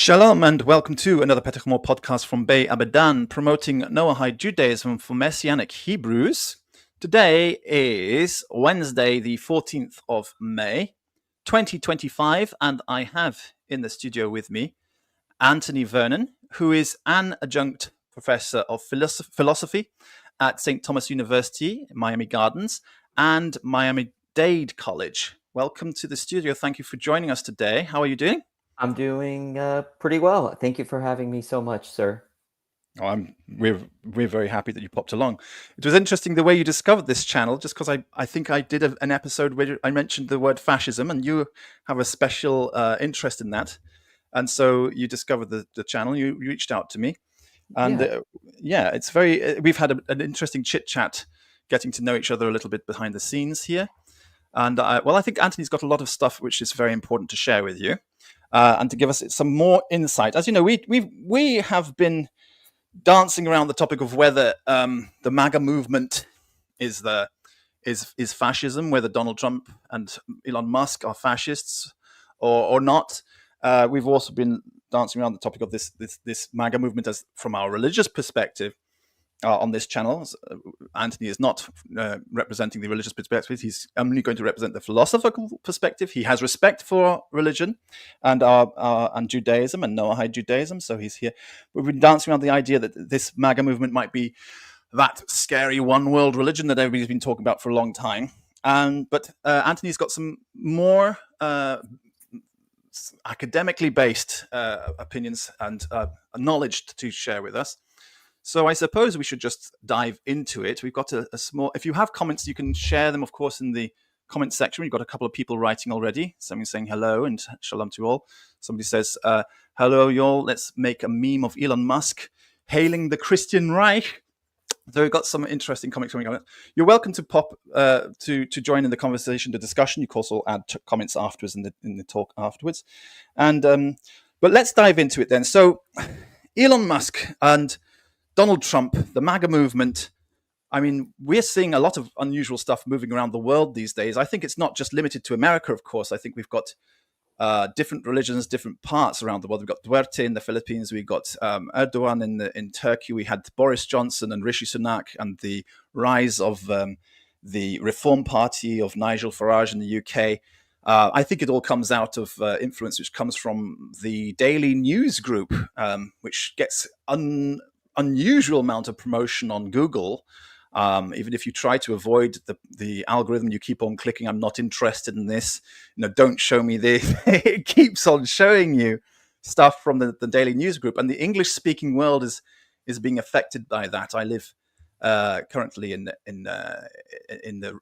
Shalom and welcome to another Petach More podcast from Bay Abadan, promoting Noahide Judaism for Messianic Hebrews. Today is Wednesday, the 14th of May, 2025, and I have in the studio with me Anthony Vernon, who is an adjunct professor of philosophy at St. Thomas University, Miami Gardens, and Miami-Dade College. Welcome to the studio. Thank you for joining us today. How are you doing? I'm doing pretty well. Thank you for having me so much, sir. We're very happy that you popped along. It was interesting the way you discovered this channel, just because I think I did an episode where I mentioned the word fascism, and you have a special interest in that, and so you discovered the channel. You reached out to me, and it's very. We've had an interesting chit chat, getting to know each other a little bit behind the scenes here, and I think Anthony's got a lot of stuff which is very important to share with you. And to give us some more insight. As you know, we have been dancing around the topic of whether the MAGA movement is fascism, whether Donald Trump and Elon Musk are fascists or not. We've also been dancing around the topic of this MAGA movement as from our religious perspective. On this channel, Anthony is not representing the religious perspective. He's only going to represent the philosophical perspective. He has respect for religion and and Judaism and Noahide Judaism, so he's here. We've been dancing around the idea that this MAGA movement might be that scary one world religion that everybody's been talking about for a long time. But Anthony's got some more academically based opinions and knowledge to share with us. So I suppose we should just dive into it. We've got a small... If you have comments, you can share them, of course, in the comment section. We've got a couple of people writing already. Somebody saying hello and shalom to all. Somebody says, hello, y'all. Let's make a meme of Elon Musk hailing the Christian Reich. So we've got some interesting comments coming up. You're welcome to pop to join in the conversation, the discussion. You can also add comments afterwards in the talk afterwards. And but let's dive into it then. So Elon Musk and Donald Trump, the MAGA movement, I mean, we're seeing a lot of unusual stuff moving around the world these days. I think it's not just limited to America, of course. I think we've got different religions, different parts around the world. We've got Duterte in the Philippines. We've got Erdogan in Turkey. We had Boris Johnson and Rishi Sunak and the rise of the Reform Party of Nigel Farage in the UK. I think it all comes out of influence which comes from the Daily News Group, which gets unusual amount of promotion on Google. Even if you try to avoid the algorithm, you keep on clicking, I'm not interested in this, don't show me this. It keeps on showing you stuff from the Daily News Group, and the English speaking world is being affected by that. I live currently in the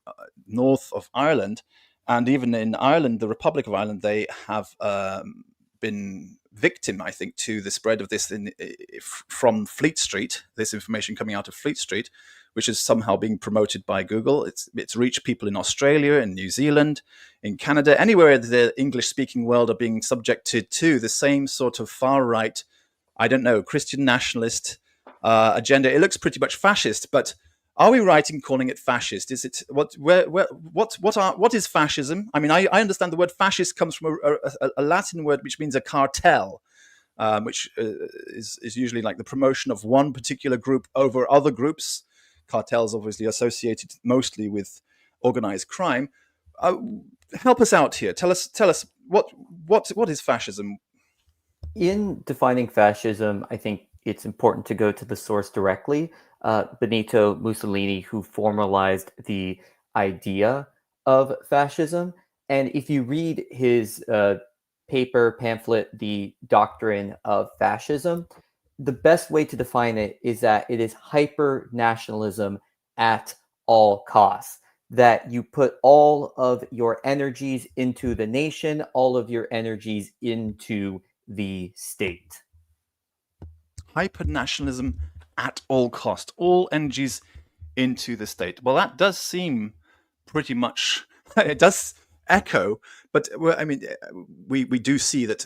north of Ireland, and even in Ireland, the Republic of Ireland, they have been victim, I think, to the spread of this from Fleet Street, this information coming out of Fleet Street, which is somehow being promoted by Google. It's reached people in Australia, in New Zealand, in Canada, anywhere the English-speaking world are being subjected to the same sort of far-right, I don't know, Christian nationalist agenda. It looks pretty much fascist, but are we right in calling it fascist? Is it what is fascism? I mean, I understand the word fascist comes from a Latin word which means a cartel, which is usually like the promotion of one particular group over other groups. Cartels obviously associated mostly with organized crime. Help us out here. Tell us what is fascism? In defining fascism, I think it's important to go to the source directly. Benito Mussolini, who formalized the idea of fascism. And if you read his pamphlet, The Doctrine of Fascism, the best way to define it is that it is hyper-nationalism at all costs, that you put all of your energies into the nation, all of your energies into the state. Hyper-nationalism at all cost, all energies into the state. Well, that does seem pretty much, it does echo, but I mean, we do see that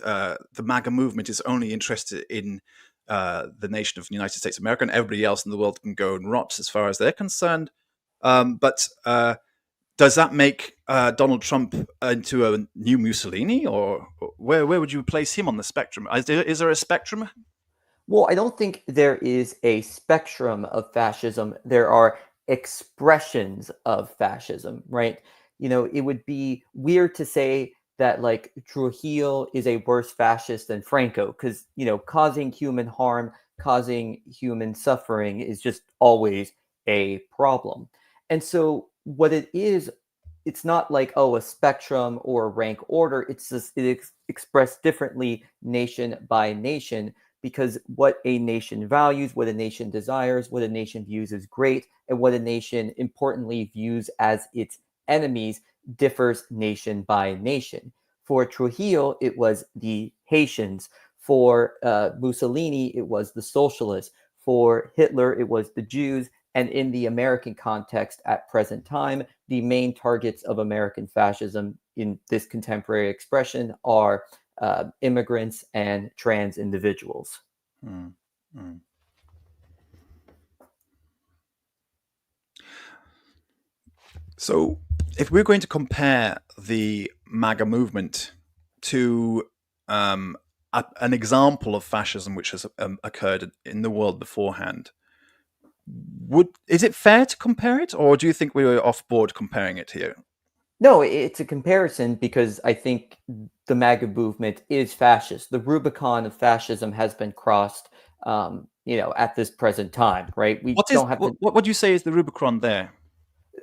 the MAGA movement is only interested in the nation of the United States of America, and everybody else in the world can go and rot as far as they're concerned. But does that make Donald Trump into a new Mussolini, or where would you place him on the spectrum? Is there a spectrum? Well, I don't think there is a spectrum of fascism. There are expressions of fascism, right? It would be weird to say that like Trujillo is a worse fascist than Franco because, causing human harm, causing human suffering is just always a problem. And so what it is, it's not like, oh, a spectrum or a rank order. It's just expressed differently nation by nation because what a nation values, what a nation desires, what a nation views as great, and what a nation importantly views as its enemies differs nation by nation. For Trujillo, it was the Haitians. For Mussolini, it was the socialists. For Hitler, it was the Jews. And in the American context at present time, the main targets of American fascism in this contemporary expression are immigrants and trans individuals. Mm, mm. So, if we're going to compare the MAGA movement to an example of fascism which has occurred in the world beforehand, is it fair to compare it, or do you think we were off board comparing it here? No, it's a comparison because I think the MAGA movement is fascist. The Rubicon of fascism has been crossed, at this present time, right? We don't have to. What would you say is the Rubicon there?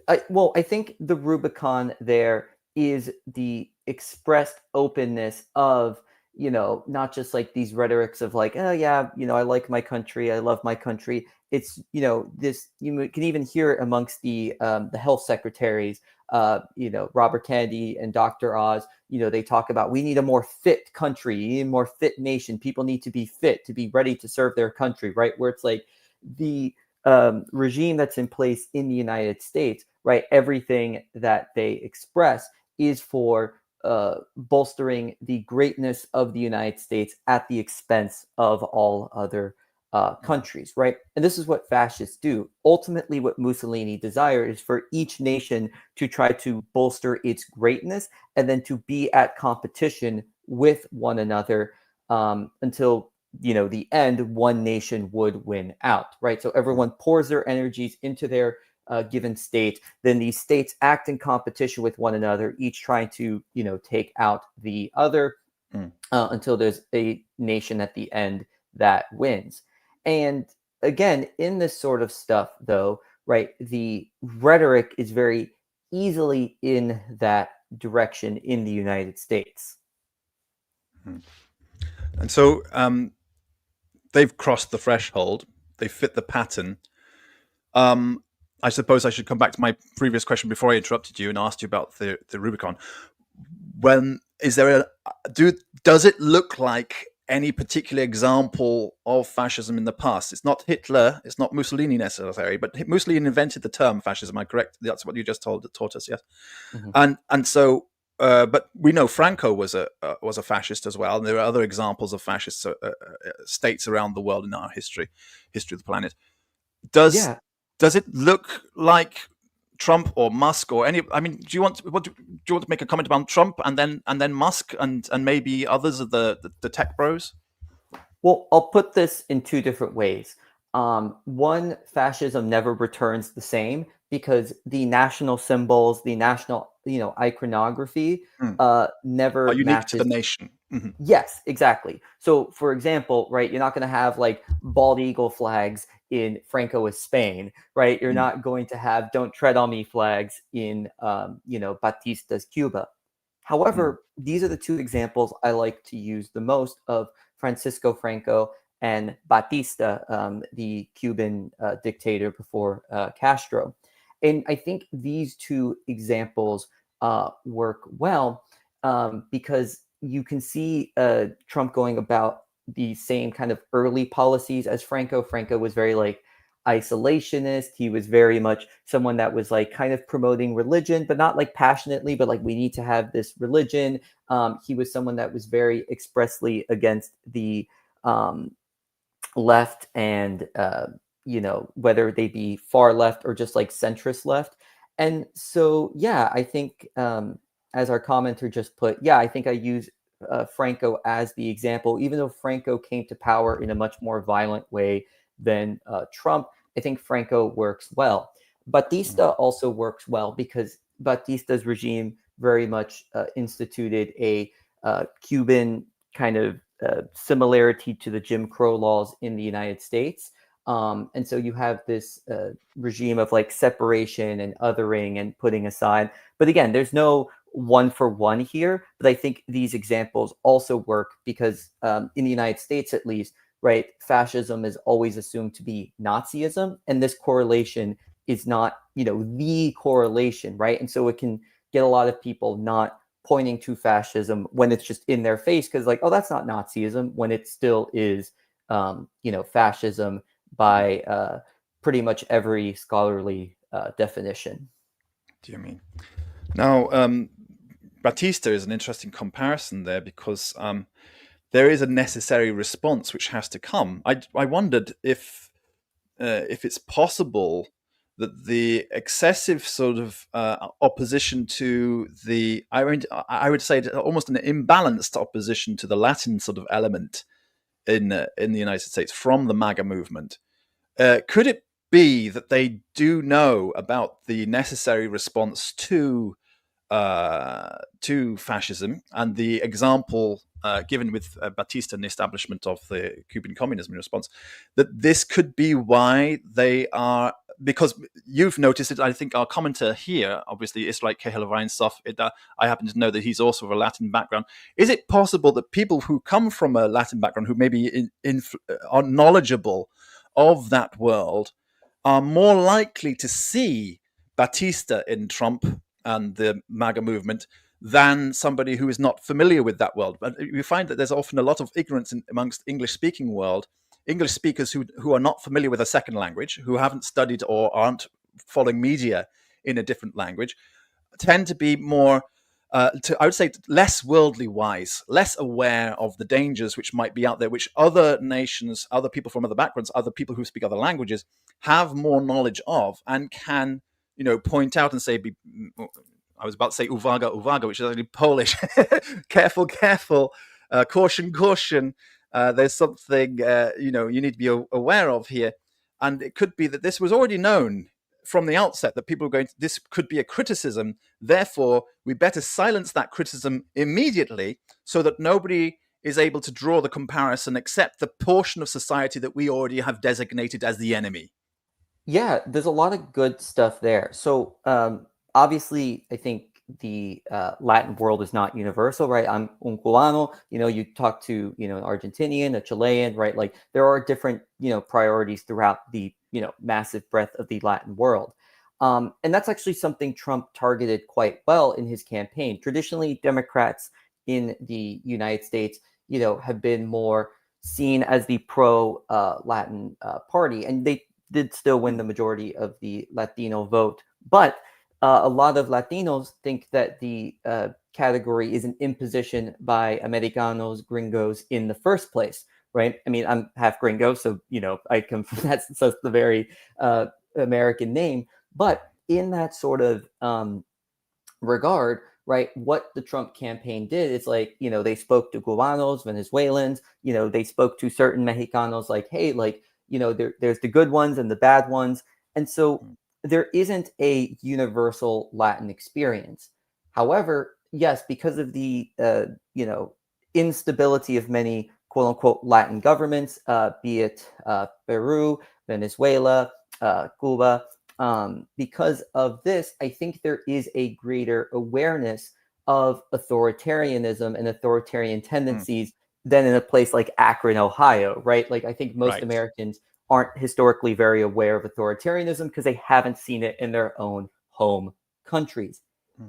I think the Rubicon there is the expressed openness of, not just like these rhetorics of like, oh yeah, I like my country, I love my country. It's, this, you can even hear it amongst the health secretaries, Robert Kennedy and Dr. Oz. They talk about we need a more fit country, we need a more fit nation. People need to be fit to be ready to serve their country, right? Where it's like the regime that's in place in the United States, right? Everything that they express is for bolstering the greatness of the United States at the expense of all other countries, right? And this is what fascists do. Ultimately, what Mussolini desired is for each nation to try to bolster its greatness and then to be at competition with one another until the end, one nation would win out, right? So everyone pours their energies into their given state. Then these states act in competition with one another, each trying to, take out the other until there's a nation at the end that wins. And again, in this sort of stuff, though, right, the rhetoric is very easily in that direction in the United States. And so they've crossed the threshold. They fit the pattern. I suppose I should come back to my previous question before I interrupted you and asked you about the Rubicon. When is there does it look like any particular example of fascism in the past? It's not Hitler, it's not Mussolini necessarily, but Mussolini invented the term fascism. Am I correct? That's what you just taught us, yes. Mm-hmm. And so, but we know Franco was a fascist as well. And there are other examples of fascist states around the world in our history of the planet. Yeah. Does it look like Trump or Musk or any? I mean, do you want to make a comment about Trump and then Musk and maybe others of the tech bros? Well, I'll put this in two different ways. One, fascism never returns the same because the national symbols, the national, iconography, Are never unique to the matches. nation. Mm-hmm. Yes, exactly. So, for example, right, you're not going to have like bald eagle flags in Francoist Spain, right? You're not going to have "Don't Tread on Me" flags in, Batista's Cuba. However, these are the two examples I like to use the most of Francisco Franco and Batista, the Cuban dictator before Castro. And I think these two examples work well because you can see Trump going about the same kind of early policies as Franco. Franco was very like isolationist. He was very much someone that was like kind of promoting religion, but not like passionately, but like we need to have this religion. He was someone that was very expressly against the left and, whether they be far left or just like centrist left. And so, yeah, I think as our commenter just put, yeah, I think I use Franco as the example, even though Franco came to power in a much more violent way than Trump. I think Franco works well. Batista also works well because Batista's regime very much instituted a Cuban kind of similarity to the Jim Crow laws in the United States. And so you have this regime of like separation and othering and putting aside. But again, there's no one for one here. But I think these examples also work because in the United States, at least, right, fascism is always assumed to be Nazism. And this correlation is not, the correlation, right? And so it can get a lot of people not pointing to fascism when it's just in their face because like, oh, that's not Nazism, when it still is, fascism by pretty much every scholarly definition. Do you mean? Now, Batista is an interesting comparison there because there is a necessary response which has to come. I wondered if it's possible that the excessive sort of opposition to I would say almost an imbalanced opposition to the Latin sort of element in the United States from the MAGA movement. Could it be that they do know about the necessary response to fascism and the example given with Batista and the establishment of the Cuban communism in response, that this could be why they are, because you've noticed it, I think our commenter here, obviously, is like Cahill Reinsov. I happen to know that he's also of a Latin background. Is it possible that people who come from a Latin background, who maybe are knowledgeable of that world, are more likely to see Batista in Trump and the MAGA movement than somebody who is not familiar with that world? But we find that there's often a lot of ignorance amongst English speakers who are not familiar with a second language, who haven't studied or aren't following media in a different language, tend to be more, I would say, less worldly wise, less aware of the dangers which might be out there, which other nations, other people from other backgrounds, other people who speak other languages have more knowledge of and can, point out and say, I was about to say uwaga, uwaga, which is actually Polish. Careful, careful, caution, caution. There's something, you need to be aware of here. And it could be that this was already known from the outset, that people are this could be a criticism. Therefore, we better silence that criticism immediately so that nobody is able to draw the comparison except the portion of society that we already have designated as the enemy. Yeah, there's a lot of good stuff there. So obviously, I think the Latin world is not universal, right? I'm un cubano. You talk to an Argentinian, a Chilean, right? Like there are different priorities throughout the massive breadth of the Latin world, and that's actually something Trump targeted quite well in his campaign. Traditionally, Democrats in the United States, have been more seen as the pro Latin party, and they did still win the majority of the Latino vote. But a lot of Latinos think that the category is an imposition by Americanos, gringos in the first place, right? I mean, I'm half gringo, so, I come from that's the very American name. But in that sort of regard, right, what the Trump campaign did is like, they spoke to Cubanos, Venezuelans, they spoke to certain Mexicanos like, hey, like, there's the good ones and the bad ones. And so there isn't a universal Latin experience. However, yes, because of the, instability of many quote unquote Latin governments, be it Peru, Venezuela, Cuba, because of this, I think there is a greater awareness of authoritarianism and authoritarian tendencies than in a place like Akron, Ohio, right? Like I think most Americans aren't historically very aware of authoritarianism because they haven't seen it in their own home countries.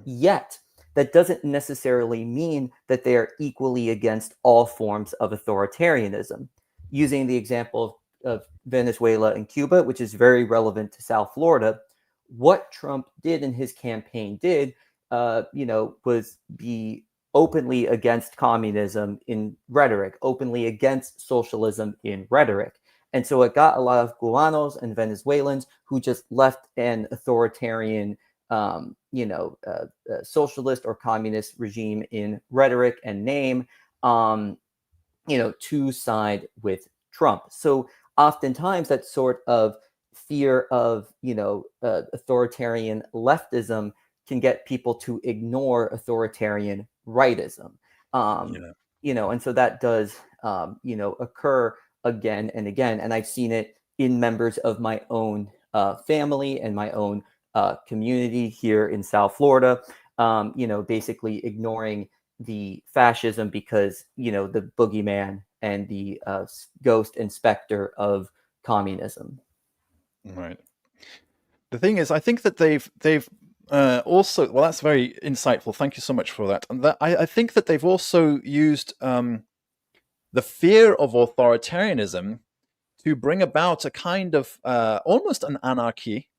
Yet, that doesn't necessarily mean that they are equally against all forms of authoritarianism. Using the example of Venezuela and Cuba, which is very relevant to South Florida, what Trump did in his campaign was be openly against communism in rhetoric, openly against socialism in rhetoric. And so it got a lot of Cubanos and Venezuelans who just left an authoritarian socialist or communist regime in rhetoric and name, to side with Trump. So oftentimes that sort of fear of, authoritarian leftism can get people to ignore authoritarian rightism. Um, Yeah. and so that does, occur again and again. And I've seen it in members of my own family and my own community here in South Florida, basically ignoring the fascism because, the boogeyman and the ghost and specter of communism. Right. The thing is, I think that they've also, well, that's very insightful. Thank you so much for that. And that I think that they've also used the fear of authoritarianism to bring about a kind of almost an anarchy,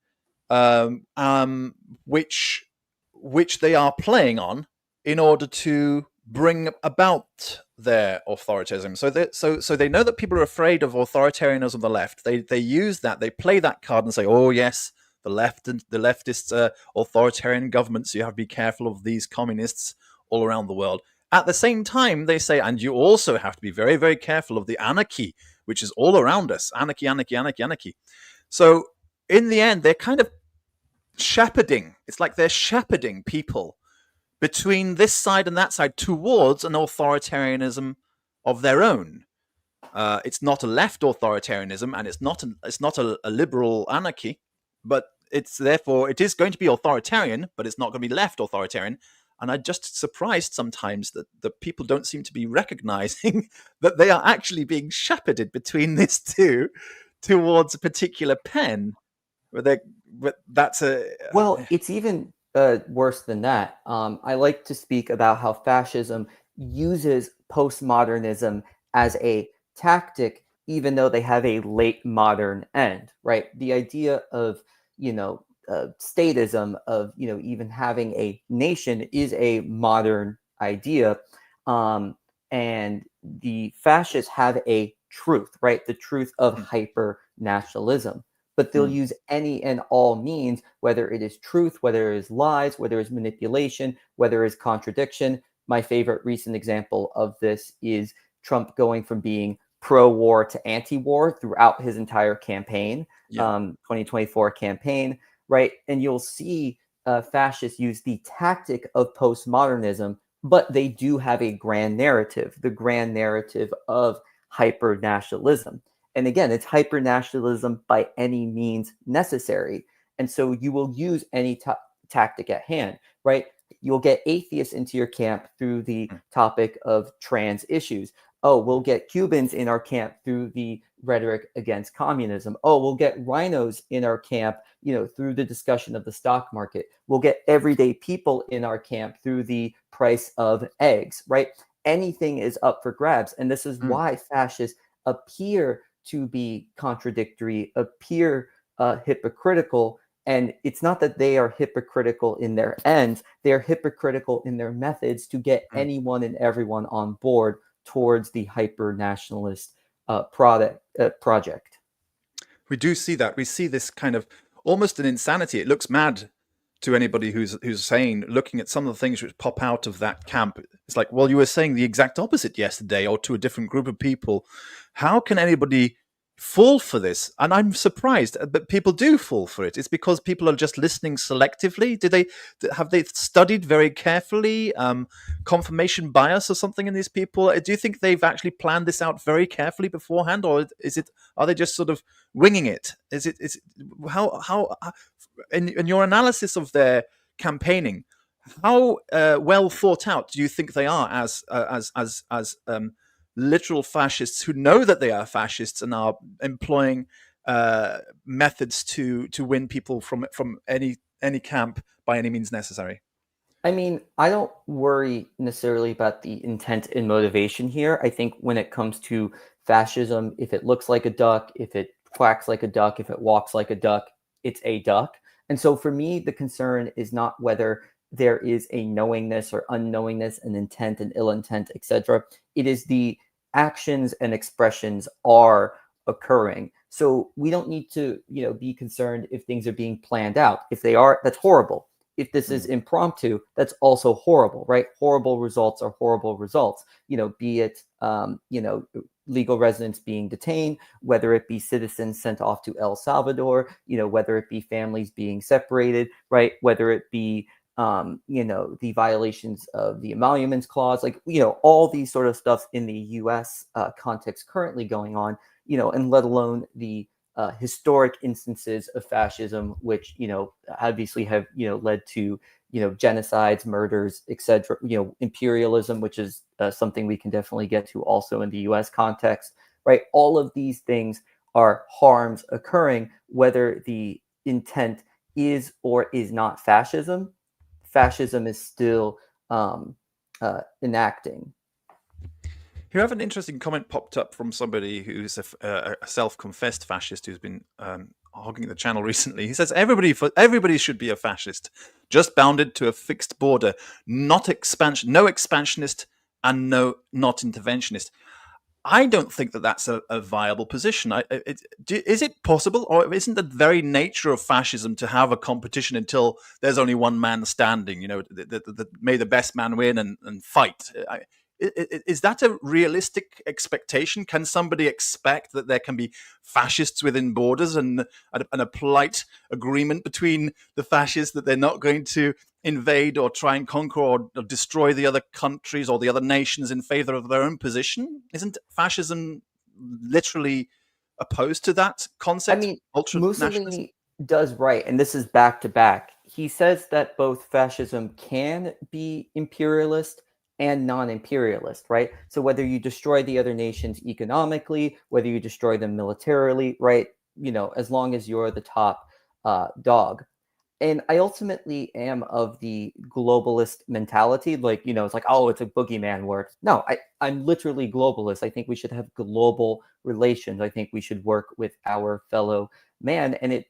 um, um, which which they are playing on in order to bring about their authoritarianism. So they know that people are afraid of authoritarianism of the left. They use that. They play that card and say, "Oh yes, the left and the leftist authoritarian governments. You have to be careful of these communists all around the world." At the same time, they say, and you also have to be very, very careful of the anarchy, which is all around us. Anarchy, anarchy, anarchy, anarchy. So in the end, they're kind of shepherding. It's like they're shepherding people between this side and that side towards an authoritarianism of their own. It's not a left authoritarianism, and it's not a liberal anarchy, but it's therefore it is going to be authoritarian, but it's not going to be left authoritarian. And I'm just surprised sometimes that the people don't seem to be recognizing that they are actually being shepherded between these two towards a particular pen. But that's a Well, it's even worse than that. I like to speak about how fascism uses postmodernism as a tactic, even though they have a late modern end, right? The idea of, statism, of, even having a nation is a modern idea. Um, and the fascists have a truth, right? The truth of mm, hyper nationalism, but they'll mm, use any and all means, whether it is truth, whether it is lies, whether it is manipulation, whether it is contradiction. My favorite recent example of this is Trump going from being pro-war to anti-war throughout his entire campaign, yeah. 2024 campaign, right? And you'll see fascists use the tactic of postmodernism, but they do have a grand narrative, the grand narrative of hyper-nationalism. And again, it's hyper nationalism by any means necessary. And so you will use any tactic at hand, right? You'll get atheists into your camp through the mm, topic of trans issues. Oh, we'll get Cubans in our camp through the rhetoric against communism. Oh, we'll get rhinos in our camp, through the discussion of the stock market. We'll get everyday people in our camp through the price of eggs, right? Anything is up for grabs. And this is mm. why fascists appear to be contradictory, appear hypocritical. And it's not that they are hypocritical in their ends, they're hypocritical in their methods to get Mm. anyone and everyone on board towards the hyper nationalist project. We do see that. We see this kind of almost an insanity. It looks mad to anybody who's saying, looking at some of the things which pop out of that camp. It's like, well, you were saying the exact opposite yesterday, or to a different group of people. How can anybody fall for this? And I'm surprised, but people do fall for it. It's because people are just listening selectively. Have they studied very carefully? Confirmation bias or something in these people? Do you think they've actually planned this out very carefully beforehand, or are they just sort of winging it? How in your analysis of their campaigning, how well thought out do you think they are as literal fascists who know that they are fascists and are employing methods to win people from any camp by any means necessary? I mean, I don't worry necessarily about the intent and motivation here. I think when it comes to fascism, if it looks like a duck, if it quacks like a duck, if it walks like a duck, it's a duck. And so for me, the concern is not whether there is a knowingness or unknowingness, an intent and ill intent, etc. It is the actions and expressions are occurring. So we don't need to, be concerned if things are being planned out. If they are, that's horrible. if this is impromptu, that's also horrible, right? Horrible results are horrible results, be it, legal residents being detained, whether it be citizens sent off to El Salvador, whether it be families being separated, right? Whether it be, the violations of the emoluments clause, all these sort of stuff in the U.S. Context currently going on, and let alone the historic instances of fascism, which obviously have led to genocides, murders, etc. Imperialism, which is something we can definitely get to also in the U.S. context, right? All of these things are harms occurring, whether the intent is or is not fascism. Fascism is still enacting. You have an interesting comment popped up from somebody who's a self-confessed fascist who's been hogging the channel recently. He says everybody should be a fascist, just bounded to a fixed border, not expansion, no expansionist, and not interventionist. I don't think that that's a viable position. Is it possible, or isn't the very nature of fascism to have a competition until there's only one man standing? May the best man win and fight. Is that a realistic expectation? Can somebody expect that there can be fascists within borders and a polite agreement between the fascists that they're not going to invade or try and conquer or destroy the other countries or the other nations in favor of their own position? Isn't fascism literally opposed to that concept? I mean, Ultra-nationalism? Mussolini does right, and this is back to back. He says that both fascism can be imperialist and non-imperialist, right? So whether you destroy the other nations economically, whether you destroy them militarily, right? As long as you're the top dog. And I ultimately am of the globalist mentality. It's like, oh, it's a boogeyman word. No, I'm literally globalist. I think we should have global relations. I think we should work with our fellow man. And it,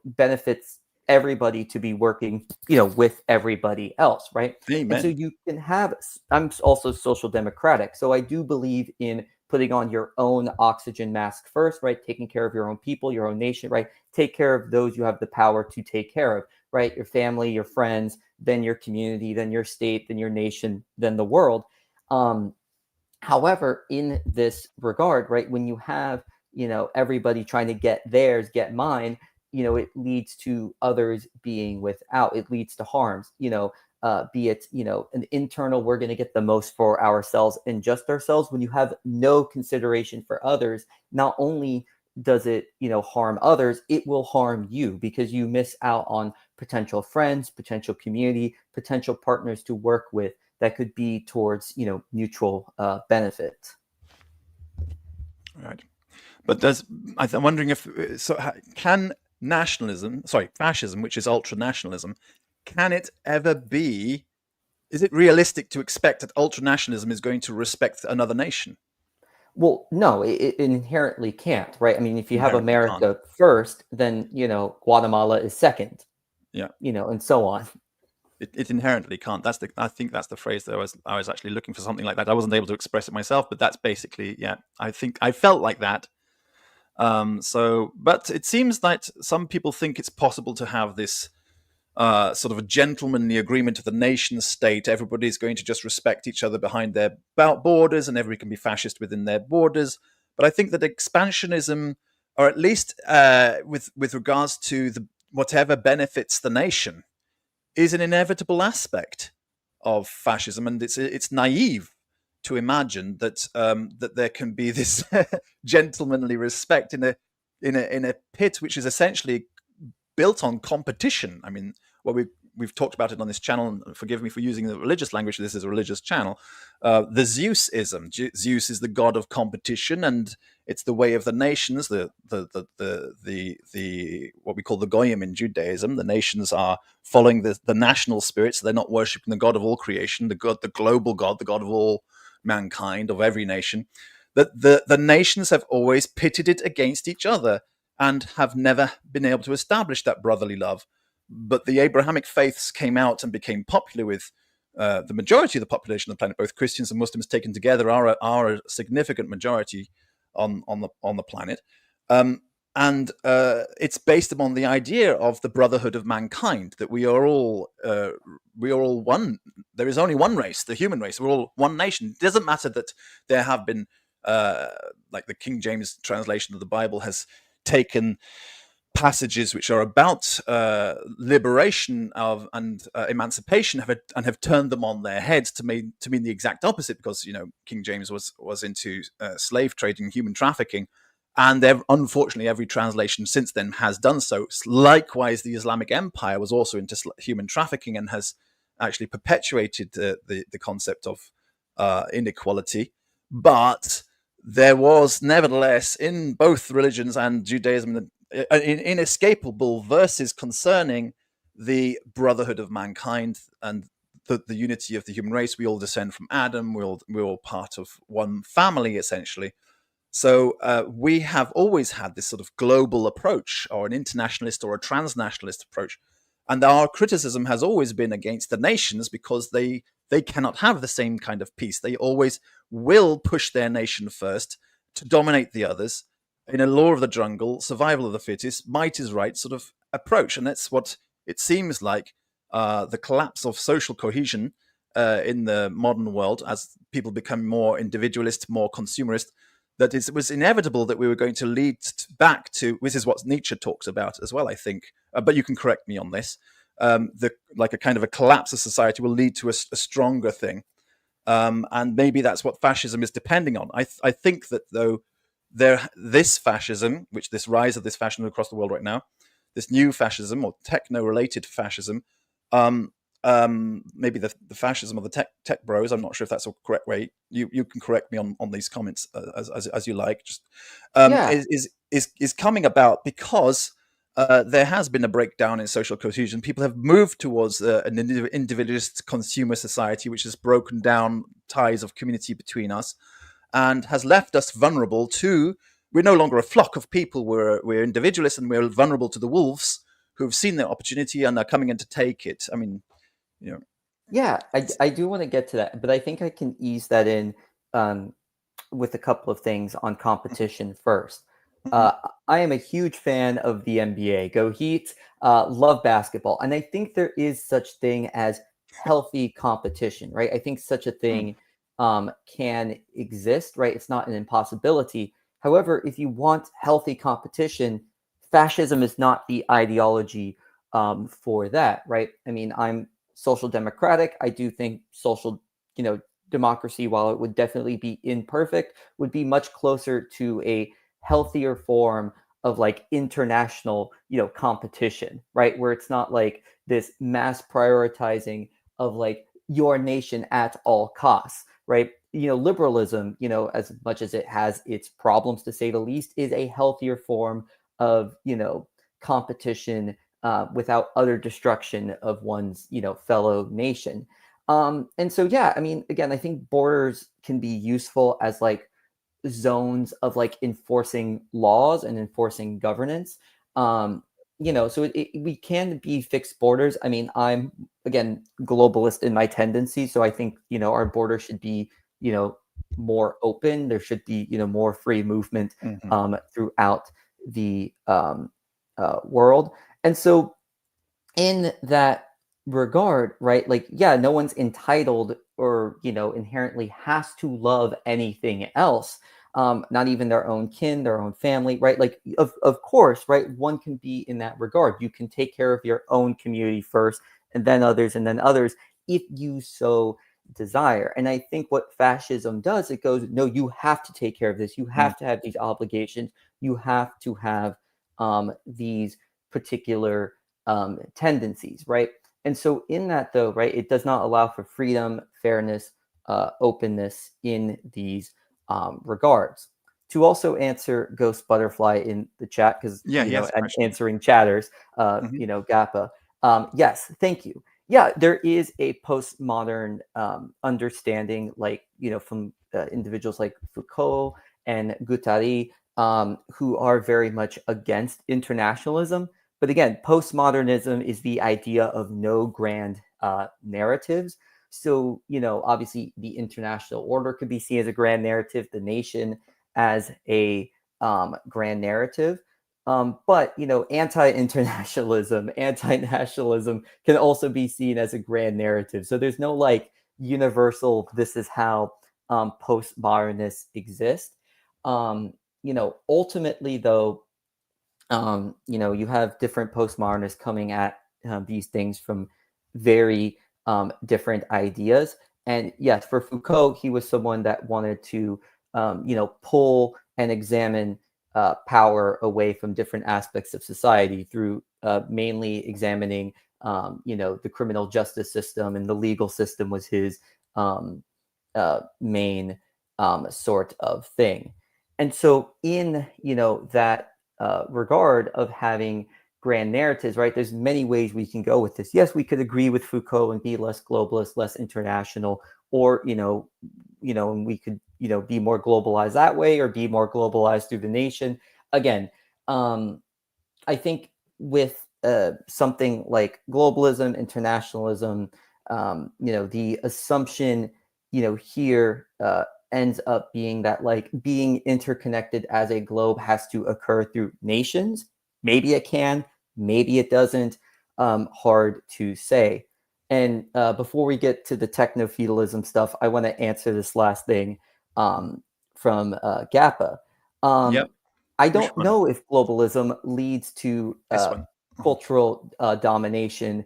benefits everybody to be working, with everybody else, right? And so Amen. you can have, I'm also social democratic. So I do believe in putting on your own oxygen mask first, right? Taking care of your own people, your own nation, right? Take care of those you have the power to take care of, right? Your family, your friends, then your community, then your state, then your nation, then the world. However, in this regard, right, when you have, everybody trying to get theirs, get mine, it leads to others being without. It leads to harms, be it, an internal, we're going to get the most for ourselves and just ourselves. When you have no consideration for others, not only does it, harm others, it will harm you because you miss out on potential friends, potential community, potential partners to work with that could be towards, mutual benefit. Right. But I'm wondering if can fascism, which is ultra-nationalism, can it ever be? Is it realistic to expect that ultra-nationalism is going to respect another nation? Well, no, it inherently can't, right? I mean, if you have Inherently can't. America first, then, Guatemala is second, Yeah, and so on. it inherently can't. I think that's the phrase that I was actually looking for something like that. I wasn't able to express it myself, but that's basically, yeah. I think I felt like that. But it seems that some people think it's possible to have this sort of a gentlemanly agreement of the nation state. Everybody's going to just respect each other behind their borders, and everybody can be fascist within their borders. But I think that expansionism, or at least with regards to whatever benefits the nation, is an inevitable aspect of fascism, and it's naive to imagine that that there can be this gentlemanly respect in a pit which is essentially built on competition. I mean, well, we've talked about it on this channel, and forgive me for using the religious language. This is a religious channel. The Zeusism. Zeus is the god of competition, and it's the way of the nations. The what we call the goyim in Judaism. The nations are following the national spirit, so they're not worshiping the God of all creation, the global God, the God of all mankind, of every nation. That the nations have always pitted it against each other and have never been able to establish that brotherly love. But the Abrahamic faiths came out and became popular with the majority of the population of the planet. Both Christians and Muslims taken together are a significant majority on the planet. and it's based upon the idea of the brotherhood of mankind, that we are all one. There is only one race, the human race. We're all one nation. It doesn't matter that there have been, like the King James translation of the Bible has taken passages which are about liberation of and emancipation and have turned them on their heads to mean the exact opposite, because King James was into slave trading, human trafficking, and unfortunately every translation since then has done so. Likewise, the Islamic Empire was also into human trafficking and has actually perpetuated the concept of inequality. But there was nevertheless in both religions and Judaism inescapable verses concerning the brotherhood of mankind and the unity of the human race. We all descend from Adam. We're all part of one family, essentially. So we have always had this sort of global approach, or an internationalist or a transnationalist approach. And our criticism has always been against the nations, because they cannot have the same kind of peace. They always will push their nation first to dominate the others in a law of the jungle, survival of the fittest, might is right sort of approach. And that's what it seems like the collapse of social cohesion in the modern world, as people become more individualist, more consumerist, that it was inevitable that we were going to lead back to, this is what Nietzsche talks about as well, I think, but you can correct me on this, like a kind of a collapse of society will lead to a stronger thing. And maybe that's what fascism is depending on. I think that, though, this fascism, this rise of this fascism across the world right now, this new fascism or techno-related fascism, um, maybe the fascism of the tech bros. I'm not sure if that's a correct way. You can correct me on these comments as you like. Just Yeah. is coming about because there has been a breakdown in social cohesion. People have moved towards an individualist consumer society, which has broken down ties of community between us and has left us vulnerable to. We're no longer a flock of people. We're individualists, and we're vulnerable to the wolves who've seen their opportunity and are coming in to take it. I mean, you know, Yeah, I do want to get to that, but I think I can ease that in um, with a couple of things on competition first. mhm, Uh, I am a huge fan of the NBA. Go Heat! Love basketball, and I think there is such thing as healthy competition, right? I think such a mm, thing can exist, right? It's not an impossibility. However, if you want healthy competition, fascism is not the ideology for that, right? I mean, I'm social democratic. I do think social, democracy, while it would definitely be imperfect, would be much closer to a healthier form of like international, competition, right? Where it's not like this mass prioritizing of like your nation at all costs, right? Liberalism, as much as it has its problems to say the least, is a healthier form of, competition without utter destruction of one's fellow nation. And so yeah, I mean, again, I think borders can be useful as like zones of like enforcing laws and enforcing governance. um so we can be fixed borders. I mean, I'm again globalist in my tendency, so I think our border should be you know more open. There should be more free movement mhm, throughout the world. And so in that regard, right? Like, yeah, no one's entitled or, inherently has to love anything else. Not even their own kin, their own family, right? Like, of course, right? One can be in that regard. You can take care of your own community first, and then others, if you so desire. And I think what fascism does, it goes, no, you have to take care of this. You mm, have to have these obligations. You have to have these particular tendencies, right? And so, in that, though, right, it does not allow for freedom, fairness, openness in these regards. To also answer Ghost Butterfly in the chat, because yeah, he has a I'm question. answering chatters, Mhm, Gappa. Yes, thank you. Yeah, there is a postmodern understanding, like from individuals like Foucault and Guattari, who are very much against internationalism. But again, postmodernism is the idea of no grand narratives. So, obviously the international order could be seen as a grand narrative, the nation as a grand narrative. But anti-internationalism, anti-nationalism can also be seen as a grand narrative. So there's no like universal. This is how postmodernists exist. Ultimately, though, you have different postmodernists coming at these things from very different ideas. And yes, for Foucault, he was someone that wanted to, pull and examine power away from different aspects of society through mainly examining, the criminal justice system, and the legal system was his um, main sort of thing. And so, in that regard of having grand narratives, right? There's many ways we can go with this. Yes, we could agree with Foucault and be less globalist, less international, or and we could be more globalized that way, or be more globalized through the nation. Again, I think with something like globalism, internationalism, the assumption, here ends up being that like being interconnected as a globe has to occur through nations. Maybe it can, maybe it doesn't. Hard to say. And before we get to the techno feudalism stuff, I want to answer this last thing from GAPA. Yep. Um, I Which don't one? know if globalism leads to This one. cultural domination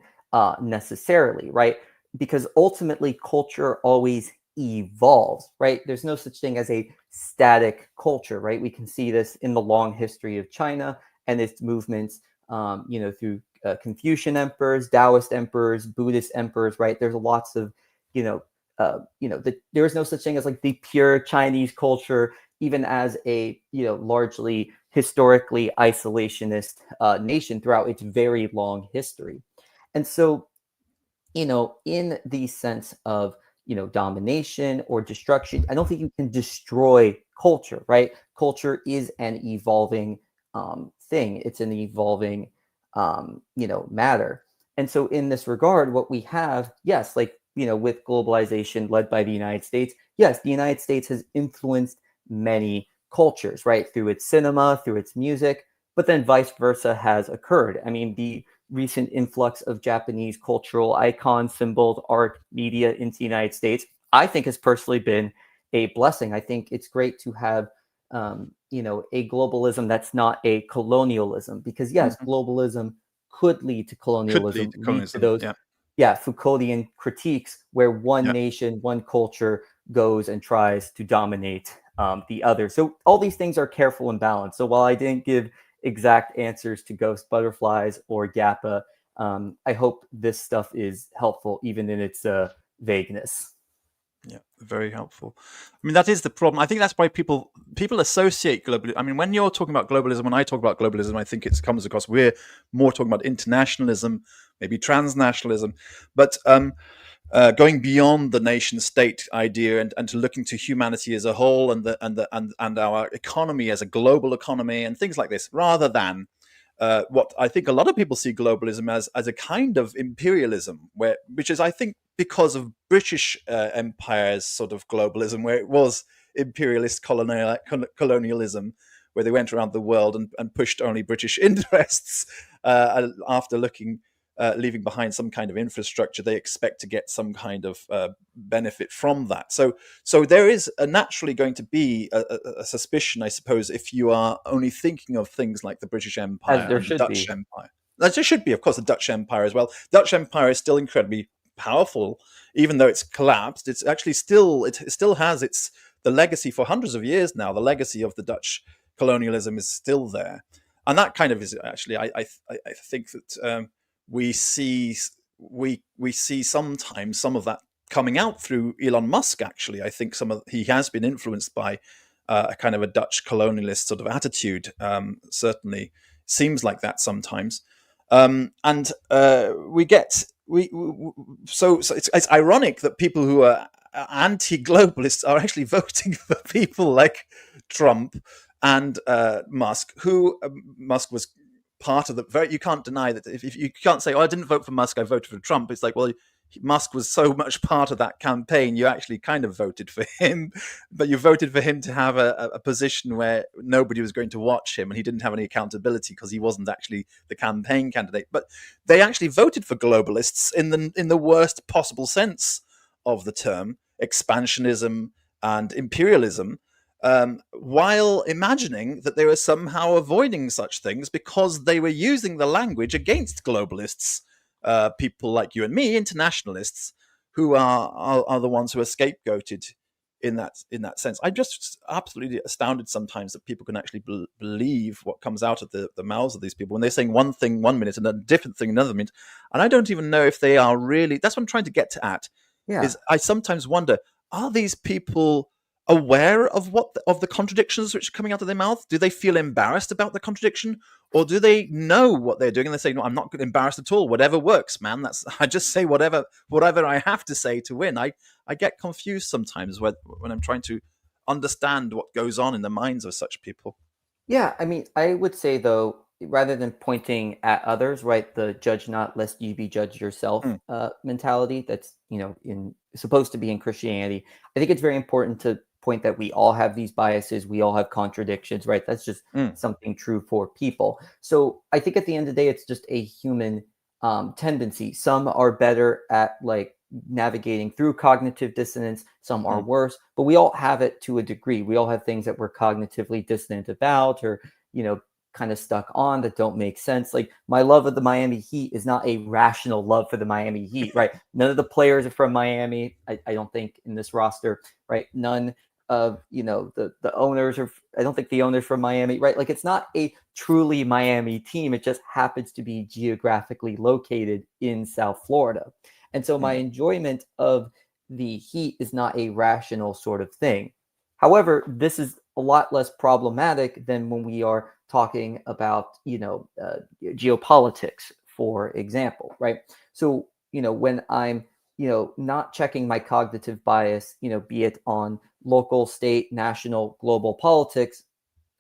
necessarily, right? Because ultimately, culture always evolves, right? There's no such thing as a static culture, right? We can see this in the long history of China and its movements, through Confucian emperors, Taoist emperors, Buddhist emperors, right? There's lots of, there is no such thing as like the pure Chinese culture, even as a largely historically isolationist nation throughout its very long history. And so, in the sense of domination or destruction, I don't think you can destroy culture, right? Culture is an evolving thing. It's an evolving matter. And so in this regard, what we have, yes, like with globalization led by the United States, yes, the United States has influenced many cultures, right, through its cinema, through its music, but then vice versa has occurred. I mean, the recent influx of Japanese cultural icons, symbols, art, media into the United States, I think has personally been a blessing. I think it's great to have, a globalism that's not a colonialism, because yes, Mhm. globalism could lead to Could lead colonialism, to lead to communism. those, Yeah. yeah, Foucauldian critiques where one Yeah. nation, one culture goes and tries to dominate the other. So all these things are careful and balanced. So while I didn't give exact answers to ghost butterflies or GAPA, I hope this stuff is helpful, even in its vagueness. Yeah, very helpful. I mean, that is the problem. I think that's why people associate globalism. I mean, when you're talking about globalism, when I talk about globalism, I think it comes across we're more talking about internationalism, maybe transnationalism, but going beyond the nation state idea and to looking to humanity as a whole and our economy as a global economy and things like this, rather than what I think a lot of people see globalism as a kind of imperialism, which is, I think, because of British Empire's sort of globalism, where it was imperialist colonialism, where they went around the world and pushed only British interests after leaving behind some kind of infrastructure. They expect to get some kind of benefit from that. So there is naturally going to be a suspicion, I suppose, if you are only thinking of things like the British As Empire there and the should Dutch be. Empire. There should be, of course, the Dutch Empire as well. Dutch Empire is still incredibly powerful, even though it's collapsed. It's actually still has the legacy for hundreds of years now. The legacy of the Dutch colonialism is still there, and that kind of is actually, I think that we see we see sometimes some of that coming out through Elon Musk. Actually, I think he has been influenced by a kind of a Dutch colonialist sort of attitude. Certainly seems like that sometimes, and we get we so it's ironic that people who are anti-globalists are actually voting for people like Trump and Musk, who Musk was part of the very. You can't deny that if you can't say, "Oh, I didn't vote for Musk, I voted for Trump." It's like, well, Musk was so much part of that campaign, you actually kind of voted for him, but you voted for him to have a position where nobody was going to watch him and he didn't have any accountability because he wasn't actually the campaign candidate. But they actually voted for globalists in the worst possible sense of the term, expansionism and imperialism, while imagining that they were somehow avoiding such things because they were using the language against globalists, people like you and me, internationalists, who are the ones who are scapegoated in that sense. I'm just absolutely astounded sometimes that people can actually believe what comes out of the mouths of these people when they're saying one thing 1 minute and a different thing another minute, and I don't even know if they are really. That's what I'm trying to get at. Yeah. Is I sometimes wonder: are these people aware of of the contradictions which are coming out of their mouth? Do they feel embarrassed about the contradiction, or do they know what they're doing and they say, "No, I'm not embarrassed at all. Whatever works, man. I just say whatever I have to say to win." I get confused sometimes when I'm trying to understand what goes on in the minds of such people. Yeah, I mean, I would say though, rather than pointing at others, right, the judge not lest you be judged yourself Mm, mentality that's, in supposed to be in Christianity. I think it's very important to point that we all have these biases, we all have contradictions, right? That's just mm, something true for people. So I think at the end of the day, it's just a human tendency. Some are better at like navigating through cognitive dissonance, some are mm, worse, but we all have it to a degree. We all have things that we're cognitively dissonant about, or kind of stuck on, that don't make sense. Like my love of the Miami Heat is not a rational love for the Miami Heat, right? None of the players are from Miami. I don't think in this roster, right? None of the owners are. I don't think the owners from Miami, right? Like it's not a truly Miami team. It just happens to be geographically located in South Florida. And so my mm. enjoyment of the Heat is not a rational sort of thing. However, this is a lot less problematic than when we are talking about, geopolitics, for example, right? So, when I'm, not checking my cognitive bias, be it on local, state, national, global politics,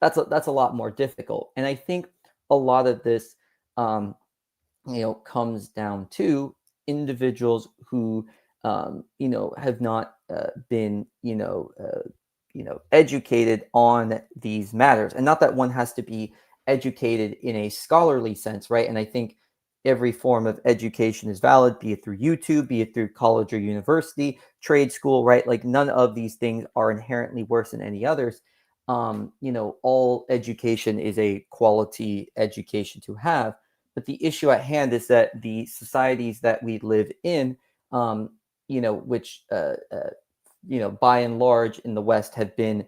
that's a lot more difficult. And I think a lot of this, um, comes down to individuals who, have not been, educated on these matters. And not that one has to be educated in a scholarly sense, right? And I think every form of education is valid, be it through YouTube, be it through college or university, trade school, right? Like none of these things are inherently worse than any others. All education is a quality education to have. But the issue at hand is that the societies that we live in, which by and large in the West have been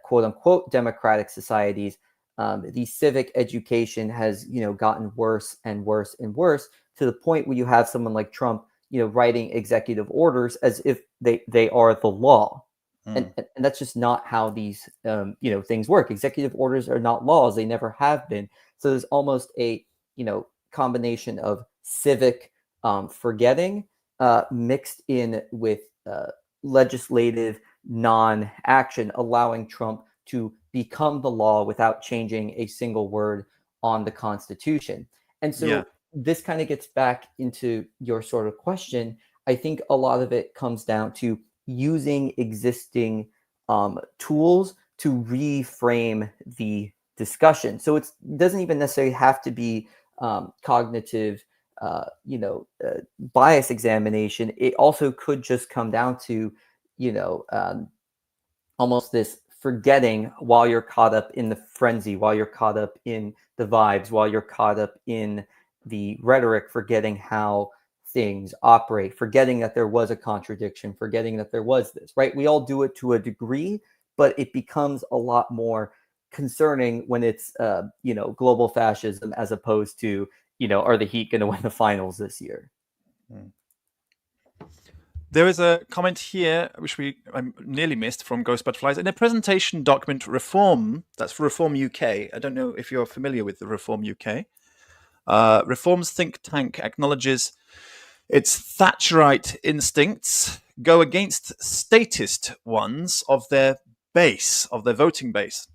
quote unquote democratic societies, the civic education has gotten worse and worse and worse, to the point where you have someone like Trump, writing executive orders as if they are the law. And, Mm. and that's just not how these things work. Executive orders are not laws; they never have been. So there's almost a combination of civic forgetting mixed in with legislative non-action, allowing Trump to become the law without changing a single word on the Constitution. And Yeah, so this kind of gets back into your sort of question. I think a lot of it comes down to using existing tools to reframe the discussion. So it doesn't even necessarily have to be cognitive, bias examination. It also could just come down to, you know, um, almost this forgetting while you're caught up in the frenzy, while you're caught up in the vibes, while you're caught up in the rhetoric, forgetting how things operate, forgetting that there was a contradiction, forgetting that there was this, right? We all do it to a degree, but it becomes a lot more concerning when it's, global fascism as opposed to, are the Heat going to win the finals this year? mm. There is a comment here which I nearly missed from Ghost Butterflies in a presentation document Reform. That's for Reform UK. I don't know if you're familiar with the Reform UK. Reform's think tank acknowledges its Thatcherite instincts go against statist ones of their base, of their voting base,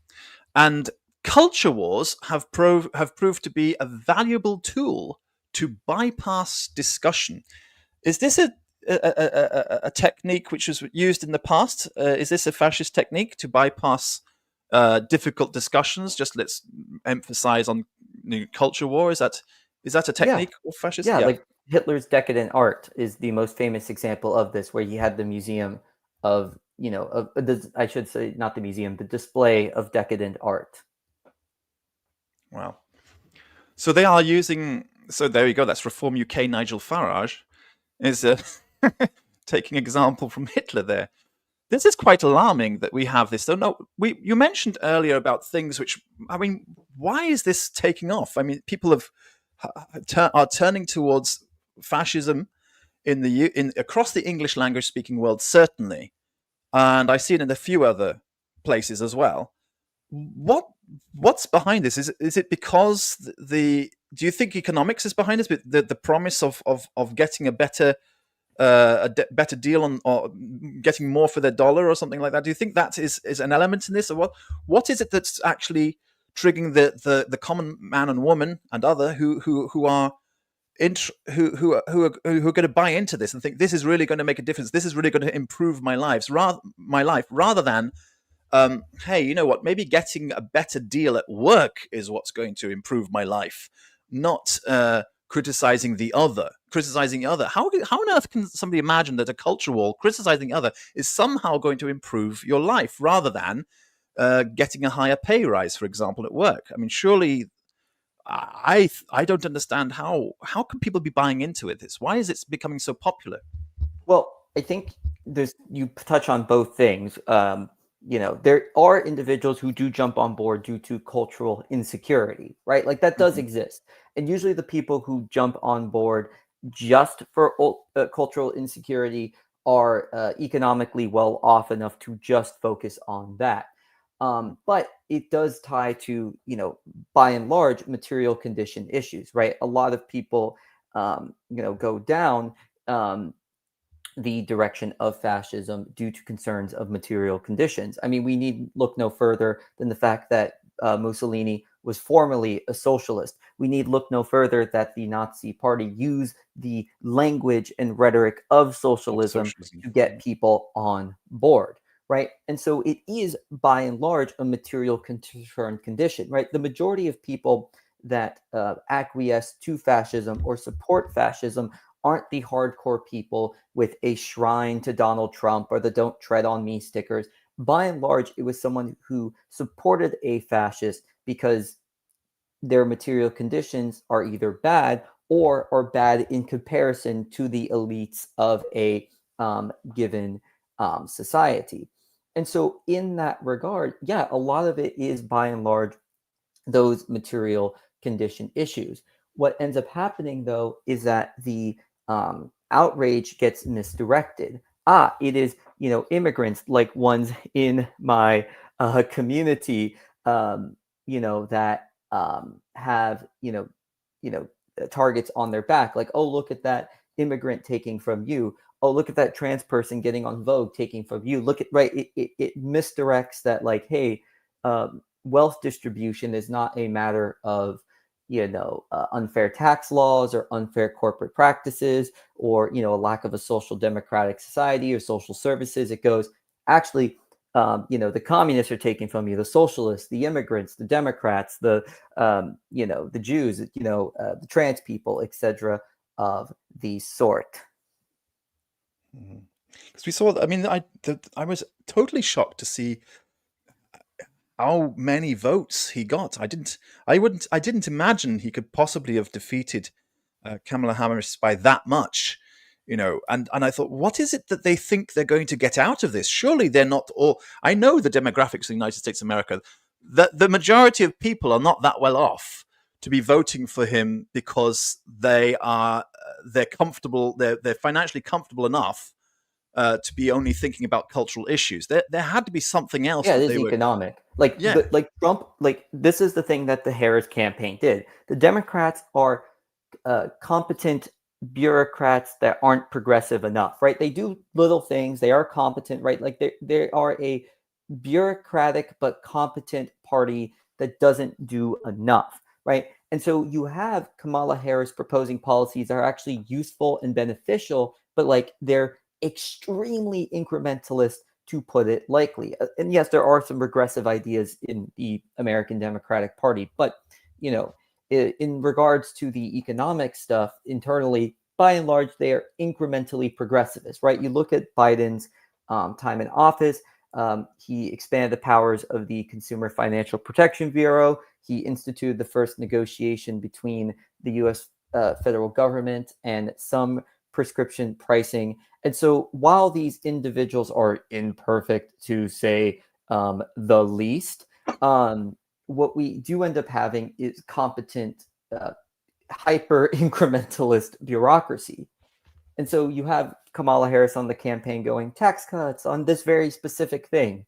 and culture wars have proved to be a valuable tool to bypass discussion. Is this a technique which was used in the past? Is this a fascist technique to bypass difficult discussions? Just let's emphasize on culture war. Is that a Yeah, technique of fascism? yeah, Yeah. like Hitler's decadent art is the most famous example of this, where he had the museum of, I should say, not the museum, the display of decadent art. Wow. So they are using. So there you go. That's Reform UK. Nigel Farage is taking example from Hitler there. This is quite alarming that we have this. So no, you mentioned earlier about things which, I mean, why is this taking off? I mean, people are turning towards fascism in across the English language speaking world, certainly, and I see it in a few other places as well. What what's behind this? Is it because the do you think economics is behind this? But the promise of getting a better better deal on, or getting more for their dollar or something like that? Do you think that is an element in this, or what is it that's actually triggering the common man and woman and other who are who are going to buy into this and think this is really going to make a difference? This is really going to improve my life, rather than hey, you know what? Maybe getting a better deal at work is what's going to improve my life, not criticizing the other. Criticizing the other. How on earth can somebody imagine that a culture war, criticizing the other, is somehow going to improve your life, rather than getting a higher pay rise, for example, at work? I mean, surely I don't understand how can people be buying into it. This Why is it becoming so popular? Well, I think you touch on both things. There are individuals who do jump on board due to cultural insecurity, right? Like that does Mm-hmm. exist. And usually the people who jump on board just for cultural insecurity are economically well off enough to just focus on that. But it does tie to, by and large, material condition issues, right? A lot of people, go down. The direction of fascism due to concerns of material conditions. I mean, we need look no further than the fact that Mussolini was formerly a socialist. We need look no further that the Nazi Party used the language and rhetoric of Of socialism socialism. to get people on board, right? And so it is, by and large, a material concern condition, right? The majority of people that acquiesce to fascism or support fascism aren't the hardcore people with a shrine to Donald Trump or the "Don't Tread on Me" stickers. By and large, it was someone who supported a fascist because their material conditions are either bad or are bad in comparison to the elites of a given society. And so, in that regard, yeah, a lot of it is by and large those material condition issues. What ends up happening, though, is that the outrage gets misdirected. It is, immigrants like ones in my community, that have, targets on their back. Like, oh, look at that immigrant taking from you. Oh, look at that trans person getting on Vogue taking from you. Look at, right. It misdirects that, like, hey, wealth distribution is not a matter of unfair tax laws or unfair corporate practices or a lack of a social democratic society or social services. It goes, actually, the communists are taking from you, the socialists, the immigrants, the Democrats, the Jews, the trans people, etc., of the sort. Because we saw, I mean, I was totally shocked to see how many votes he got. I didn't imagine he could possibly have defeated Kamala Harris by that much, and I thought, what is it that they think they're going to get out of this? Surely they're not all. I know the demographics of the United States of America. That the majority of people are not that well off to be voting for him because they're comfortable, they're financially comfortable enough to be only thinking about cultural issues. There had to be something else Yeah, it that is they were. economic. Like Yeah. Trump, like this is the thing that the Harris campaign did. The Democrats are competent bureaucrats that aren't progressive enough, right? They do little things. They are competent, right? Like they are a bureaucratic but competent party that doesn't do enough, right? And so you have Kamala Harris proposing policies that are actually useful and beneficial, but like they're extremely incrementalist, to put it lightly. And yes, there are some regressive ideas in the American Democratic Party, but you know, in regards to the economic stuff internally, by and large, they are incrementally progressivist, right? You look at Biden's time in office. He expanded the powers of the Consumer Financial Protection Bureau. He instituted the first negotiation between the U.S. Federal government and some prescription pricing. And so while these individuals are imperfect, to say the least, what we do end up having is competent, hyper incrementalist bureaucracy. And so you have Kamala Harris on the campaign going tax cuts on this very specific thing.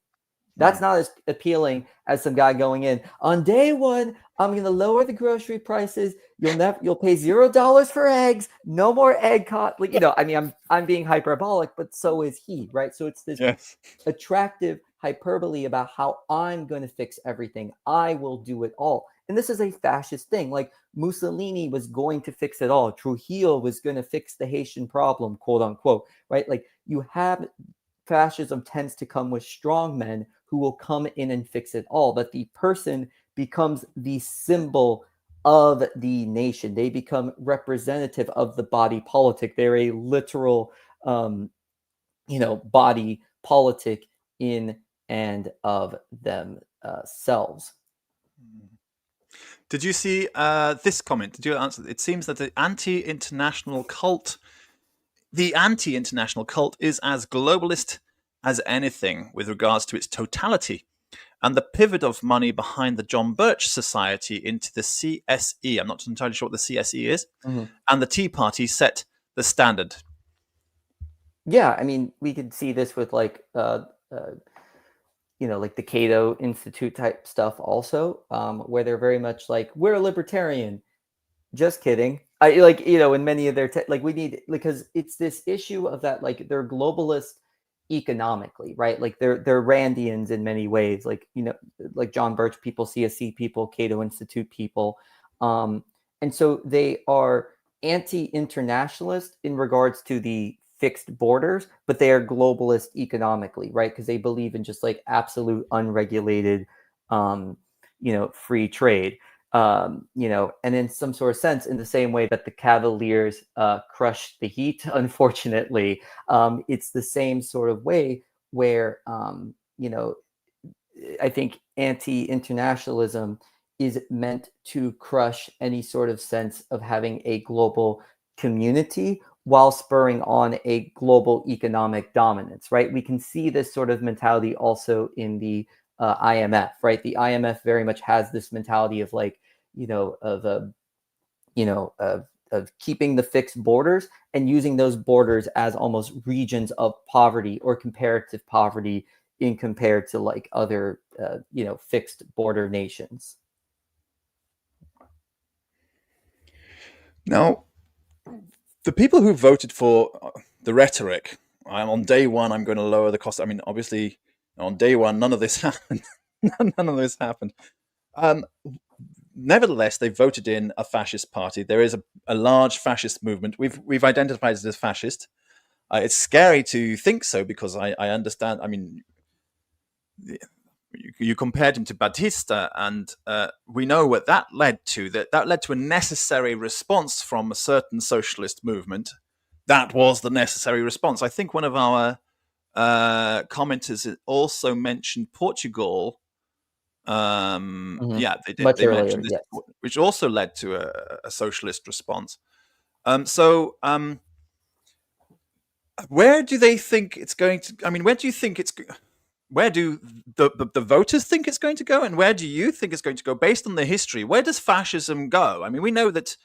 That's not as appealing as some guy going in on day one. I'm going to lower the grocery prices. You'll pay $0 for eggs. No more egg cost. Like, I mean, I'm being hyperbolic, but so is he, right? So it's this attractive hyperbole about how I'm going to fix everything. I will do it all. And this is a fascist thing. Like Mussolini was going to fix it all. Trujillo was going to fix the Haitian problem, quote unquote, right? Like you have fascism tends to come with strong men who will come in and fix it all. But the person becomes the symbol of the nation. They become representative of the body politic. They're a literal, body politic in and of themselves. Did you see this comment? Did you answer? It seems that the anti-international cult is as globalist as anything with regards to its totality. And the pivot of money behind the John Birch Society into the CSE, I'm not entirely sure what the CSE is, and the Tea Party set the standard. Yeah, I mean, we could see this with like like the Cato Institute type stuff also, where they're very much like, we're a libertarian. Just kidding. I like, in many of their, we need, because it's this issue of that, like they're globalist economically, right? Like they're Randians in many ways, like, like John Birch people, CSC people, Cato Institute people. And so they are anti-internationalist in regards to the fixed borders, but they are globalist economically, right? Because they believe in just like absolute unregulated, free trade, and in some sort of sense, in the same way that the Cavaliers crushed the Heat, unfortunately, it's the same sort of way where, I think anti-internationalism is meant to crush any sort of sense of having a global community while spurring on a global economic dominance, right? We can see this sort of mentality also in the IMF, right? The IMF very much has this mentality of like, of keeping the fixed borders and using those borders as almost regions of poverty or comparative poverty in compared to like other, fixed border nations. Now, the people who voted for the rhetoric, on day one, I'm going to lower the cost. I mean, obviously, on day one, none of this happened. None of this happened. Nevertheless, they voted in a fascist party. There is a large fascist movement. We've identified it as fascist. It's scary to think so because I understand. I mean, you compared him to Batista, and we know what that led to. That led to a necessary response from a certain socialist movement. That was the necessary response. I think one of our commenters also mentioned Portugal. Yeah, they did. Much They earlier, mentioned this, yes. which also led to a socialist response. Where do they think it's going to? I mean, where do you think it's? Where do the voters think it's going to go, and where do you think it's going to go? Based on the history, where does fascism go? I mean, we know that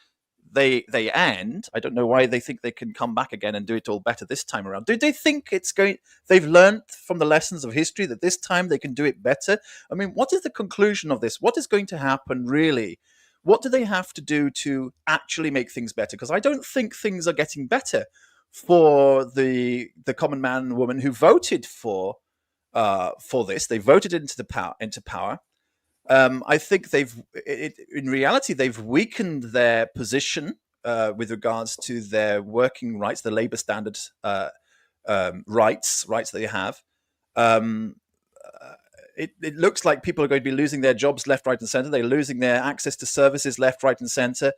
they end. I don't know why they think they can come back again and do it all better this time around. Do they think it's going? They've learned from the lessons of history that this time they can do it better. I mean, what is the conclusion of this? What is going to happen really? What do they have to do to actually make things better? Because I don't think things are getting better for the common man and woman who voted for this. They voted into power. I think in reality, they've weakened their position with regards to their working rights, the labor standard rights that they have. Um, it looks like people are going to be losing their jobs left, right, and center. They're losing their access to services left, right, and center.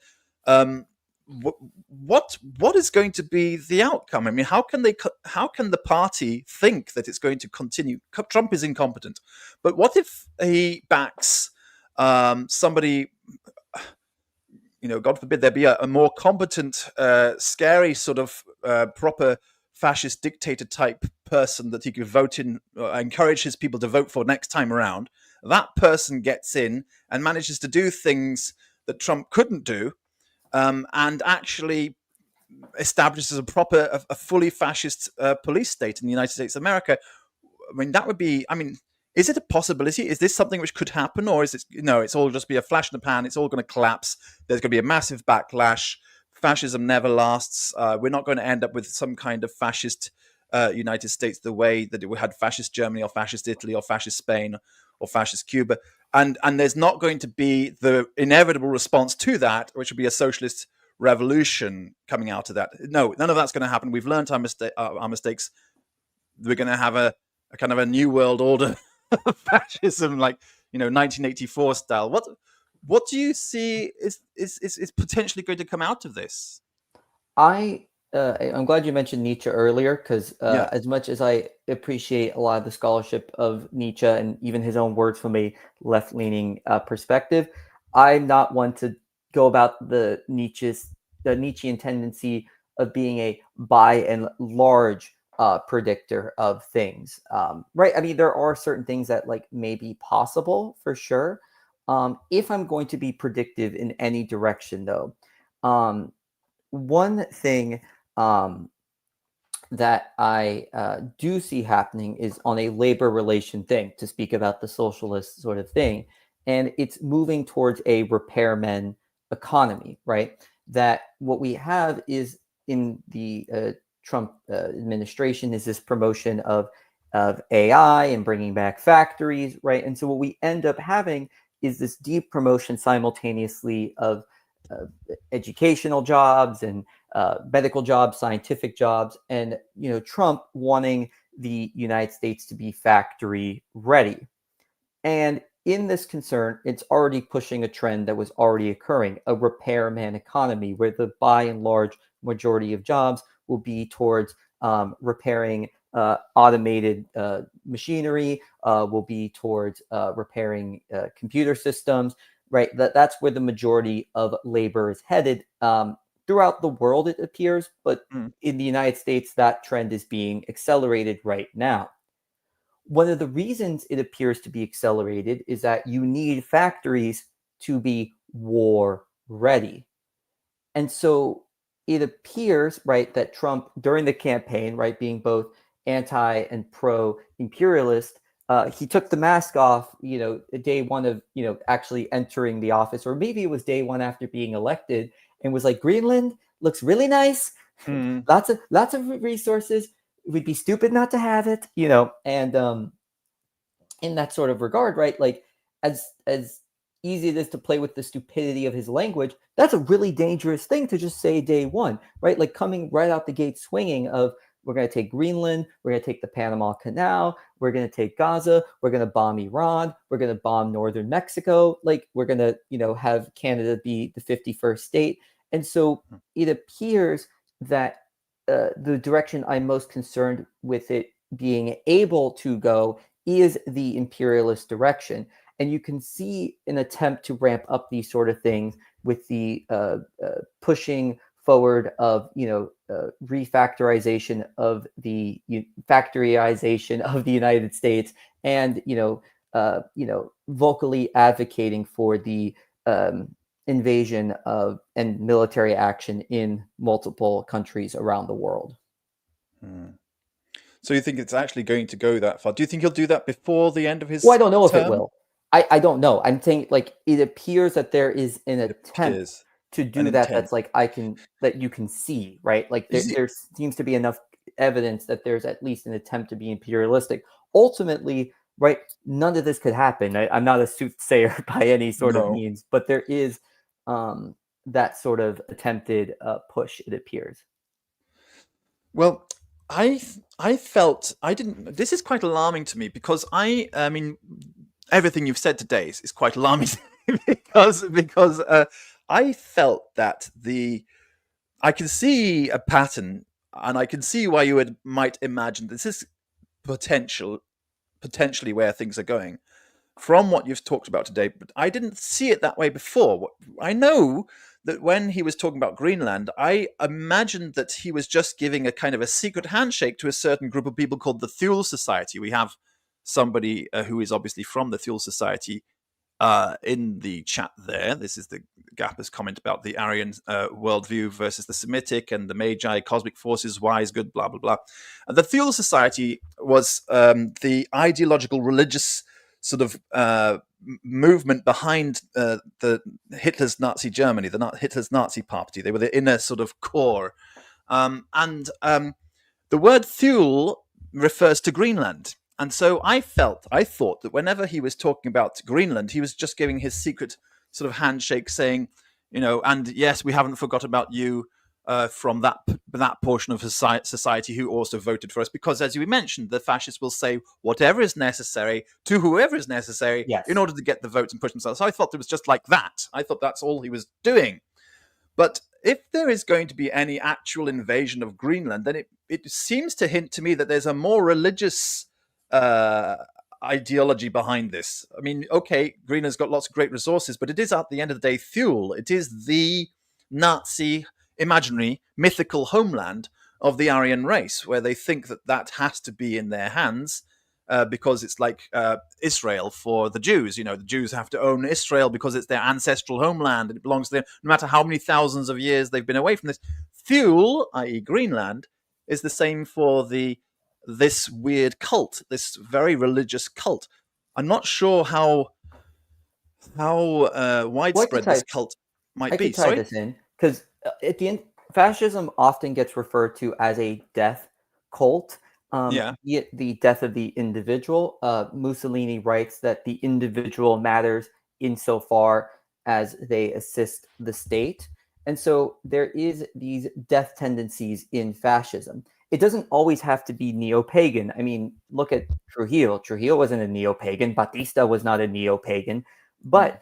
Um, what is going to be the outcome? I mean, how can the party think that it's going to continue? Trump is incompetent, but what if he backs somebody? God forbid there be a more competent, scary sort of proper fascist dictator type person that he could vote in, encourage his people to vote for next time around. That person gets in and manages to do things that Trump couldn't do, and actually establishes a fully fascist police state in the United States of America. I mean, that would be. I mean, is it a possibility? Is this something which could happen, or is it? No, it's all just be a flash in the pan. It's all going to collapse. There's going to be a massive backlash. Fascism never lasts. We're not going to end up with some kind of fascist United States the way that we had fascist Germany or fascist Italy or fascist Spain or fascist Cuba. And there's not going to be the inevitable response to that, which would be a socialist revolution coming out of that. No, none of that's going to happen. We've learned our mistakes. We're going to have a kind of a new world order fascism, like 1984 style. What do you see is potentially going to come out of this? I'm glad you mentioned Nietzsche earlier, because Yeah. as much as I appreciate a lot of the scholarship of Nietzsche and even his own words from a left-leaning perspective, I'm not one to go about the Nietzschean tendency of being a by and large predictor of things. Right? I mean, there are certain things that may be possible for sure. If I'm going to be predictive in any direction, though, one thing um, that I do see happening is on a labor relation thing, to speak about the socialist sort of thing. And it's moving towards a repairman economy, right? That what we have is in the Trump administration is this promotion of AI and bringing back factories, right? And so what we end up having is this deep promotion simultaneously of educational jobs and medical jobs, scientific jobs, and Trump wanting the United States to be factory ready. And in this concern, it's already pushing a trend that was already occurring, a repairman economy, where the by and large majority of jobs will be towards repairing automated machinery, will be towards repairing computer systems, right? That's where the majority of labor is headed. Throughout the world, it appears, but Mm. in the United States, that trend is being accelerated right now. One of the reasons it appears to be accelerated is that you need factories to be war ready. And so it appears, right, that Trump during the campaign, right, being both anti and pro imperialist, he took the mask off, day one of, actually entering the office, or maybe it was day one after being elected, and was like, Greenland looks really nice, Mm. lots of resources. It would be stupid not to have it, and in that sort of regard, right? Like as easy it is to play with the stupidity of his language, that's a really dangerous thing to just say day one, right? Like coming right out the gate swinging of we're going to take Greenland, we're going to take the Panama Canal, we're going to take Gaza, we're going to bomb Iran, we're going to bomb northern Mexico, like we're going to, have Canada be the 51st state. And so it appears that the direction I'm most concerned with it being able to go is the imperialist direction. And you can see an attempt to ramp up these sort of things with the pushing forward of refactorization of the factoryization of the United States, and vocally advocating for the invasion of and military action in multiple countries around the world. Mm. So you think it's actually going to go that far? Do you think he'll do that before the end of Well, I his don't know if it term? will. I don't know. I'm saying it appears that there is an It attempt appears to an do that. intent. That's that you can see, right? Like You see, there seems to be enough evidence that there's at least an attempt to be imperialistic. Ultimately, right? None of this could happen. I'm not a soothsayer by any sort of No. means, but there is that sort of attempted push, it appears. Well, I felt I didn't. This is quite alarming to me because I mean, everything you've said today is quite alarming to me because I felt that I can see a pattern, and I can see why might imagine this is potentially where things are going from what you've talked about today, but I didn't see it that way before. I know that when he was talking about Greenland, I imagined that he was just giving a kind of a secret handshake to a certain group of people called the Thule Society. We have somebody who is obviously from the Thule Society in the chat there. This is the Gapper's comment about the Aryan worldview versus the Semitic and the Magi, cosmic forces, wise, good, blah, blah, blah. And the Thule Society was the ideological religious sort of movement behind the Hitler's Nazi Germany, Hitler's Nazi party. They were the inner sort of core. And the word Thule refers to Greenland. And so I thought that whenever he was talking about Greenland, he was just giving his secret sort of handshake saying, and yes, we haven't forgot about you from that portion of society who also voted for us. Because as you mentioned, the fascists will say whatever is necessary to whoever is necessary in Yes. order to get the votes and push themselves. So I thought it was just like that. I thought that's all he was doing. But if there is going to be any actual invasion of Greenland, then it seems to hint to me that there's a more religious uh, ideology behind this. I mean, okay, Greenland's got lots of great resources, but it is at the end of the day fuel. It is the Nazi imaginary, mythical homeland of the Aryan race, where they think that that has to be in their hands. Because it's like Israel for the Jews. The Jews have to own Israel because it's their ancestral homeland and it belongs to them, no matter how many thousands of years they've been away from this. Fuel, i.e., Greenland, is the same for this weird cult, this very religious cult. I'm not sure how Well, I could widespread tie this cult might I be. could tie Sorry. this in because at the end, fascism often gets referred to as a death cult, Yeah. be it the death of the individual. Mussolini writes that the individual matters insofar as they assist the state. And so there is these death tendencies in fascism. It doesn't always have to be neo-pagan. I mean, look at Trujillo. Trujillo wasn't a neo-pagan. Batista was not a neo-pagan. Mm. But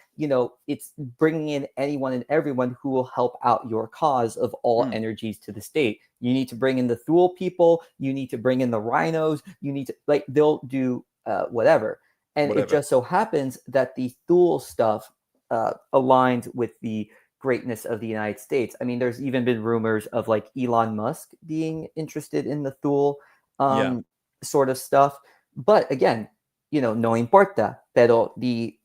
it's bringing in anyone and everyone who will help out your cause of all Mm. energies to the state. You need to bring in the Thule people. You need to bring in the rhinos. You need to they'll do whatever. And it Whatever. just so happens that the Thule stuff aligns with the greatness of the United States. I mean, there's even been rumors of like Elon Musk being interested in the Thule Yeah. sort of stuff. But again, no importa. Pero the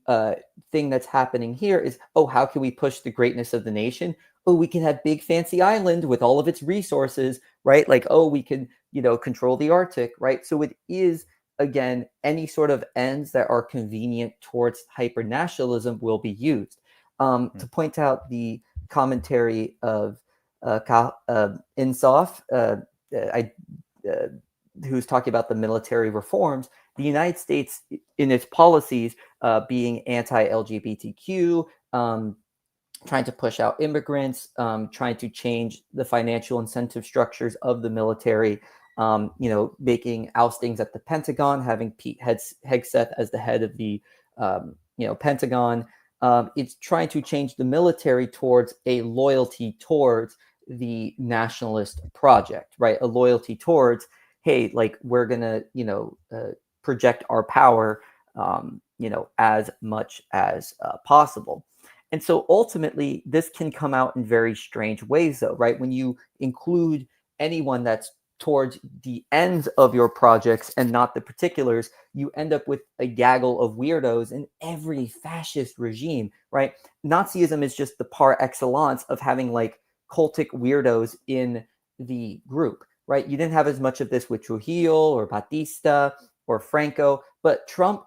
thing that's happening here is, oh, how can we push the greatness of the nation? Oh, we can have big fancy island with all of its resources, right? Like, oh, we can, control the Arctic, right? So it is, again, any sort of ends that are convenient towards hyper nationalism will be used. Mm. To point out the commentary of Insof, I, uh, who's talking about the military reforms, the United States, in its policies, being anti-LGBTQ, trying to push out immigrants, trying to change the financial incentive structures of the military, making oustings at the Pentagon, having Pete Hegseth as the head of the Pentagon. It's trying to change the military towards a loyalty towards the nationalist project, right? A loyalty towards, hey, like we're gonna, project our power, as much as possible. And so ultimately, this can come out in very strange ways, though, right? When you include anyone that's towards the ends of your projects and not the particulars, you end up with a gaggle of weirdos in every fascist regime, right? Nazism is just the par excellence of having like cultic weirdos in the group, right? You didn't have as much of this with Trujillo or Batista or Franco, but Trump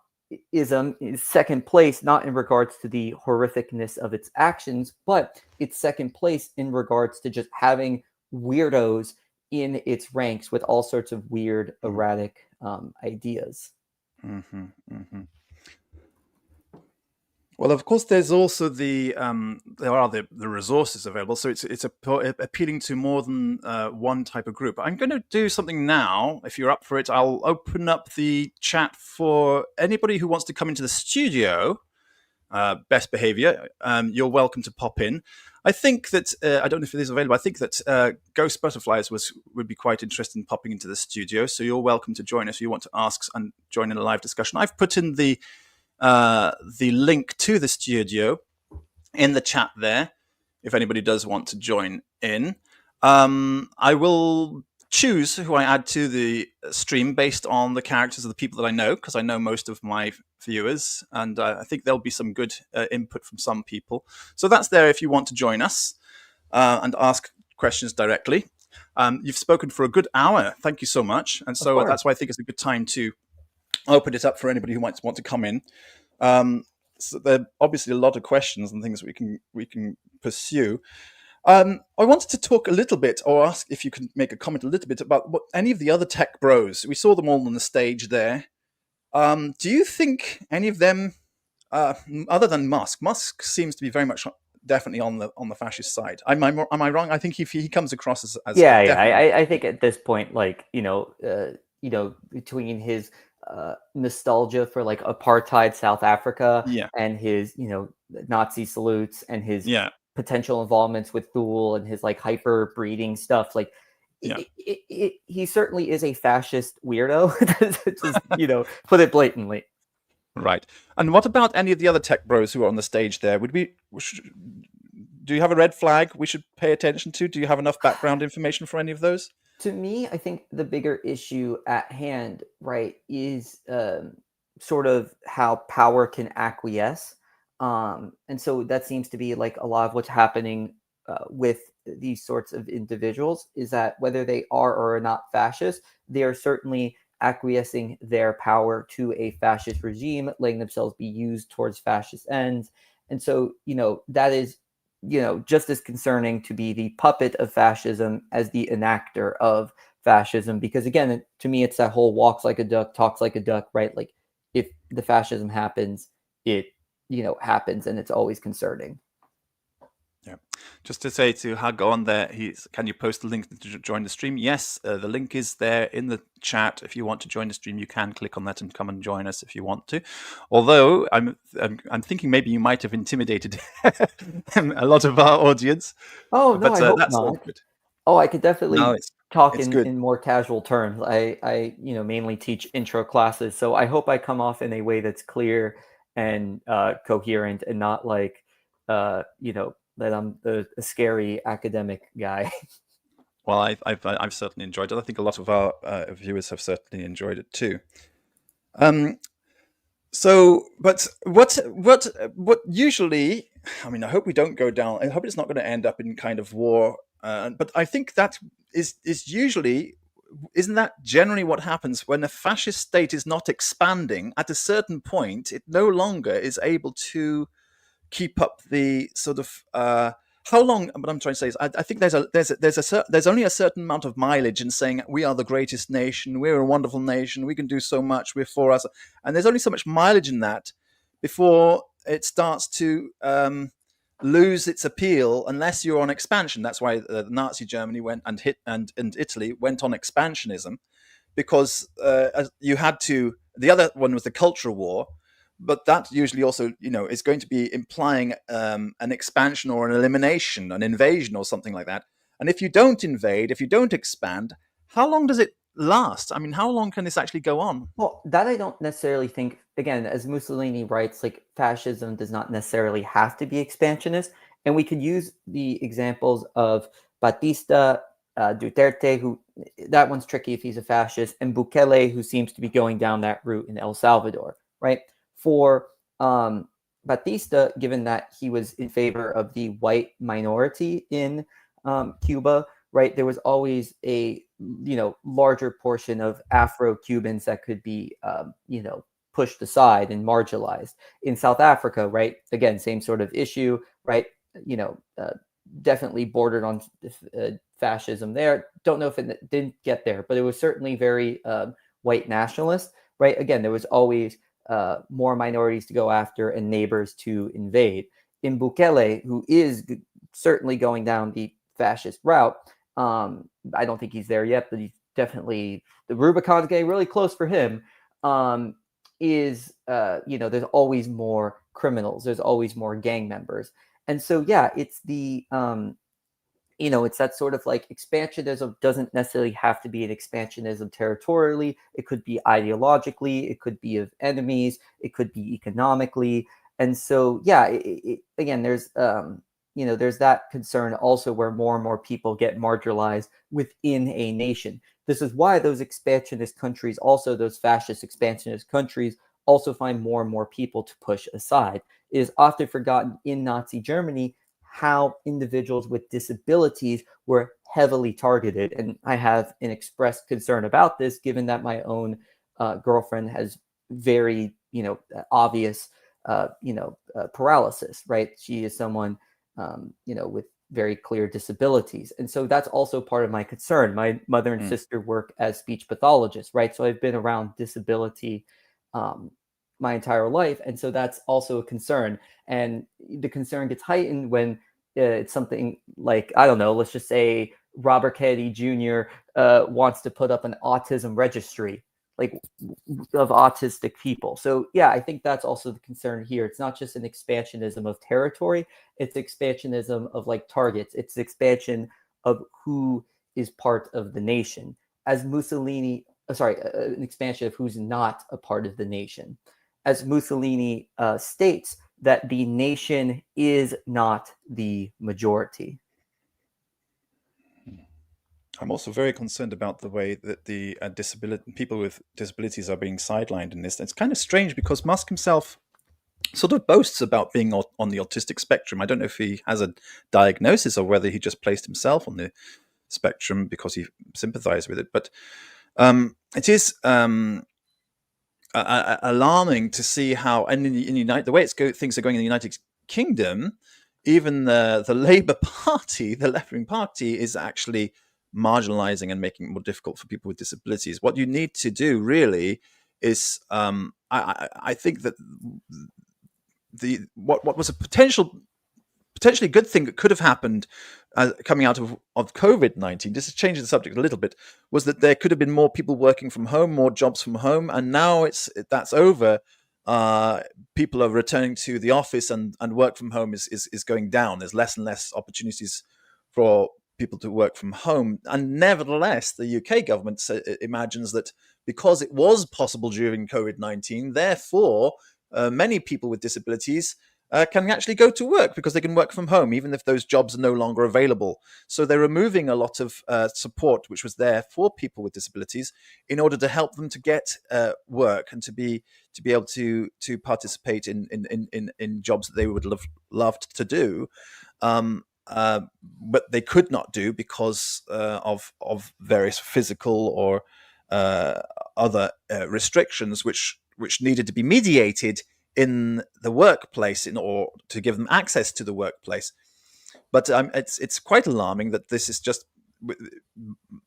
ism is second place, not in regards to the horrificness of its actions, but it's second place in regards to just having weirdos in its ranks with all sorts of weird, Mm. erratic ideas. Mm-hmm, mm-hmm. Well, of course, there's also there are the resources available, so it's appealing to more than one type of group. I'm going to do something now. If you're up for it, I'll open up the chat for anybody who wants to come into the studio. Best behavior. You're welcome to pop in. I think that I don't know if it is available. I think that Ghost Butterflies would be quite interested in popping into the studio. So you're welcome to join us if you want to ask and join in a live discussion. I've put in the link to the studio in the chat there. If anybody does want to join in, I will choose who I add to the stream based on the characters of the people that I know, because I know most of my viewers, and I think there'll be some good input from some people. So that's there if you want to join us and ask questions directly. You've spoken for a good hour. Thank you so much. And so that's why I think it's a good time to open it up for anybody who might want to come in. So there are obviously a lot of questions and things we can pursue. I wanted to talk a little bit, or ask if you can make a comment a little bit about what any of the other tech bros. We saw them all on the stage there. Do you think any of them, other than Musk? Musk seems to be very much definitely on the fascist side. Am I wrong? I think he comes across as definitely. I think at this point, like between his nostalgia for like apartheid South Africa Yeah, and his Nazi salutes and his yeah, potential involvements with Thule and his like hyper breeding stuff, like yeah. he certainly is a fascist weirdo. Just put it blatantly. Right. And what about any of the other tech bros who are on the stage there? Do you have a red flag we should pay attention to? Do you have enough background information for any of those? To me, I think the bigger issue at hand, right, is sort of how power can acquiesce. And so that seems to be like a lot of what's happening with these sorts of individuals, is that whether they are or are not fascist, they are certainly acquiescing their power to a fascist regime, letting themselves be used towards fascist ends. And so, that is just as concerning to be the puppet of fascism as the enactor of fascism. Because again, to me, it's that whole walks like a duck, talks like a duck, right? Like if the fascism happens, it, happens, and it's always concerning. Yeah. Just to say to Hug on there, can you post the link to join the stream? Yes, the link is there in the chat. If you want to join the stream, you can click on that and come and join us if you want to. Although I'm thinking maybe you might have intimidated a lot of our audience. Oh no, but I hope that's not. all good. Oh, I could definitely No, talk it's good. in more casual terms. I mainly teach intro classes, so I hope I come off in a way that's clear and coherent, and not like that I'm a scary academic guy. Well, I've certainly enjoyed it. I think a lot of our viewers have certainly enjoyed it too. So, but what usually? I mean, I hope we don't go down. I hope it's not going to end up in kind of war. But I think that is usually, isn't that generally what happens when a fascist state is not expanding? At a certain point, it no longer is able to keep up the sort of how long. What I'm trying to say is, I think there's only a certain amount of mileage in saying we are the greatest nation, we're a wonderful nation, we can do so much, we're for us, and there's only so much mileage in that before it starts to lose its appeal unless you're on expansion. That's why Nazi Germany went and Italy went on expansionism, because you had to. The other one was the cultural war, but that usually also, is going to be implying an expansion or an elimination, an invasion or something like that. And if you don't invade, if you don't expand, how long does it last? I mean, how long can this actually go on? Well, that I don't necessarily think, again, as Mussolini writes, like fascism does not necessarily have to be expansionist. And we could use the examples of Batista, Duterte, who that one's tricky if he's a fascist, and Bukele, who seems to be going down that route in El Salvador, right? For Batista, given that he was in favor of the white minority in Cuba, right, there was always a larger portion of Afro-Cubans that could be pushed aside and marginalized. In South Africa, right, again, same sort of issue, right, definitely bordered on fascism there. Don't know if it didn't get there, but it was certainly very white nationalist, right? Again, there was always more minorities to go after and neighbors to invade. In Bukele, who is certainly going down the fascist route, I don't think he's there yet, but he's definitely, the Rubicon's getting really close for him. There's always more criminals, there's always more gang members. And so, yeah, it's it's that sort of like expansionism doesn't necessarily have to be an expansionism territorially. It could be ideologically, it could be of enemies, it could be economically. And so, yeah, again, there's that concern also where more and more people get marginalized within a nation. This is why those expansionist countries, also those fascist expansionist countries, also find more and more people to push aside. It is often forgotten in Nazi Germany how individuals with disabilities were heavily targeted. And I have an expressed concern about this, given that my own girlfriend has very, obvious, paralysis, right? She is someone, with very clear disabilities. And so that's also part of my concern. My mother and sister work as speech pathologists, right? So I've been around disability my entire life. And so that's also a concern. And the concern gets heightened when it's something like, I don't know, let's just say Robert Kennedy Jr. Wants to put up an autism registry, like of autistic people. So yeah, I think that's also the concern here. It's not just an expansionism of territory, it's expansionism of like targets. It's expansion of who is part of the nation. As Mussolini, an expansion of who's not a part of the nation. As Mussolini states, that the nation is not the majority. I'm also very concerned about the way that the people with disabilities are being sidelined in this. It's kind of strange because Musk himself sort of boasts about being on the autistic spectrum. I don't know if he has a diagnosis or whether he just placed himself on the spectrum because he sympathized with it. But it is alarming to see how, and the way things are going in the United Kingdom, even the Labour Party, the left-wing party, is actually marginalizing and making it more difficult for people with disabilities. What you need to do really is, I think that what was a potentially good thing that could have happened coming out of COVID-19, just to change the subject a little bit, was that there could have been more people working from home, more jobs from home, and now that's over. People are returning to the office, and work from home is going down. There's less and less opportunities for people to work from home. And nevertheless, the UK government imagines that because it was possible during COVID-19, therefore, many people with disabilities can actually go to work because they can work from home, even if those jobs are no longer available. So they're removing a lot of support which was there for people with disabilities in order to help them to get work and to be able to participate in jobs that they would have loved to do. But they could not do because of various physical or other restrictions which needed to be mediated in the workplace in order to give them access to the workplace. But it's quite alarming that this is just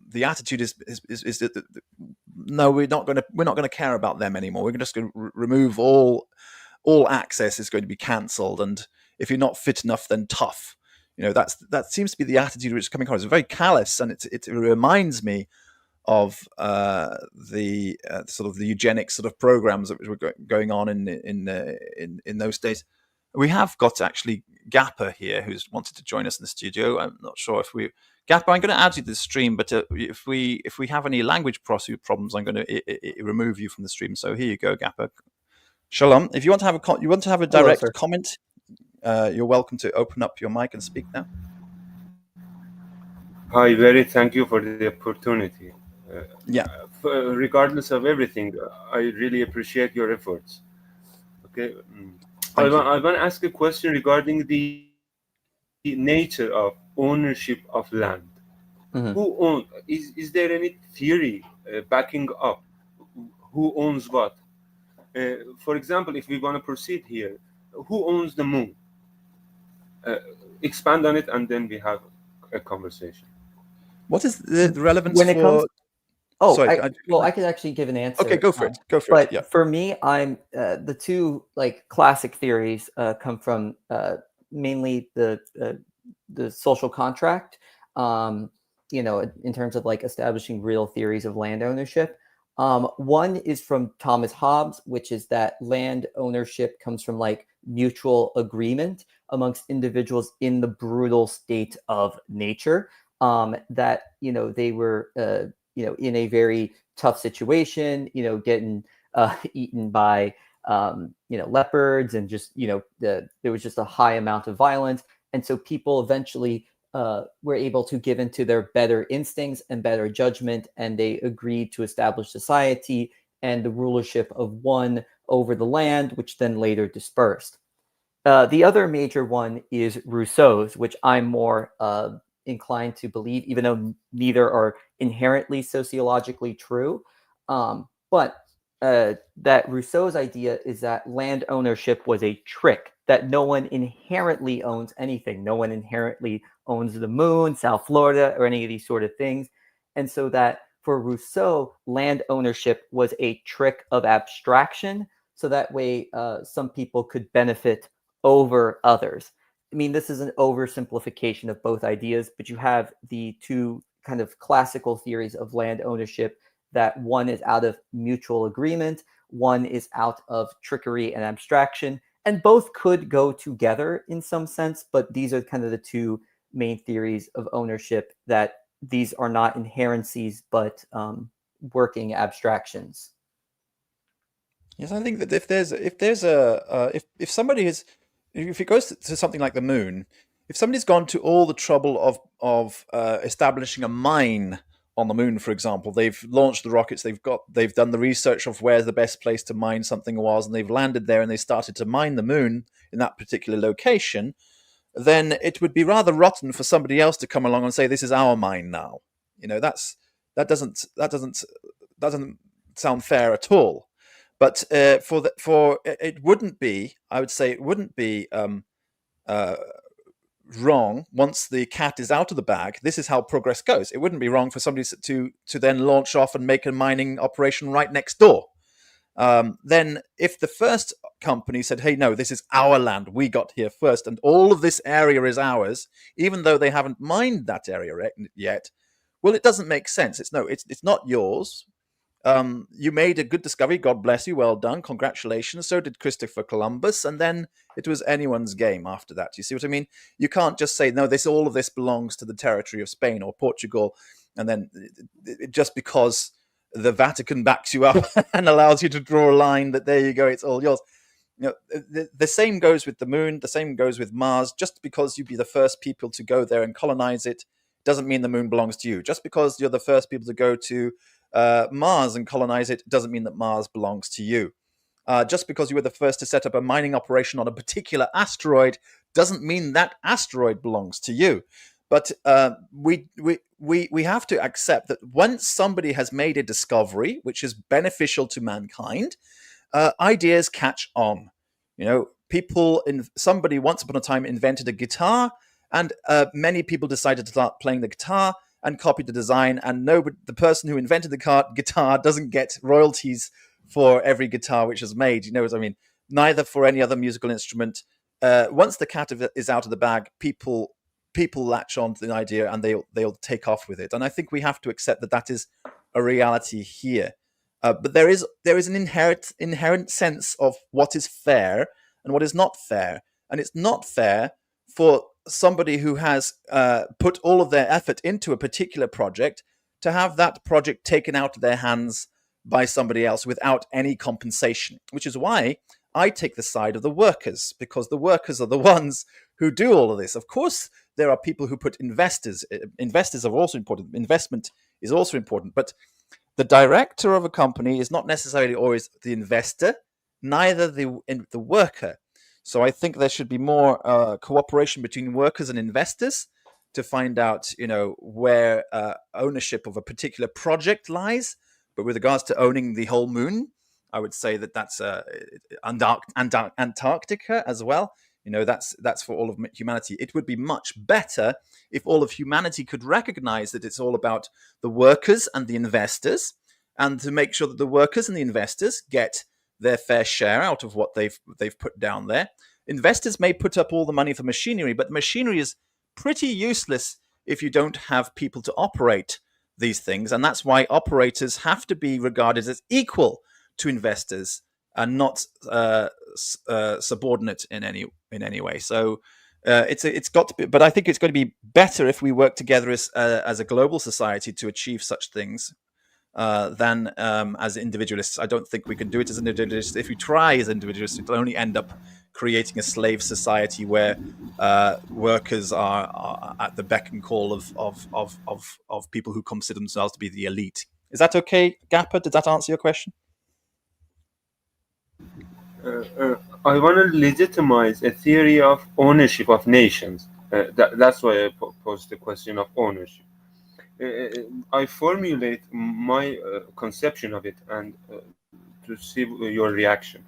the attitude is that no, we're not going to care about them anymore. We're just going to remove all access is going to be cancelled, and if you're not fit enough, then tough. That seems to be the attitude which is coming across. It's very callous, and it reminds me of the sort of the eugenics sort of programs that were going on in those days. We have got actually Gapper here, who's wanted to join us in the studio. I'm not sure if Gapper, I'm going to add you to the stream, but if we have any language problems, I'm going to remove you from the stream. So here you go, Gapper. Shalom. If you want to have a direct comment, you're welcome to open up your mic and speak now. Hi, very thank you for the opportunity. Yeah. Regardless of everything, I really appreciate your efforts. Okay. I want to ask a question regarding the nature of ownership of land. Mm-hmm. Who owns? Is there any theory backing up who owns what? For example, if we want to proceed here, who owns the moon? Expand on it, and then we have a conversation. What is the relevance for? Oh, Sorry, I could actually give an answer. okay, go for it. Go for it. But Yeah. for me, I'm the two like classic theories come from mainly the social contract. In terms of like establishing real theories of land ownership. One is from Thomas Hobbes, which is that land ownership comes from like mutual agreement amongst individuals in the brutal state of nature. That they were in a very tough situation, getting eaten by leopards, and just there was just a high amount of violence, and so people eventually were able to give into their better instincts and better judgment, and they agreed to establish society and the rulership of one over the land, which then later dispersed. The other major one is Rousseau's, which I'm more inclined to believe, even though neither are inherently sociologically true. But that Rousseau's idea is that land ownership was a trick, that no one inherently owns anything. No one inherently owns the moon, South Florida, or any of these sort of things. And so that for Rousseau, land ownership was a trick of abstraction. So that way, some people could benefit over others. I mean, this is an oversimplification of both ideas, but you have the two kind of classical theories of land ownership, that one is out of mutual agreement, one is out of trickery and abstraction, and both could go together in some sense, but these are kind of the two main theories of ownership, that these are not inherencies, but working abstractions. Yes, I think that if somebody is, if it goes to something like the moon, if somebody's gone to all the trouble of establishing a mine on the moon, for example, they've launched the rockets, they've done the research of where the best place to mine something was, and they've landed there and they started to mine the moon in that particular location, then it would be rather rotten for somebody else to come along and say, "This is our mine now." That doesn't sound fair at all. But it wouldn't be, I would say, it wouldn't be uh, wrong once the cat is out of the bag. This is how progress goes. It wouldn't be wrong for somebody to then launch off and make a mining operation right next door. Then, if the first company said, "Hey, no, this is our land. We got here first, and all of this area is ours," even though they haven't mined that area yet, well, it doesn't make sense. It's not yours. You made a good discovery. God bless you. Well done. Congratulations. So did Christopher Columbus. And then it was anyone's game after that. You see what I mean? You can't just say, "No, all of this belongs to the territory of Spain or Portugal," and then just because the Vatican backs you up and allows you to draw a line that there you go, it's all yours. The same goes with the moon. The same goes with Mars. Just because you be the first people to go there and colonize it doesn't mean the moon belongs to you. Just because you're the first people to go to Mars and colonize it doesn't mean that Mars belongs to you. Just because you were the first to set up a mining operation on a particular asteroid doesn't mean that asteroid belongs to you. But we have to accept that once somebody has made a discovery which is beneficial to mankind, ideas catch on. Somebody once upon a time invented a guitar, and many people decided to start playing the guitar and copied the design, and the person who invented the guitar doesn't get royalties for every guitar which is made. You know what I mean? Neither for any other musical instrument. Once the cat is out of the bag, people latch on to the idea and they'll take off with it. And I think we have to accept that is a reality here. But there is an inherent sense of what is fair and what is not fair, and it's not fair for somebody who has put all of their effort into a particular project to have that project taken out of their hands by somebody else without any compensation, which is why I take the side of the workers, because the workers are the ones who do all of this. Of course, there are people who put investors. Investors are also important. Investment is also important, but the director of a company is not necessarily always the investor, neither the worker. So I think there should be more cooperation between workers and investors to find out, where ownership of a particular project lies. But with regards to owning the whole moon, I would say that's Antarctica as well. That's for all of humanity. It would be much better if all of humanity could recognize that it's all about the workers and the investors, and to make sure that the workers and the investors get their fair share out of what they've put down there. Investors may put up all the money for machinery, but the machinery is pretty useless if you don't have people to operate these things, and that's why operators have to be regarded as equal to investors and not subordinate in any way. So it's got to be, but I think it's going to be better if we work together as a global society to achieve such things than as individualists. I don't think we can do it as individualists. If we try as individualists, it'll only end up creating a slave society where workers are at the beck and call of people who consider themselves to be the elite. Is that okay, Gappa? Did that answer your question? I want to legitimize a theory of ownership of nations. That's why I posed the question of ownership. I formulate my conception of it and to see your reaction.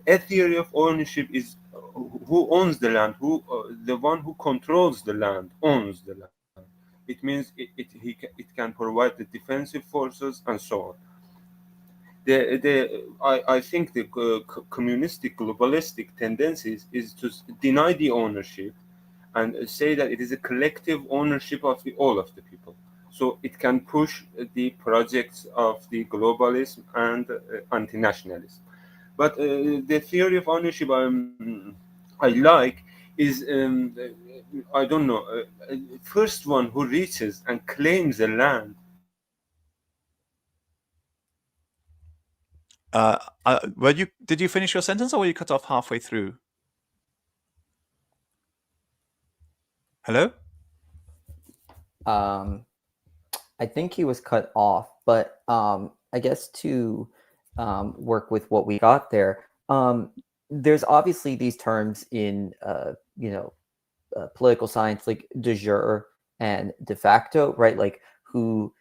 A theory of ownership is who owns the land, the one who controls the land owns the land. It means it can provide the defensive forces and so on. I think the communistic globalistic tendencies is to deny the ownership and say that it is a collective ownership of all of the people. So it can push the projects of the globalism and anti-nationalism. But the theory of ownership I like is, I don't know, first one who reaches and claims the land. Did you finish your sentence, or were you cut off halfway through? Hello? I think he was cut off, but I guess to work with what we got there, there's obviously these terms in political science like de jure and de facto, right? Like who,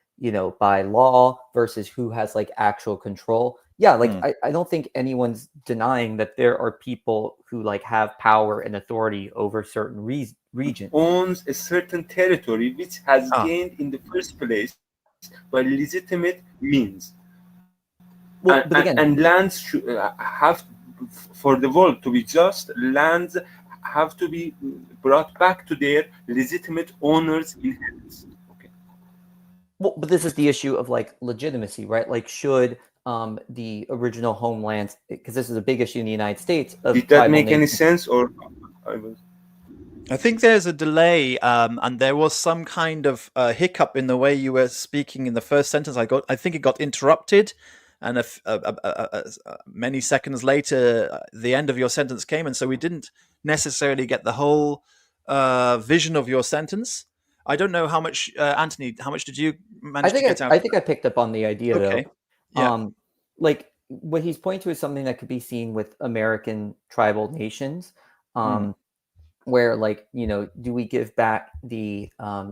by law versus who has like actual control. Yeah, like I don't think anyone's denying that there are people who like have power and authority over certain regions. Owns a certain territory which has gained in the first place by legitimate means. Well, but again, and lands should have, for the world to be just, lands have to be brought back to their legitimate owners in hands. Okay. Well, but this is the issue of like legitimacy, right? Like, should the original homelands, because this is a big issue in the United States. Did that make any sense, or I think there's a delay, and there was some kind of hiccup in the way you were speaking in the first sentence. I think it got interrupted, and many seconds later, the end of your sentence came, and so we didn't necessarily get the whole vision of your sentence. I don't know how much, Anthony. How much did you manage to get out? I think I picked up on the idea, okay. though. Yeah. Like what he's pointing to is something that could be seen with American tribal nations, where, like, do we give back the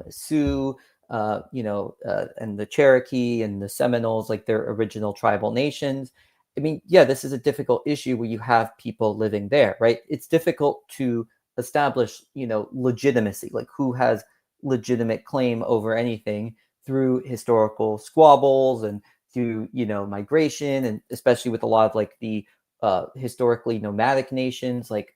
Sioux, and the Cherokee and the Seminoles, like their original tribal nations? I mean, yeah, this is a difficult issue where you have people living there, right? It's difficult to establish, legitimacy, like who has legitimate claim over anything through historical squabbles and through, migration, and especially with a lot of like the historically nomadic nations, like,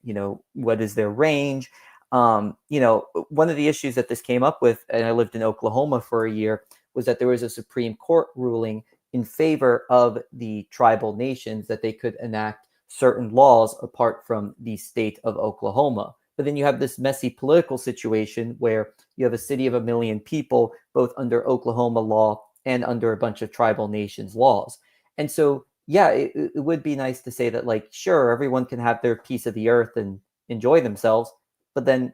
what is their range? One of the issues that this came up with, and I lived in Oklahoma for a year, was that there was a Supreme Court ruling in favor of the tribal nations that they could enact certain laws apart from the state of Oklahoma. But then you have this messy political situation where you have a city of 1 million people, both under Oklahoma law and under a bunch of tribal nations laws. And so, yeah, it would be nice to say that, like, sure, everyone can have their piece of the earth and enjoy themselves. But then,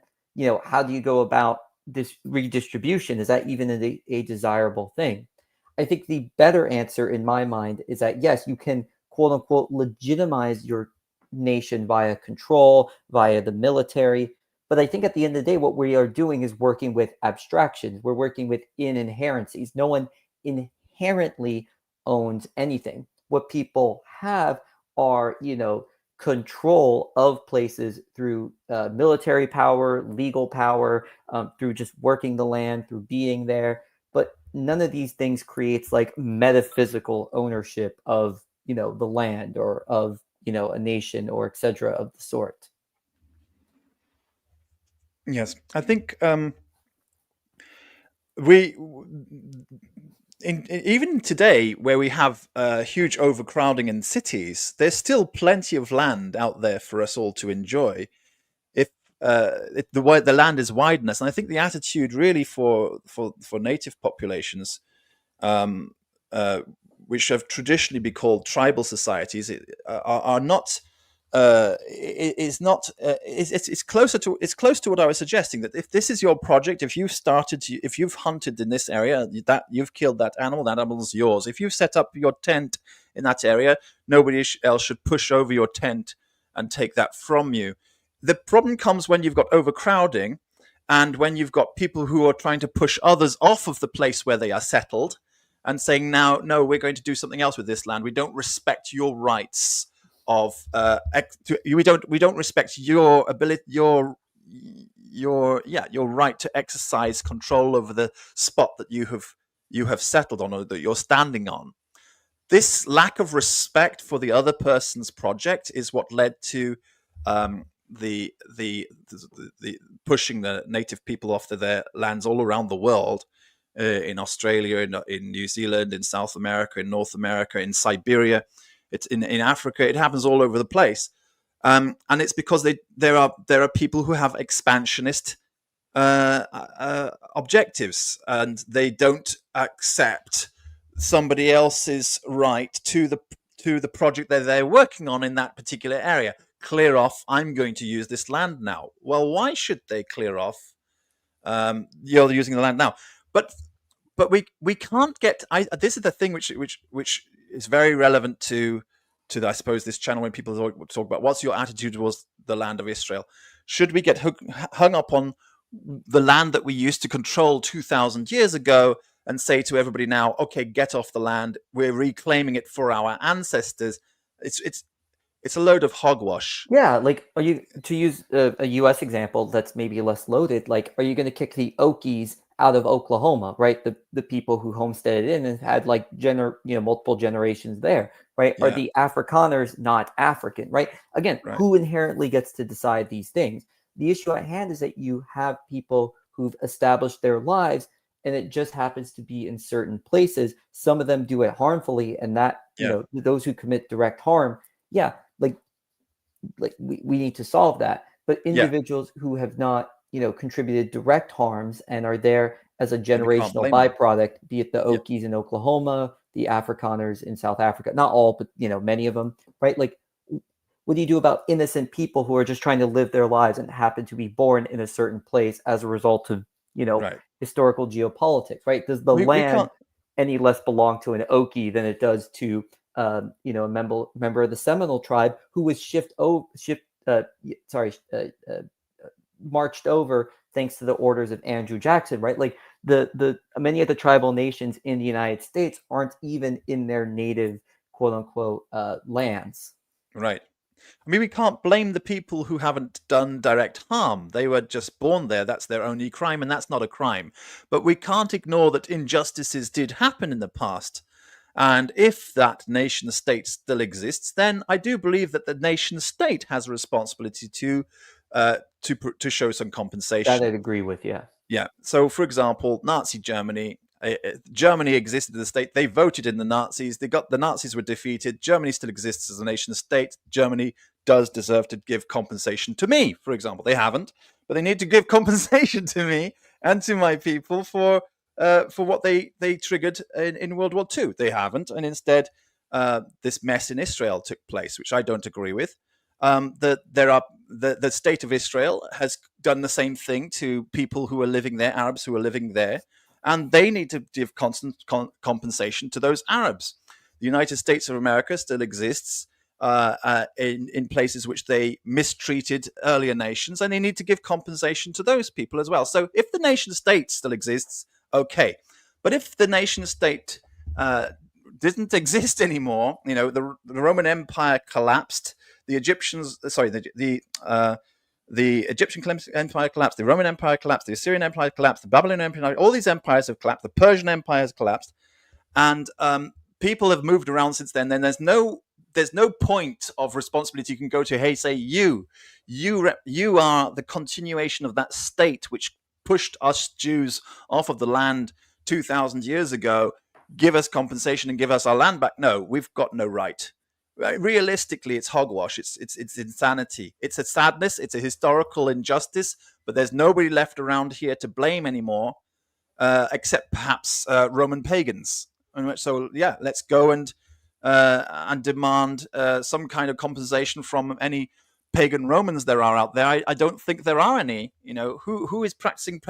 how do you go about this redistribution? Is that even a desirable thing? I think the better answer in my mind is that, yes, you can, quote unquote, legitimize your nation via control, via the military. But I think at the end of the day, what we are doing is working with abstractions. We're working with inherencies. No one inherently owns anything. What people have are, control of places through military power, legal power, through just working the land, through being there. But none of these things creates like metaphysical ownership of, the land or of, a nation or etc. of the sort. Yes, I think we even today, where we have huge overcrowding in cities, there's still plenty of land out there for us all to enjoy. If the land is wide enough, and I think the attitude really for native populations, um, uh, which have traditionally been called tribal societies, are not. Is not. It's closer to. It's close to what I was suggesting. That if this is your project, if you've started, if you've hunted in this area, that you've killed that animal's yours. If you've set up your tent in that area, nobody else should push over your tent and take that from you. The problem comes when you've got overcrowding, and when you've got people who are trying to push others off of the place where they are settled, and saying, "Now, no, we're going to do something else with this land. We don't respect your rights of we don't respect your ability, your right to exercise control over the spot that you have settled on, or that you're standing on." This lack of respect for the other person's project is what led to the pushing the native people off to their lands all around the world, in Australia, in New Zealand, in South America, in North America, in Siberia. It's in Africa. It happens all over the place, and it's because there are people who have expansionist objectives, and they don't accept somebody else's right to the project that they're working on in that particular area. Clear off. I'm going to use this land now. Well, why should they clear off? You're using the land now, but we can't get. This is the thing which is very relevant to I suppose this channel, when people talk about what's your attitude towards the land of Israel. Should we get hung up on the land that we used to control 2,000 years ago and say to everybody now, okay, get off the land, we're reclaiming it for our ancestors? It's a load of hogwash. Yeah, like, are you, to use a U.S. example that's maybe less loaded, like, are you going to kick the Okies out of Oklahoma, right? The people who homesteaded in and had like multiple generations there, right? Are Yeah. the Afrikaners not African, right? Again, Right. who inherently gets to decide these things? The issue at hand is that you have people who've established their lives, and it just happens to be in certain places. Some of them do it harmfully, and that, those who commit direct harm, we need to solve that. But individuals who have not, contributed direct harms and are there as a generational byproduct, be it the Okies in Oklahoma, the Afrikaners in South Africa, not all, but many of them, right? Like, what do you do about innocent people who are just trying to live their lives and happen to be born in a certain place as a result of, historical geopolitics, right? Does the land any less belong to an Okie than it does to a member of the Seminole tribe who was marched over thanks to the orders of Andrew Jackson, right? Like, the many of the tribal nations in the United States aren't even in their native, quote unquote, lands. Right. I mean, we can't blame the people who haven't done direct harm. They were just born there. That's their only crime, and that's not a crime. But we can't ignore that injustices did happen in the past. And if that nation state still exists, then I do believe that the nation state has a responsibility to show some compensation. That I'd agree with, yeah. Yeah. So, for example, Nazi Germany. Germany existed as a state. They voted in the Nazis. The Nazis were defeated. Germany still exists as a nation state. Germany does deserve to give compensation to me, for example. They haven't, but they need to give compensation to me and to my people for what they triggered in World War II. They haven't, and instead, this mess in Israel took place, which I don't agree with. The state of Israel has done the same thing to people who are living there, Arabs who are living there, and they need to give constant compensation to those Arabs. The United States of America still exists in places which they mistreated earlier nations, and they need to give compensation to those people as well. So if the nation state still exists, okay. But if the nation state didn't exist anymore, the Roman Empire collapsed, the Egyptians, the Egyptian Empire collapsed, the Roman Empire collapsed, the Assyrian Empire collapsed, the Babylonian Empire, all these empires have collapsed, the Persian Empire has collapsed, and people have moved around since then. Then there's no point of responsibility you can go to. Hey, say you are the continuation of that state which pushed us Jews off of the land 2,000 years ago. Give us compensation and give us our land back. No, we've got no right. Realistically, it's hogwash. It's insanity. It's a sadness. It's a historical injustice. But there's nobody left around here to blame anymore, except perhaps Roman pagans. So yeah, let's go and demand some kind of compensation from any pagan Romans there are out there. I don't think there are any. Who is practicing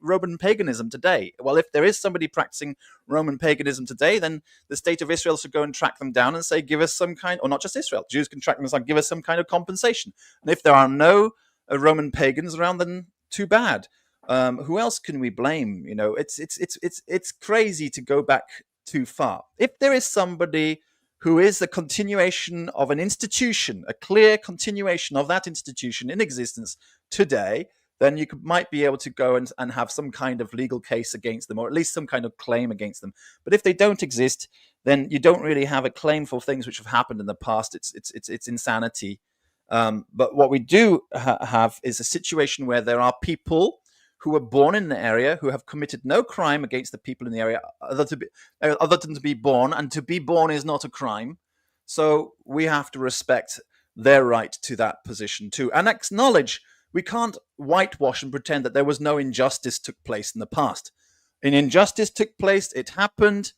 Roman paganism today? Well, if there is somebody practicing Roman paganism today, then the state of Israel should go and track them down and say, give us some kind, or not just Israel, Jews can track them and say, give us some kind of compensation. And if there are no Roman pagans around, then too bad. Who else can we blame? It's crazy to go back too far. If there is somebody who is a continuation of an institution, a clear continuation of that institution in existence today, then you might be able to go and have some kind of legal case against them, or at least some kind of claim against them. But if they don't exist, then you don't really have a claim for things which have happened in the past. It's insanity. But what we do have is a situation where there are people who were born in the area, who have committed no crime against the people in the area other than to be born, and to be born is not a crime. So we have to respect their right to that position too, and acknowledge we can't whitewash and pretend that there was no injustice took place in the past. An injustice took place, it happened.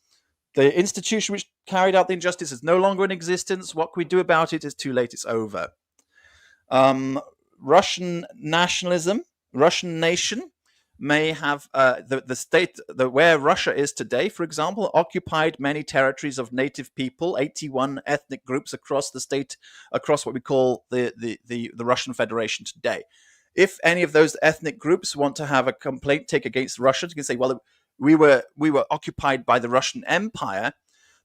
The institution which carried out the injustice is no longer in existence. What can we do about it? Is too late, it's over. Russian nationalism, Russian nation may have the state where Russia is today, for example, occupied many territories of native people, 81 ethnic groups across the state, across what we call the Russian Federation today. If any of those ethnic groups want to have a complaint take against Russia, you can say, well, we were occupied by the Russian Empire.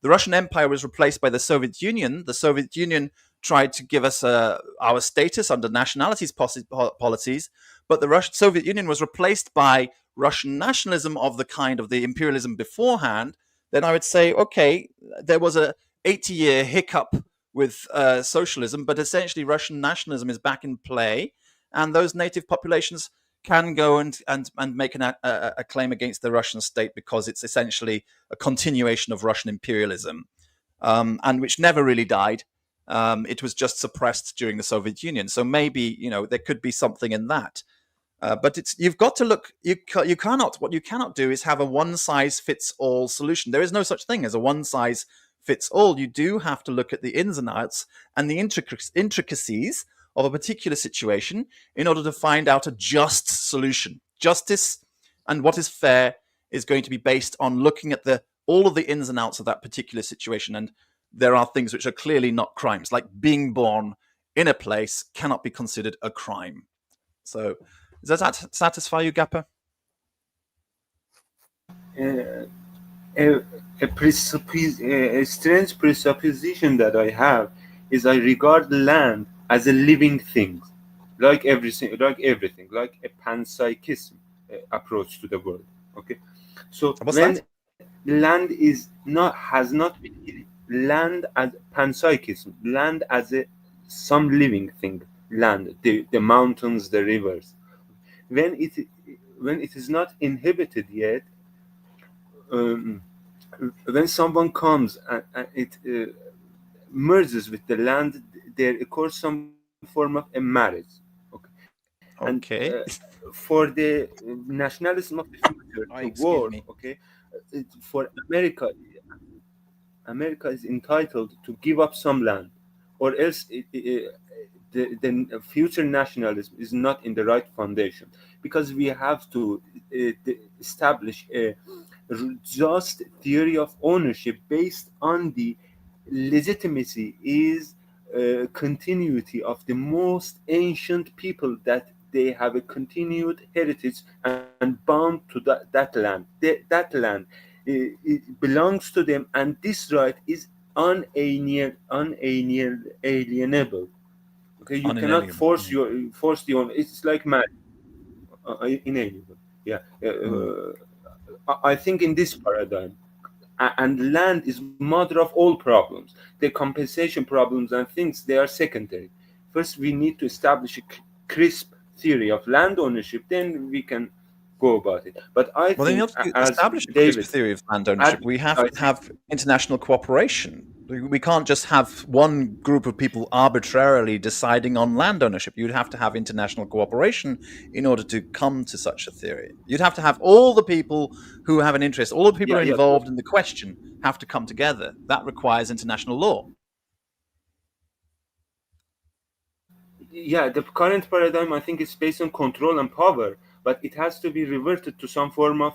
The Russian Empire was replaced by the Soviet Union. The Soviet Union tried to give us our status under nationalities policies, but the Soviet Union was replaced by Russian nationalism of the kind of the imperialism beforehand. Then I would say, okay, there was a 80-year hiccup with socialism, but essentially Russian nationalism is back in play, and those native populations can go and make a claim against the Russian state because it's essentially a continuation of Russian imperialism, and which never really died. It was just suppressed during the Soviet Union. So maybe there could be something in that. But you've got to look. What you cannot do is have a one-size-fits-all solution. There is no such thing as a one-size-fits-all. You do have to look at the ins and outs and the intricacies of a particular situation in order to find out a just solution. Justice and what is fair is going to be based on looking at all of the ins and outs of that particular situation. And there are things which are clearly not crimes, like being born in a place cannot be considered a crime. So does that satisfy you, Gappa? A strange presupposition that I have is I regard land as a living thing, like everything, like a panpsychism approach to the world. Okay, so when land has not been land as panpsychism, land as some living thing, land, the mountains, the rivers. When it is not inhabited yet, when someone comes and it merges with the land, there occurs some form of a marriage. Okay. And for the nationalism of the future, the war. Okay, for America is entitled to give up some land, or else the future nationalism is not in the right foundation, because we have to establish a just theory of ownership based on the legitimacy is continuity of the most ancient people, that they have a continued heritage and bound to that land. That land it belongs to them, and this right is unalienable. Okay, you cannot Unalienable. force the owner. It's like marriage, inalienable. Yeah, I think in this paradigm, and land is mother of all problems. The compensation problems and things, they are secondary. First, we need to establish a crisp theory of land ownership. Then we can go about it. But I Well, in think, order to as establish a crisp David theory of land ownership, we have I to think, have international cooperation. We can't just have one group of people arbitrarily deciding on land ownership. You'd have to have international cooperation in order to come to such a theory. You'd have to have all the people who have an interest, all the people yeah, involved in the question have to come together. That requires international law. yeah, the current paradigm, I think, is based on control and power, but it has to be reverted to some form of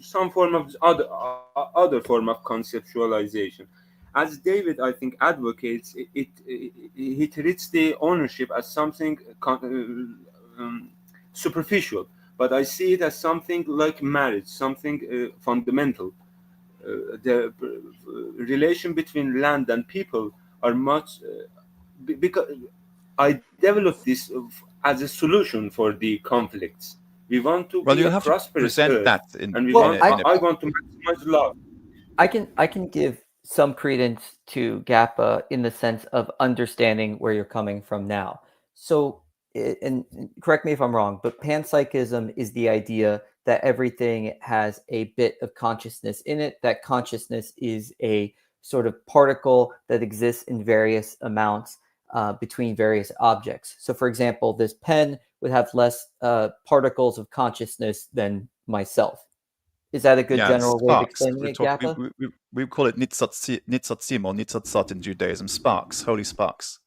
some form of other form of conceptualization. As David, I think, advocates, he treats the ownership as something superficial, but I see it as something like marriage, something fundamental. The relation between land and people are much because I developed this as a solution for the conflicts. We want to Well, be you'll a have to prosperous present earth, that and we Well, want. in a I want to maximize love. I can give some credence to GAPA in the sense of understanding where you're coming from now. So, and correct me if I'm wrong, but panpsychism is the idea that everything has a bit of consciousness in it, that consciousness is a sort of particle that exists in various amounts between various objects. So, for example, this pen would have less particles of consciousness than myself. Is that a good yeah, general way of sparks. explaining We it, talk. Gappa? We call it nitzotzim or nitzotzot in Judaism. Sparks, holy sparks.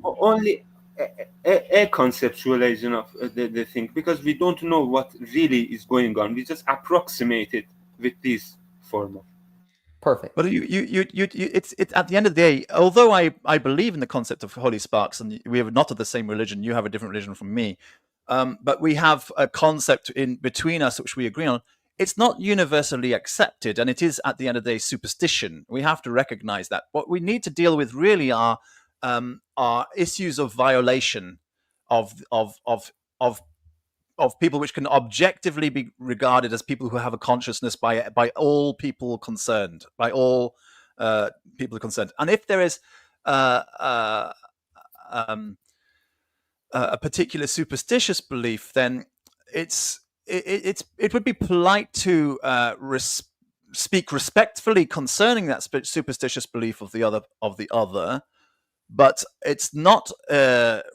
Only a conceptualization of the thing, because we don't know what really is going on. We just approximate it with this form of. Perfect. But it's at the end of the day. Although I believe in the concept of holy sparks, and we are not of the same religion. You have a different religion from me, but we have a concept in between us which we agree on. It's not universally accepted, and it is at the end of the day superstition. We have to recognize that. What we need to deal with really are issues of violation of of people which can objectively be regarded as people who have a consciousness by all people concerned, by all people concerned. And if there is uh, uh, um, a particular superstitious belief, then it would be polite to speak respectfully concerning that superstitious belief of the other, but it's not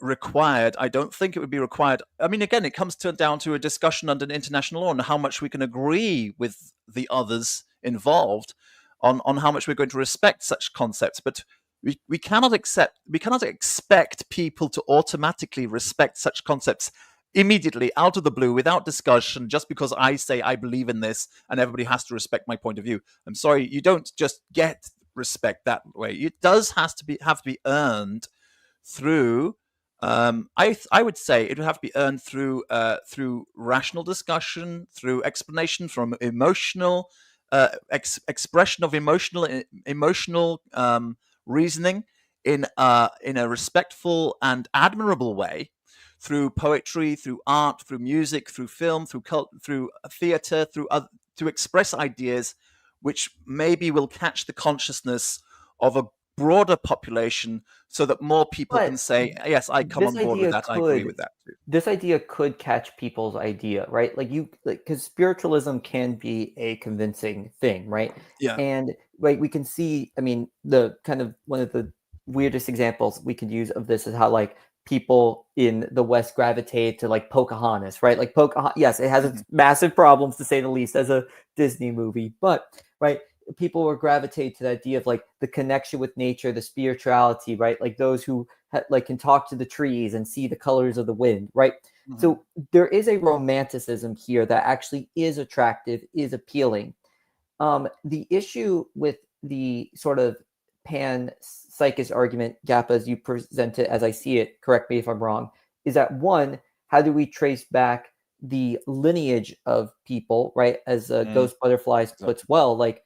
required. I don't think it would be required. I mean, again, it comes down to a discussion under international law and how much we can agree with the others involved on how much we're going to respect such concepts. But we cannot expect people to automatically respect such concepts immediately out of the blue without discussion just because I say I believe in this and everybody has to respect my point of view. I'm sorry, you don't just get respect that way. It does have to be earned through. I would say it would have to be earned through rational discussion, through explanation from emotional expression of emotional reasoning in a respectful and admirable way, through poetry, through art, through music, through film, through theater, to express ideas which maybe will catch the consciousness of a broader population so that more people can But say, yes, I come this on board with idea that. I agree with could that too. this idea could catch people's idea, right? Because spiritualism can be a convincing thing, right? Yeah. And like we can see, I mean, the kind of one of the weirdest examples we could use of this is how like people in the West gravitate to like Pocahontas, right? Like Pocahontas, yes, it has its massive problems to say the least as a Disney movie, but right, people will gravitate to the idea of like the connection with nature, the spirituality, right? Like those who like can talk to the trees and see the colors of the wind, right? Mhm. So there is a romanticism here that actually is attractive, is appealing. The issue with the sort of pan psychist argument, Gappa, as you present it, as I see it, correct me if I'm wrong, is that one, how do we trace back the lineage of people, right? As Ghost Butterflies puts well, like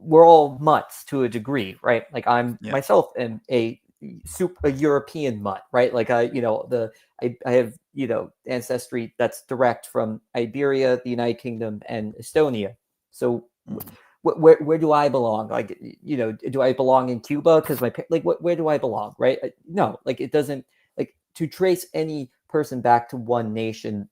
we're all mutts to a degree, right? Like I'm Yeah. myself am a a European mutt, right? Like I have ancestry that's direct from Iberia, the United Kingdom, and Estonia. So where do I belong? Like, do I belong in Cuba because where do I belong? Right? No, like it doesn't, like, to trace any person back to one nation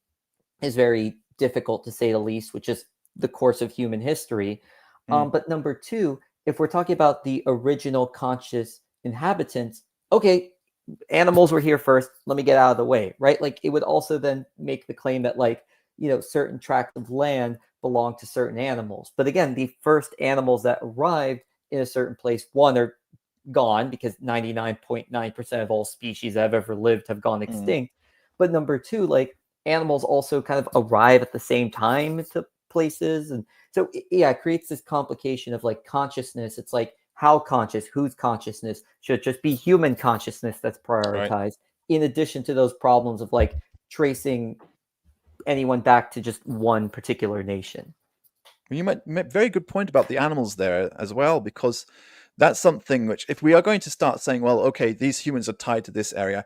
is very difficult, to say the least, which is the course of human history. But number two, if we're talking about the original conscious inhabitants, okay, animals were here first. Let me get out of the way, right? Like it would also then make the claim that certain tracts of land belong to certain animals. But again, the first animals that arrived in a certain place, one, are gone because 99.9% of all species that have ever lived have gone extinct. But number two, like animals also kind of arrive at the same time to places. And so, yeah, it creates this complication of like consciousness. It's like, how conscious, whose consciousness? Should it just be human consciousness that's prioritized, right, in addition to those problems of like tracing anyone back to just one particular nation? You made a very good point about the animals there as well, because that's something which, if we are going to start saying, well, okay, these humans are tied to this area,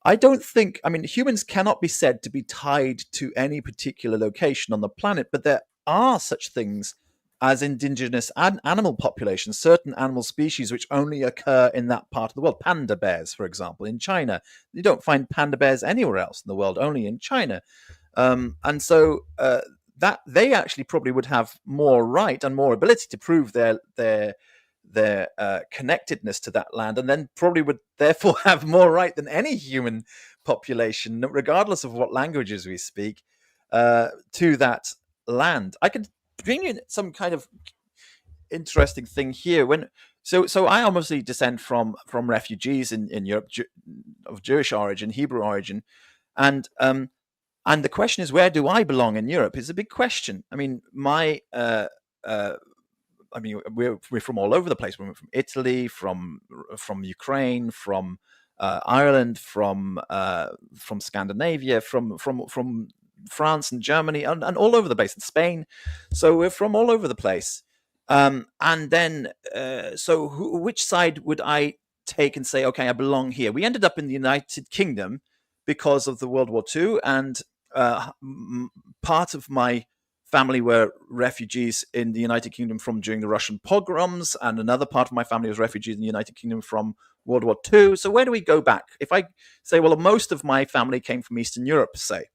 I don't think, I mean, humans cannot be said to be tied to any particular location on the planet, but there are such things as indigenous animal populations, certain animal species which only occur in that part of the world. Panda bears, for example, in China. You don't find panda bears anywhere else in the world, only in China. And so that they actually probably would have more right and more ability to prove their connectedness to that land, and then probably would therefore have more right than any human population, regardless of what languages we speak, to that land. I could bring in some kind of interesting thing here. So I obviously descend from refugees in Europe of Jewish origin, Hebrew origin, and the question is, where do I belong in Europe? Is a big question. I mean, we're from all over the place. We're from Italy, from Ukraine, from Ireland, from Scandinavia, from France and Germany, and all over the place, in Spain. So we're from all over the place. And then, which side would I take and say, okay, I belong here? We ended up in the United Kingdom because of the World War II, and part of my family were refugees in the United Kingdom from during the Russian pogroms, and another part of my family was refugees in the United Kingdom from World War II. So where do we go back? If I say, well, most of my family came from Eastern Europe, say,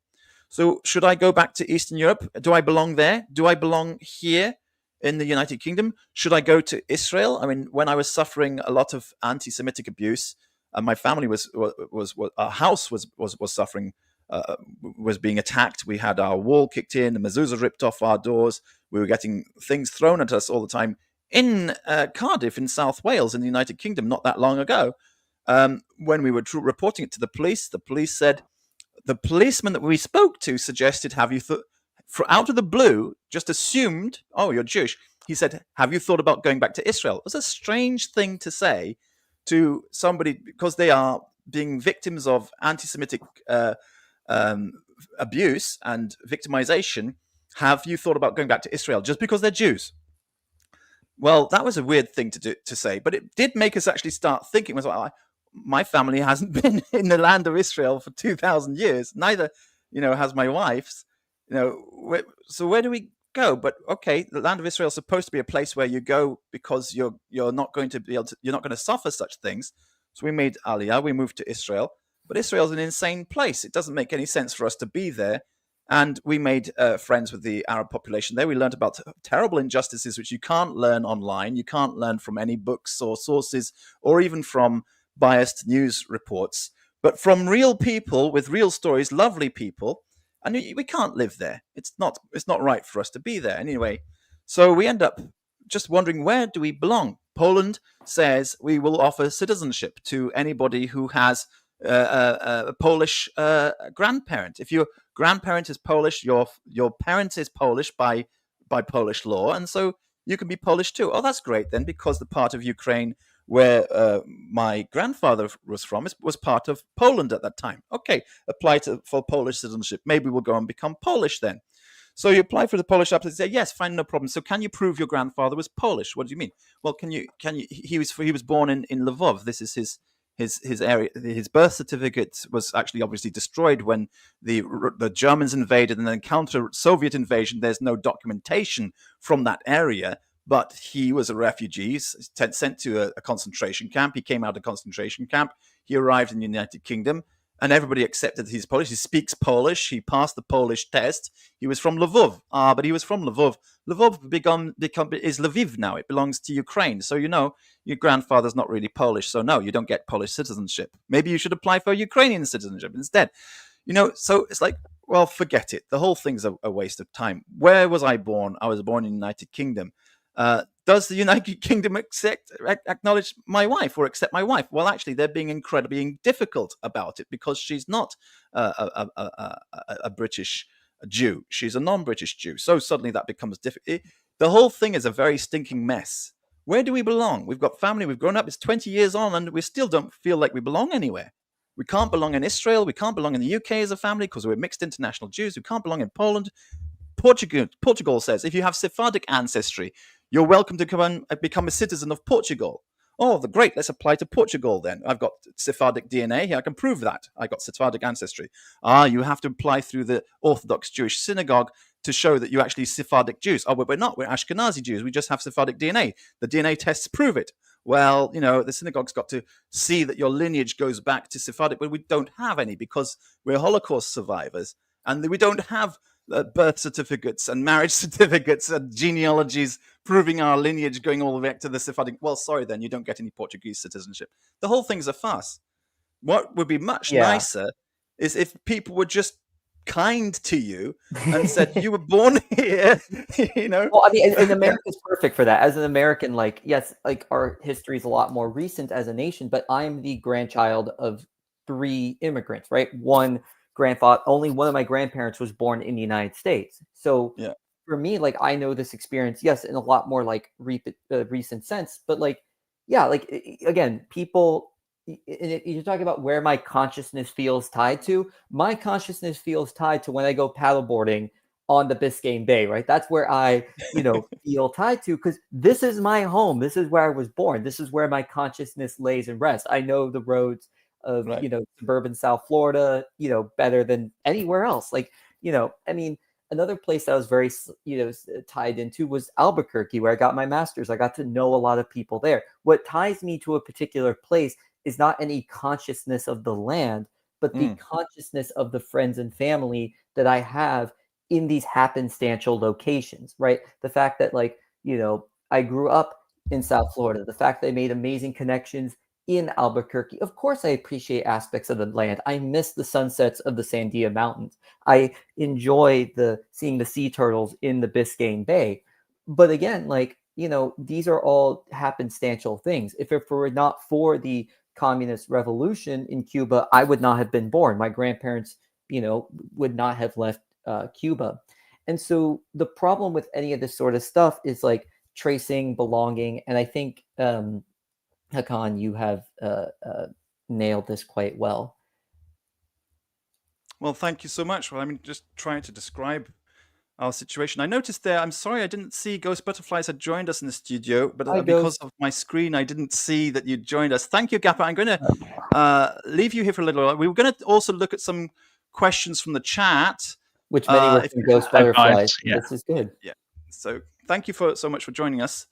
so should I go back to Eastern Europe? Do I belong there? Do I belong here in the United Kingdom? Should I go to Israel? I mean, when I was suffering a lot of anti-Semitic abuse, my family was our house was suffering. Was being attacked. We had our wall kicked in, the mezuzah ripped off our doors. We were getting things thrown at us all the time in Cardiff, in South Wales, in the United Kingdom, not that long ago. When we were reporting it to the police said, the policeman that we spoke to suggested, have you out of the blue, just assumed, oh, you're Jewish. He said, have you thought about going back to Israel? It was a strange thing to say to somebody, because they are being victims of anti-Semitic abuse and victimization. Have you thought about going back to Israel just because they're Jews? Well, that was a weird thing to say, but it did make us actually start thinking. My family hasn't been in the land of Israel for 2,000 years. Neither, has my wife's. So where do we go? But okay, the land of Israel is supposed to be a place where you go because you're not going to be able to, you're not going to suffer such things. So we made Aliyah. We moved to Israel. But Israel's an insane place. It doesn't make any sense for us to be there. And we made friends with the Arab population there. We learned about terrible injustices, which you can't learn online. You can't learn from any books or sources, or even from biased news reports, but from real people with real stories, lovely people. And we can't live there. It's not right for us to be there anyway. So we end up just wondering, where do we belong? Poland says we will offer citizenship to anybody who has a Polish grandparent. If your grandparent is Polish, your parent is Polish by Polish law, and so you can be Polish too. Oh, that's great then, because the part of Ukraine where my grandfather was from was part of Poland at that time. Okay, apply for Polish citizenship. Maybe we'll go and become Polish then. So you apply for the Polish application. Say yes, fine, no problem. So can you prove your grandfather was Polish? What do you mean? Well, can you? He was born in Lvov. This is his birth certificate was actually obviously destroyed when the Germans invaded and then counter Soviet invasion. There's no documentation from that area, but he was a refugee sent to a concentration camp. He came out of a concentration camp. He arrived in the United Kingdom, and everybody accepted he's Polish. He speaks Polish. He passed the Polish test. He was from Lvov. But he was from Lvov. Lvov is Lviv now. It belongs to Ukraine. So, your grandfather's not really Polish. So, no, you don't get Polish citizenship. Maybe you should apply for Ukrainian citizenship instead. So it's like, well, forget it. The whole thing's a waste of time. Where was I born? I was born in the United Kingdom. Does the United Kingdom acknowledge my wife or accept my wife? Well, actually, they're being incredibly difficult about it because she's not a British Jew. She's a non-British Jew. So suddenly that becomes difficult. The whole thing is a very stinking mess. Where do we belong? We've got family. We've grown up. It's 20 years on, and we still don't feel like we belong anywhere. We can't belong in Israel. We can't belong in the UK as a family because we're mixed international Jews. We can't belong in Poland. Portugal says if you have Sephardic ancestry, you're welcome to come and become a citizen of Portugal. Oh, great. Let's apply to Portugal then. I've got Sephardic DNA here. I can prove that. I got Sephardic ancestry. You have to apply through the Orthodox Jewish synagogue to show that you're actually Sephardic Jews. Oh, but we're not. We're Ashkenazi Jews. We just have Sephardic DNA. The DNA tests prove it. Well, the synagogue's got to see that your lineage goes back to Sephardic, but we don't have any because we're Holocaust survivors. And we don't have birth certificates and marriage certificates and genealogies proving our lineage going all the way back to the Sephardic. Well, sorry, then you don't get any Portuguese citizenship. The whole thing's a farce. What would be much nicer is if people were just kind to you and said you were born here. Well, I mean, and America's perfect for that. As an American, yes, our history is a lot more recent as a nation, but I'm the grandchild of 3 immigrants, right? Only one of my grandparents was born in the United States. So for me, I know this experience, yes, in a lot more recent sense, but again, people, you're talking about where my consciousness feels tied to. My consciousness feels tied to when I go paddleboarding on the Biscayne Bay, right? That's where I, feel tied to because this is my home. This is where I was born. This is where my consciousness lays and rests. I know the roads of suburban South Florida, better than anywhere else. Another place that I was very tied into was Albuquerque, where I got my master's. I got to know a lot of people there. What ties me to a particular place is not any consciousness of the land, but the consciousness of the friends and family that I have in these happenstantial locations, right? The fact that I grew up in South Florida, the fact that I made amazing connections in Albuquerque. Of course, I appreciate aspects of the land. I miss the sunsets of the Sandia Mountains. I enjoy seeing the sea turtles in the Biscayne Bay. But again, these are all happenstantial things. If it were not for the communist revolution in Cuba, I would not have been born. My grandparents, would not have left Cuba. And so the problem with any of this sort of stuff is tracing, belonging. And I think, Hakan, you have nailed this quite well. Well, thank you so much. Well, just trying to describe our situation. I noticed there, I'm sorry I didn't see Ghost Butterflies had joined us in the studio, but because of my screen, I didn't see that you joined us. Thank you, Gappa. I'm going to leave you here for a little while. We were going to also look at some questions from the chat. Which many were from Ghost Butterflies. This is good. Yeah. So thank you so much for joining us.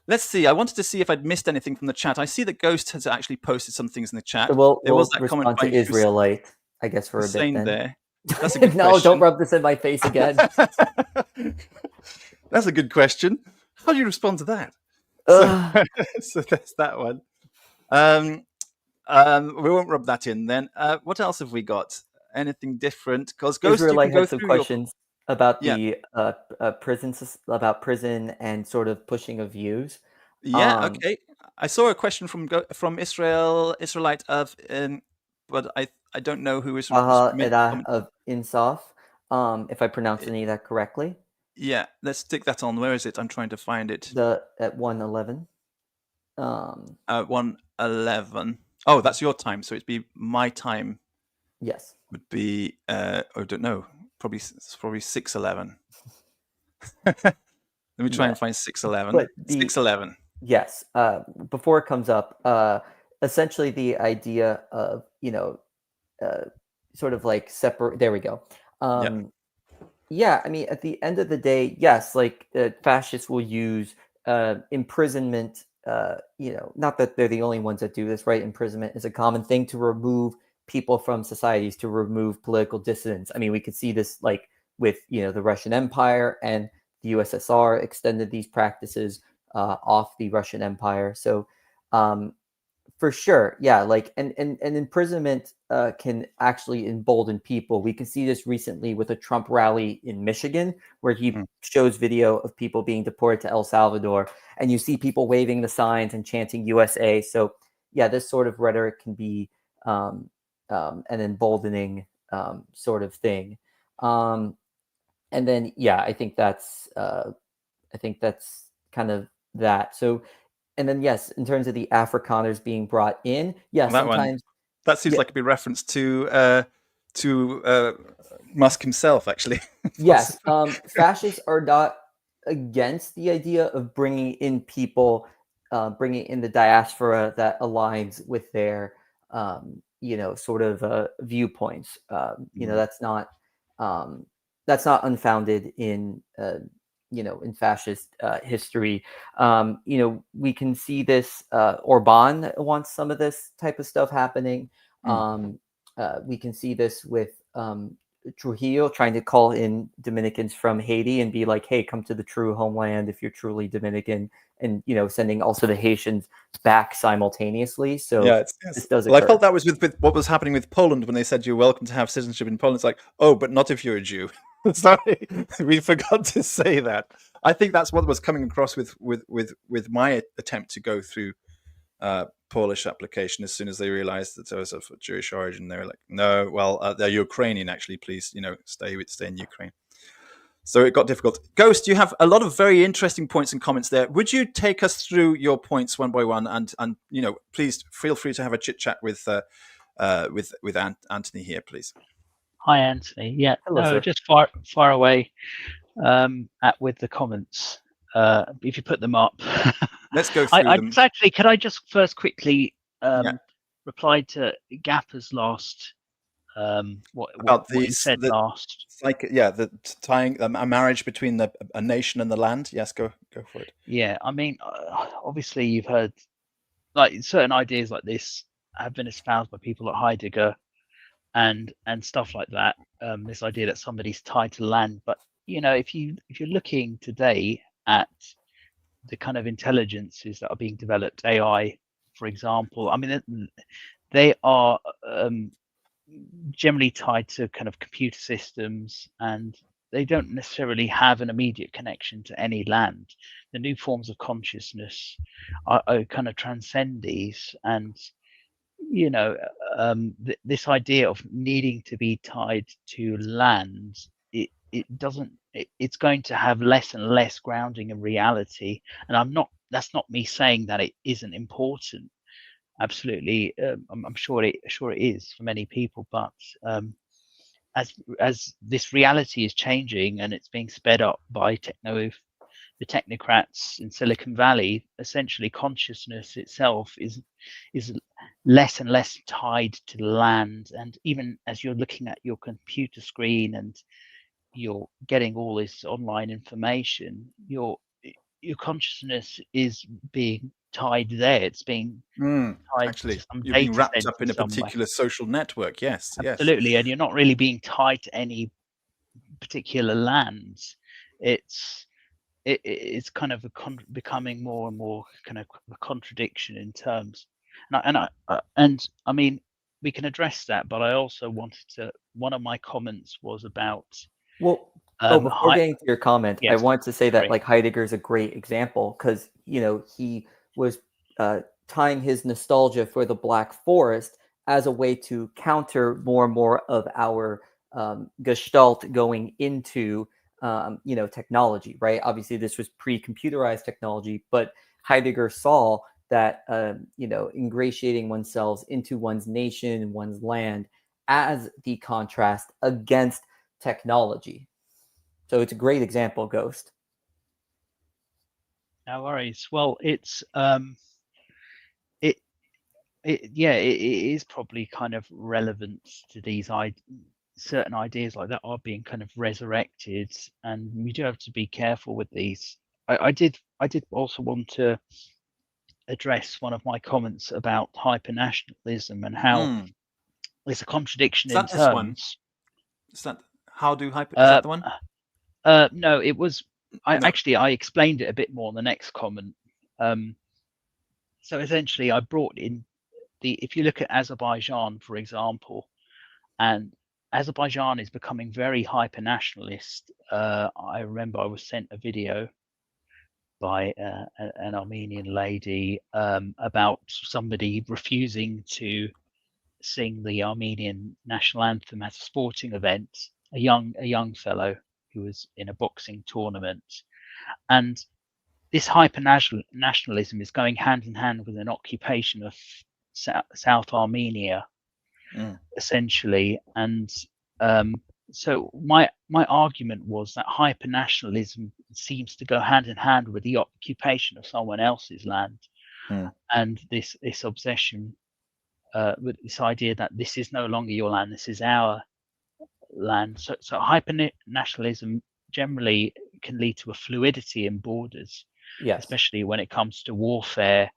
Let's see. I wanted to see if I'd missed anything from the chat. I see that Ghost has actually posted some things in the chat. So there was that comment by Israelite, I guess, for a bit then. There. That's a good no, question. Don't rub this in my face again. That's a good question. How do you respond to that? So that's that one. We won't rub that in then. What else have we got? Anything different? Because Ghost, Israelite had some questions about the prison and sort of pushing of views. Yeah. Okay. I saw a question from Israelite of, but I don't know who is. Of Insaf, if I pronounced any of that correctly. Yeah. Let's stick that on. Where is it? I'm trying to find it. At 1:11. 1:11. Oh, that's your time. So it'd be my time. Yes. Would be I don't know. Probably 6:11. Let me try and find 6:11. 6:11. Yes. Before it comes up, essentially the idea of, sort of like separate. There we go. Yeah, I mean, at the end of the day, yes, like fascists will use imprisonment. Not that they're the only ones that do this, right? Imprisonment is a common thing to remove people from societies, to remove political dissidents. I mean, we could see this like with the Russian Empire, and the USSR extended these practices off the Russian Empire. So um, for sure, yeah, like and imprisonment can actually embolden people. We can see this recently with a Trump rally in Michigan, where he shows video of people being deported to El Salvador, and you see people waving the signs and chanting USA. So yeah, this sort of rhetoric can be an emboldening sort of thing. And then yeah, I think that's kind of that. So, and then yes, in terms of the Afrikaners being brought in, yeah, That one, sometimes, that seems yeah, like a big reference to Musk himself, actually. yes, fascists are not against the idea of bringing in people, bringing in the diaspora that aligns with their, sort of viewpoints. Um, that's not unfounded in, in fascist history. We can see this. Orban wants some of this type of stuff happening. We can see this with Trujillo trying to call in Dominicans from Haiti and be like, hey, come to the true homeland if you're truly Dominican, and sending also the Haitians back simultaneously. So this does Well, I occur. felt that was with what was happening with Poland when they said you're welcome to have citizenship in Poland. It's like, oh, but not if you're a Jew. Sorry, we forgot to say that. I think that's what was coming across with my attempt to go through Polish application. As soon as they realized that I was of Jewish origin, they were like, no, well, they're Ukrainian, actually. Please, stay in Ukraine. So it got difficult. Ghost, you have a lot of very interesting points and comments there. Would you take us through your points one by one, and please feel free to have a chit chat with Anthony here, please. Hi, Anthony. Yeah, Hello, no, sir. just far away with the comments. If you put them up, Let's go through them. Actually, could I just first quickly reply to Gapper's last what he said last? The tying a marriage between a nation and the land. Yes, go for it. Yeah, I mean, obviously you've heard like certain ideas like this have been espoused by people like Heidegger and stuff like that. This idea that somebody's tied to land, but if you're looking today at the kind of intelligences that are being developed, AI, for example, I mean, they are generally tied to kind of computer systems, and they don't necessarily have an immediate connection to any land. The new forms of consciousness are kind of transcend these, and this idea of needing to be tied to land, it's going to have less and less grounding in reality. And that's not me saying that it isn't important. Absolutely, I'm sure it is for many people, but as this reality is changing and it's being sped up by the technocrats in Silicon Valley, essentially consciousness itself is less and less tied to land. And even as you're looking at your computer screen and you're getting all this online information, your consciousness is being tied there. It's being tied actually, to some you're being data wrapped center up in a somewhere. particular social network. Yes, Absolutely, and you're not really being tied to any particular lands. It's kind of becoming more and more kind of a contradiction in terms, and I mean, we can address that, but I also wanted to. One of my comments was about. Well, before getting to your comment, I Yes, want to say that sorry. like Heidegger is a great example, because he was tying his nostalgia for the Black Forest as a way to counter more and more of our gestalt going into technology, right? Obviously, this was pre-computerized technology, but Heidegger saw that ingratiating oneself into one's nation, one's land, as the contrast against technology. So it's a great example, Ghost. No worries. Well, it's it is probably kind of relevant to these certain ideas like that are being kind of resurrected, and we do have to be careful with these. I did also want to address one of my comments about hypernationalism and how there's a contradiction Is in that this one? terms. Is that is that the one? No, it was. I explained it a bit more in the next comment. So essentially, I brought in if you look at Azerbaijan, for example, and Azerbaijan is becoming very hyper nationalist. I remember I was sent a video by an Armenian lady about somebody refusing to sing the Armenian national anthem at a sporting event. A young fellow who was in a boxing tournament, and this hyper nationalism is going hand in hand with an occupation of South Armenia, essentially. And so my argument was that hyper nationalism seems to go hand in hand with the occupation of someone else's land, and this obsession with this idea that this is no longer your land, this is our land. So hyper nationalism generally can lead to a fluidity in borders, especially when it comes to warfare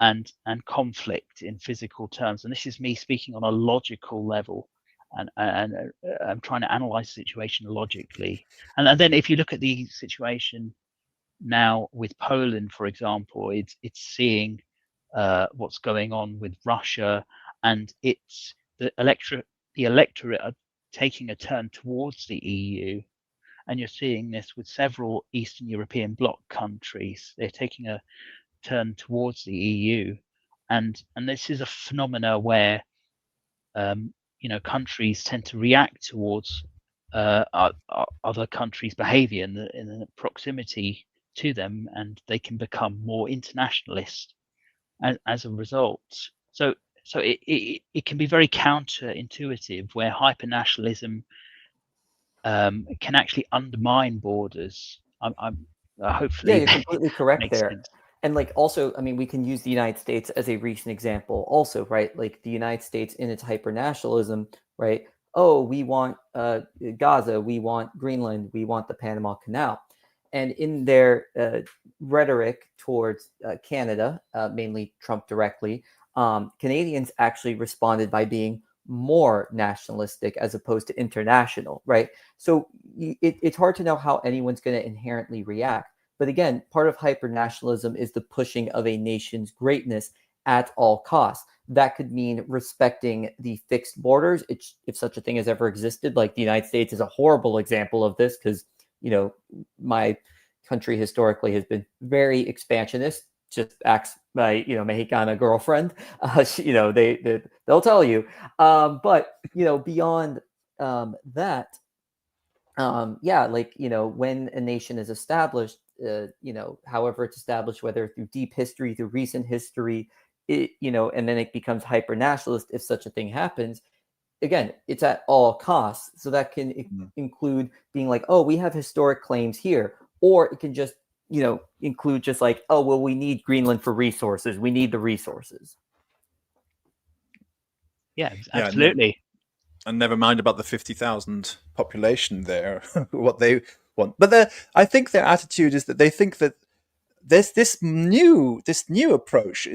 and conflict in physical terms. And this is me speaking on a logical level, and I'm trying to analyze the situation logically. And then if you look at the situation now with Poland, for example, it's seeing what's going on with Russia, and it's the electorate are taking a turn towards the EU. And you're seeing this with several Eastern European bloc countries. They're taking a turn towards the EU, and this is a phenomena where countries tend to react towards other countries' behaviour in the proximity to them, and they can become more internationalist as a result. So it can be very counterintuitive, where hypernationalism can actually undermine borders. I'm hopefully you're completely correct makes there. sense. And like, also, I mean, we can use the United States as a recent example also, right? Like the United States in its hyper-nationalism, right? Oh, we want Gaza, we want Greenland, we want the Panama Canal. And in their rhetoric towards Canada, mainly Trump directly, Canadians actually responded by being more nationalistic as opposed to international, right? So it's hard to know how anyone's going to inherently react. But again, part of hyper-nationalism is the pushing of a nation's greatness at all costs. That could mean respecting the fixed borders, if such a thing has ever existed. Like the United States is a horrible example of this, because, my country historically has been very expansionist. Just acts my, Mexicana girlfriend. They'll tell you. But, beyond that, when a nation is established, however it's established, whether through deep history, through recent history, and then it becomes hyper nationalist if such a thing happens. Again, it's at all costs. So that can include being like, oh, we have historic claims here, or it can just, include just like, oh, well, we need Greenland for resources. We need the resources. Yeah, absolutely. And never mind about the 50,000 population there, what they want. But I think their attitude is that they think that this new approach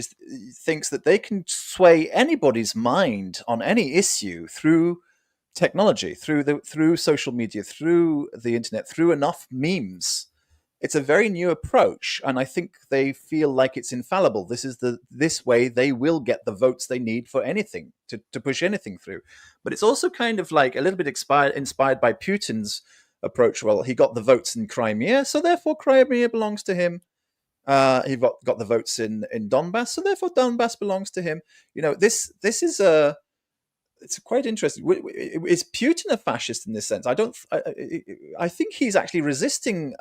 thinks that they can sway anybody's mind on any issue through technology, through social media, through the internet, through enough memes. It's a very new approach, and I think they feel like it's infallible. This way they will get the votes they need for anything, to push anything through. But it's also kind of like a little bit inspired by Putin's approach. Well, he got the votes in Crimea, so therefore Crimea belongs to him. He got the votes in Donbass, so therefore Donbass belongs to him. This is it's quite interesting. Is Putin a fascist in this sense? I think he's actually resisting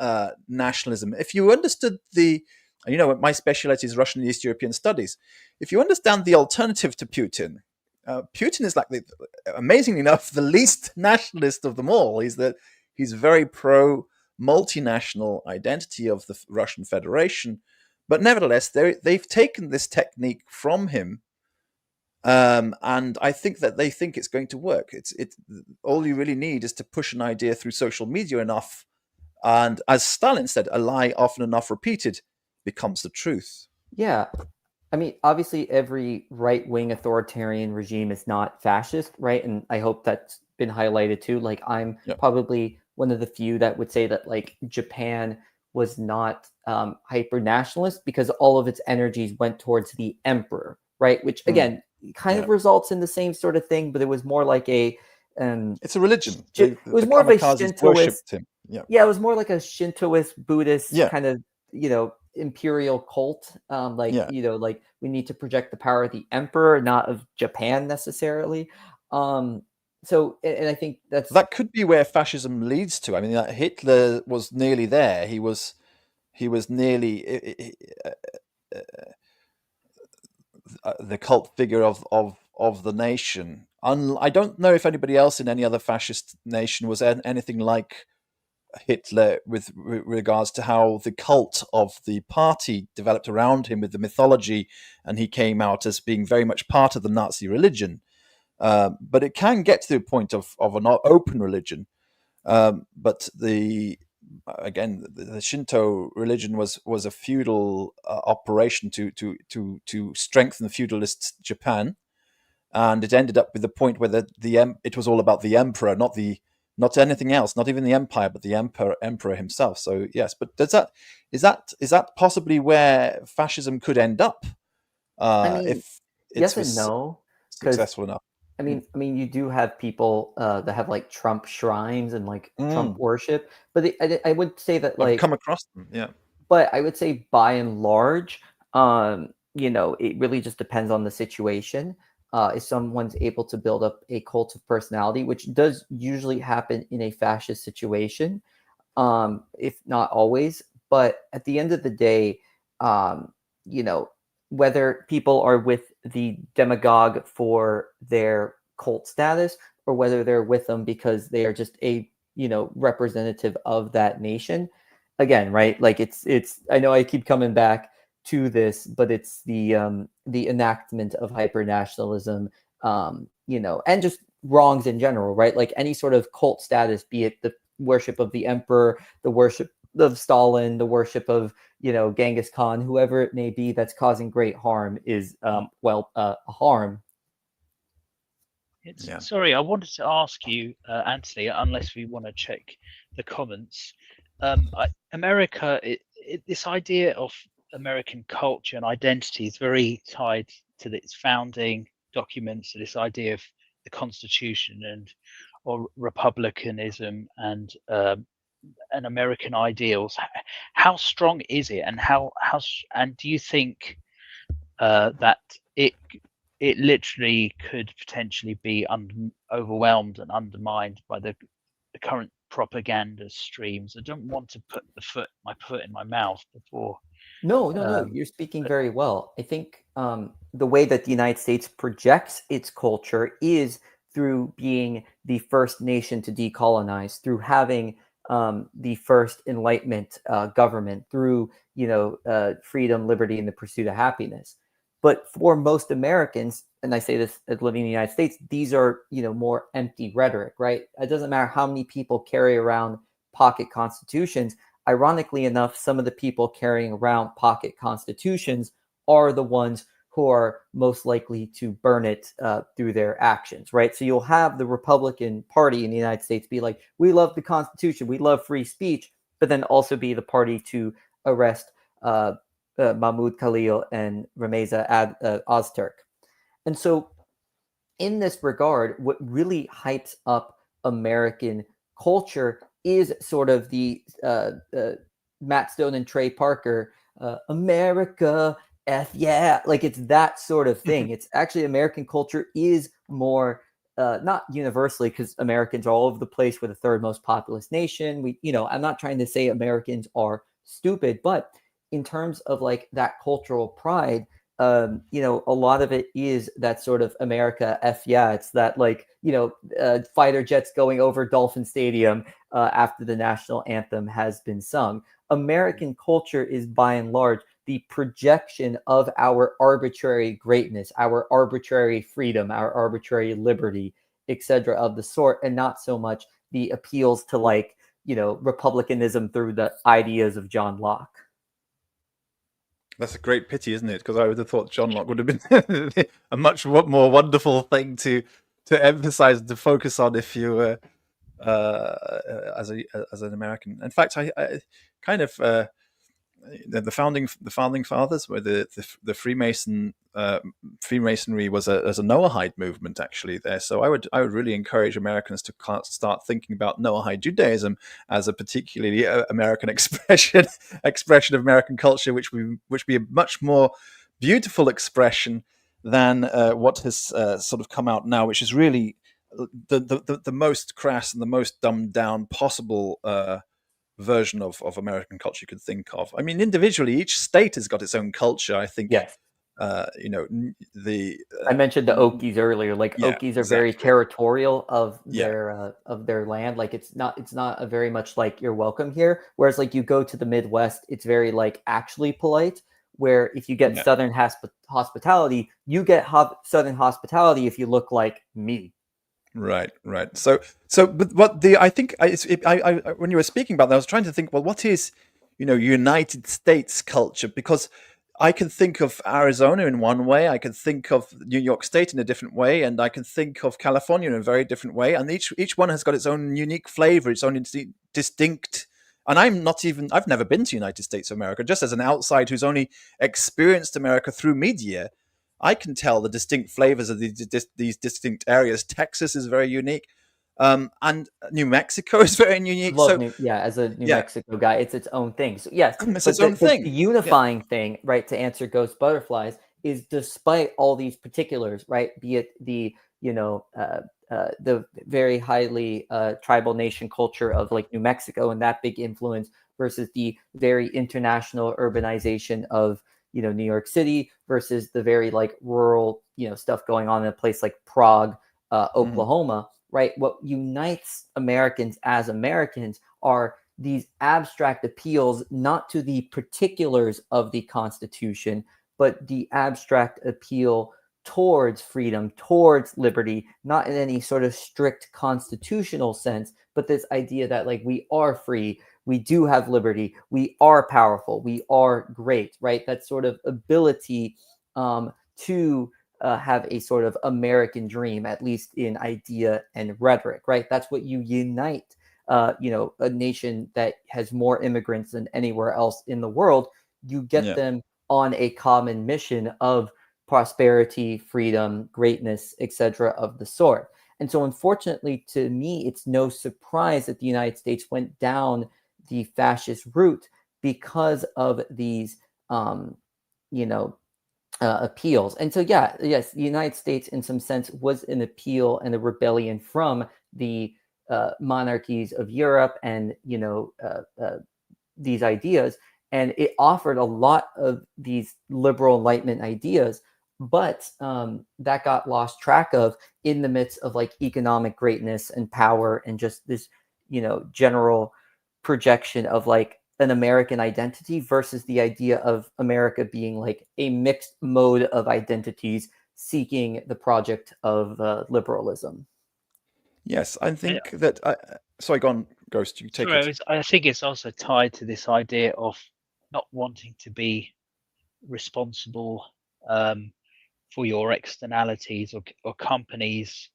nationalism. If you understood my specialty is Russian and East European studies. If you understand the alternative to Putin, Putin is like, amazingly enough, the least nationalist of them all. He's very pro multinational identity of the Russian Federation, but nevertheless, they've taken this technique from him And I think that they think it's going to work. It's all you really need is to push an idea through social media enough, and as Stalin said, a lie often enough repeated becomes the truth. Yeah. I mean, obviously, every right-wing authoritarian regime is not fascist, right? And I hope that's been highlighted too. Like, I'm Yep. probably one of the few that would say that, like, Japan was not hyper-nationalist because all of its energies went towards the emperor, right? Which, again, kind of Yeah. results in the same sort of thing, but it was more like a It's a religion. it was The more of a kamikazes Shintoist. worshipped him. Yeah. Yeah, it was more like a Shintoist Buddhist Yeah. kind of, imperial cult. Like, Yeah. like we need to project the power of the emperor, not of Japan necessarily. So, and I think That could be where fascism leads to. I mean, Hitler was nearly there. He was nearly the cult figure of the nation. I don't know if anybody else in any other fascist nation was anything like Hitler with regards to how the cult of the party developed around him with the mythology, and he came out as being very much part of the Nazi religion. But it can get to the point of an open religion. But again, the Shinto religion was a feudal operation to strengthen feudalist Japan, and it ended up with the point where it was all about the emperor, not anything else, not even the empire, but the emperor himself. So yes, but is that possibly where fascism could end up I mean, if it yes and was no, because successful enough? you do have people that have like Trump shrines and like Trump Mm. worship, but I would say that I've like, come across them. Yeah. but I would say by and large, it really just depends on the situation. If someone's able to build up a cult of personality, which does usually happen in a fascist situation, if not always. But at the end of the day, um, you know, whether people are with the demagogue for their cult status or whether they're with them because they are just a representative of that nation, again, right? Like it's. I know I keep coming back to this, but it's the enactment of hyper nationalism, and just wrongs in general, right? Like any sort of cult status, be it the worship of the emperor, the worship of Stalin, the worship of Genghis Khan, whoever it may be, that's causing great harm is a harm. Yeah. Sorry, I wanted to ask you, Anthony, unless we want to check the comments. America, this idea of American culture and identity is very tied to its founding documents, to this idea of the Constitution or republicanism and American ideals. How strong is it, and do you think that it literally could potentially be overwhelmed and undermined by the current propaganda streams? I don't want to put my foot in my mouth before. No. You're speaking very well. I think the way that the United States projects its culture is through being the first nation to decolonize, through having the first Enlightenment government, through freedom, liberty, and the pursuit of happiness. But for most Americans, and I say this as living in the United States, these are more empty rhetoric, right? It doesn't matter how many people carry around pocket constitutions. Ironically enough, some of the people carrying around pocket constitutions are the ones who are most likely to burn it through their actions, right? So you'll have the Republican Party in the United States be like, we love the Constitution, we love free speech, but then also be the party to arrest Mahmoud Khalil and Rameza Ozturk. And so in this regard, what really hypes up American culture is sort of the Matt Stone and Trey Parker, America, F yeah. Like it's that sort of thing. It's actually American culture is more, not universally, because Americans are all over the place. We're the third most populous nation. I'm not trying to say Americans are stupid, but in terms of like that cultural pride, a lot of it is that sort of America F yeah. It's that like, fighter jets going over Dolphin Stadium after the national anthem has been sung. American culture is by and large the projection of our arbitrary greatness, our arbitrary freedom, our arbitrary liberty, etc. of the sort, and not so much the appeals to like, you know, republicanism through the ideas of John Locke. That's a great pity, isn't it? Because I would have thought John Locke would have been a much more wonderful thing to emphasize and to focus on if you were as an American. In fact, I kind of the founding fathers, where the Freemasonry was a Noahide movement actually there. So I would really encourage Americans to start thinking about Noahide Judaism as a particularly American expression of American culture, which be a much more beautiful expression than what has sort of come out now, which is really the most crass and the most dumbed down possible version of American culture you could think of. I mean, individually, each state has got its own culture. I think, Yes. you know, I mentioned the Okies earlier. Like yeah, Okies are very territorial of Yeah. their land. Like it's not a very much like you're welcome here. Whereas like you go to the Midwest, it's very like actually polite. Where if you get Yeah. Southern hospitality, you get Southern hospitality if you look like me. Right. So, but what I think when you were speaking about that, I was trying to think, well, what is, you know, United States culture? Because I can think of Arizona in one way, I can think of New York State in a different way, and I can think of California in a very different way, and each one has got its own unique flavor, its own distinct. And I've never been to United States of America, just as an outside who's only experienced America through media. I can tell the distinct flavors of these distinct areas. Texas is very unique, and New Mexico is very unique. As a New Mexico guy, it's its own thing. So yes, it's but its own thing. The unifying thing, right, to answer Ghost Butterflies, is despite all these particulars, right, be it the the very highly tribal nation culture of like New Mexico and that big influence versus the very international urbanization of New York City versus the very like rural stuff going on in a place like Prague, Oklahoma, right? What unites Americans as Americans are these abstract appeals, not to the particulars of the Constitution, but the abstract appeal towards freedom, towards liberty, not in any sort of strict constitutional sense, but this idea that like we are free, we do have liberty, we are powerful, we are great, right? That sort of ability to have a sort of American dream, at least in idea and rhetoric, right? That's what you unite, a nation that has more immigrants than anywhere else in the world. You get them on a common mission of prosperity, freedom, greatness, etc. of the sort. And so, unfortunately, to me, it's no surprise that the United States went down the fascist route because of these, appeals. And so, yes, the United States, in some sense, was an appeal and a rebellion from the monarchies of Europe, and these ideas, and it offered a lot of these liberal Enlightenment ideas, but that got lost track of in the midst of like economic greatness and power and just this general projection of like an American identity versus the idea of America being like a mixed mode of identities seeking the project of liberalism. Yes, I think that. Sorry, go on, Ghost. You take it. I think it's also tied to this idea of not wanting to be responsible for your externalities, or companies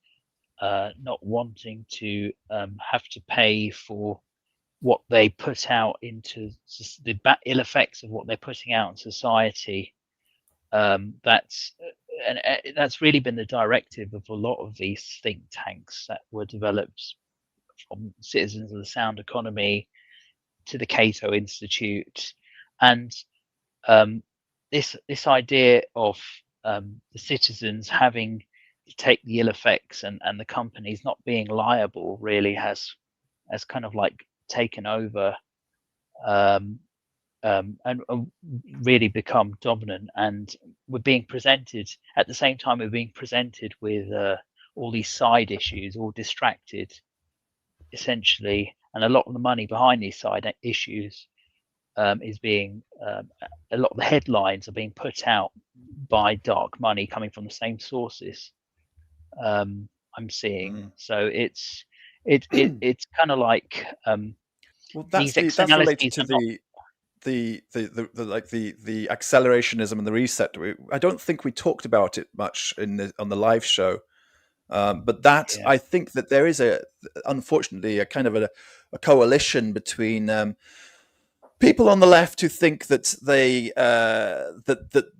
not wanting to have to pay for what they put out into the ill effects of what they're putting out in society. That's really been the directive of a lot of these think tanks that were developed, from Citizens of the Sound Economy to the Cato Institute, and this idea of the citizens having to take the ill effects, and the companies not being liable, really has kind of like taken over, and really become dominant. And we're being presented at the same time, we're being presented with all these side issues, all distracted essentially, and a lot of the money behind these side issues is being a lot of the headlines are being put out by dark money coming from the same sources. I'm seeing. So it's kind of like Well, these that's related externalities to are not. the accelerationism and the reset. I don't think we talked about it much on the live show, but that Yeah. I think that there is unfortunately a kind of a coalition between people on the left who think that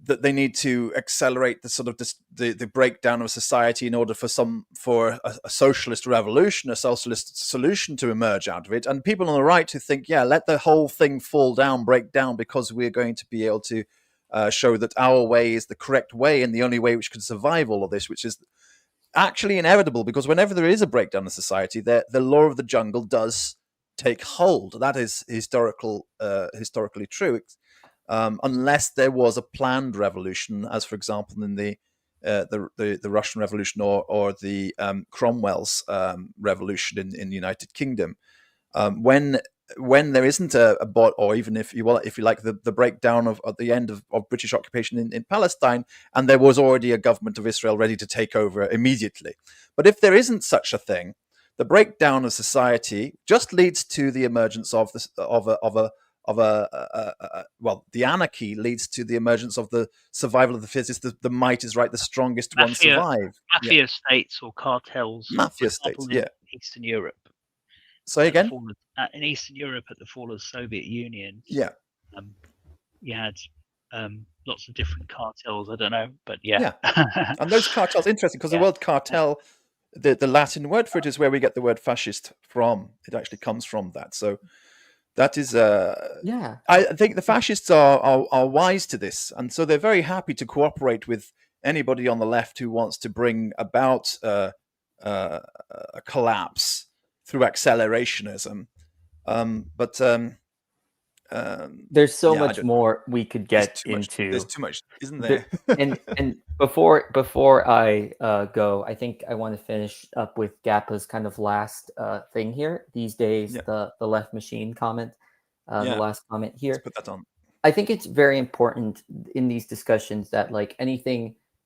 that they need to accelerate the sort of the breakdown of society in order for a socialist revolution, a socialist solution to emerge out of it, and people on the right who think, yeah, let the whole thing fall down, break down, because we're going to be able to show that our way is the correct way and the only way which can survive all of this, which is actually inevitable, because whenever there is a breakdown in society, the law of the jungle does take hold. That is historically true, unless there was a planned revolution, as for example in the Russian Revolution or the Cromwell's revolution in the United Kingdom. When there isn't a bot, or even if you like the breakdown at the end of British occupation in Palestine, and there was already a government of Israel ready to take over immediately. But if there isn't such a thing, the breakdown of society just leads to the emergence of the anarchy leads to the emergence of the survival of the fittest. The might is right, the strongest one survive. Mafia states or cartels, Mafia for example, states, yeah. in Eastern Europe. Say again? In Eastern Europe, at the fall of the Soviet Union, yeah, you had lots of different cartels. I don't know, but yeah. And those cartels, interesting, because the word cartel, the Latin word for it is where we get the word fascist from. It actually comes from that. So that is, I think the fascists are wise to this, and so they're very happy to cooperate with anybody on the left who wants to bring about a collapse through accelerationism. There's so much more we could get into. There's too much, isn't there? and before I go, I think I want to finish up with Gappa's kind of last thing here. These days, the left machine comment, the last comment here. Let's put that on. I think it's very important in these discussions that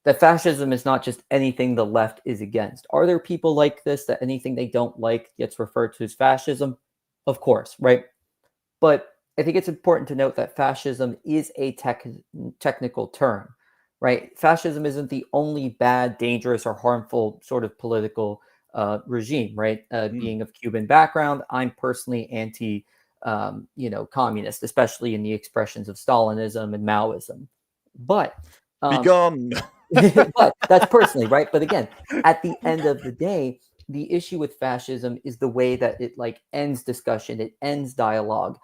that fascism is not just anything the left is against. Are there people like this that anything they don't like gets referred to as fascism? Of course, right? But I think it's important to note that fascism is a technical term, right? Fascism isn't the only bad, dangerous, or harmful sort of political regime, right? Being of Cuban background, I'm personally communist, especially in the expressions of Stalinism and Maoism. But be gone. But that's personally, right? But again, at the end of the day, the issue with fascism is the way that it ends discussion, it ends dialogue,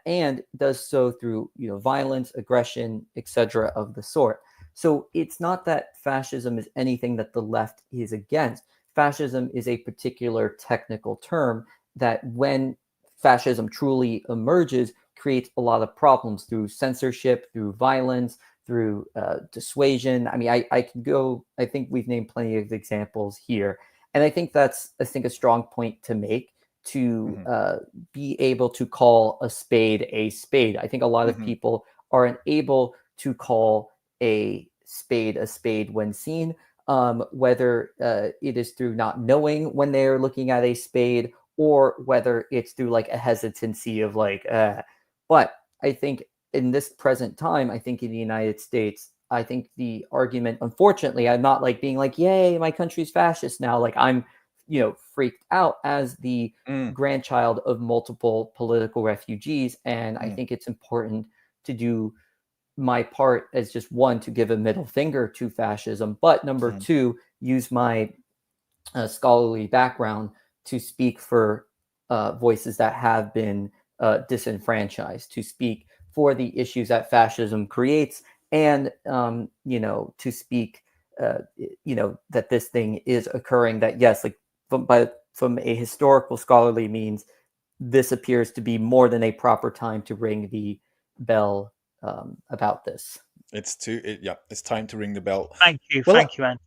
and does so through violence, aggression, etc. of the sort. So it's not that fascism is anything that the left is against. Fascism is a particular technical term that, when fascism truly emerges, creates a lot of problems through censorship, through violence, through dissuasion. I mean, I can go, I think we've named plenty of examples here. And I think that's, a strong point to make, to be able to call a spade a spade. I think a lot of people are unable to call a spade when seen, whether it is through not knowing when they're looking at a spade, or whether it's through a hesitancy of but I think in this present time, I think in the United States, I think the argument, unfortunately, I'm not being yay, my country's fascist now. I'm, freaked out as the grandchild of multiple political refugees. And I think it's important to do my part as just one, to give a middle finger to fascism, but number two, use my scholarly background to speak for voices that have been disenfranchised, to speak for the issues that fascism creates, and to speak that this thing is occurring, that yes, from a historical scholarly means, this appears to be more than a proper time to ring the bell about this. It's time to ring the bell. Thank you, Anthony.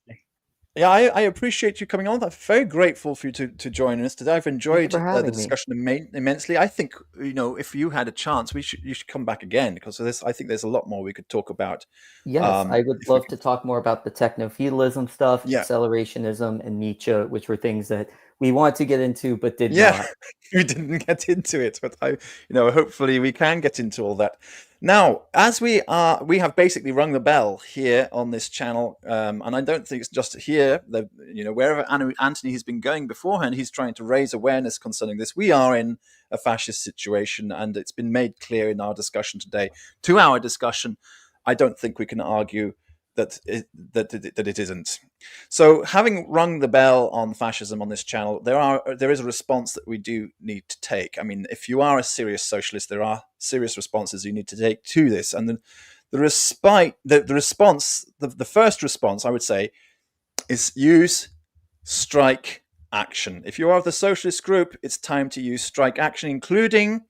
Yeah, I appreciate you coming on. I'm very grateful for you to join us today. I've Thank you enjoyed for the having me. discussion immensely. I think, if you had a chance, you should come back again, because I think there's a lot more we could talk about. Yes, I would If we love could, to talk more about the techno-feudalism stuff, yeah, accelerationism, and Nietzsche, which were things that we wanted to get into but did yeah, not. we didn't get into it, but hopefully we can get into all that. Now, as we have basically rung the bell here on this channel, and I don't think it's just here. Wherever Anthony has been going beforehand, he's trying to raise awareness concerning this. We are in a fascist situation, and it's been made clear in our discussion today, 2 hour discussion. I don't think we can argue that it isn't. So, having rung the bell on fascism on this channel, there is a response that we do need to take. I mean, if you are a serious socialist, there are serious responses you need to take to this. And the first response, I would say, is use strike action. If you are of the socialist group, it's time to use strike action, including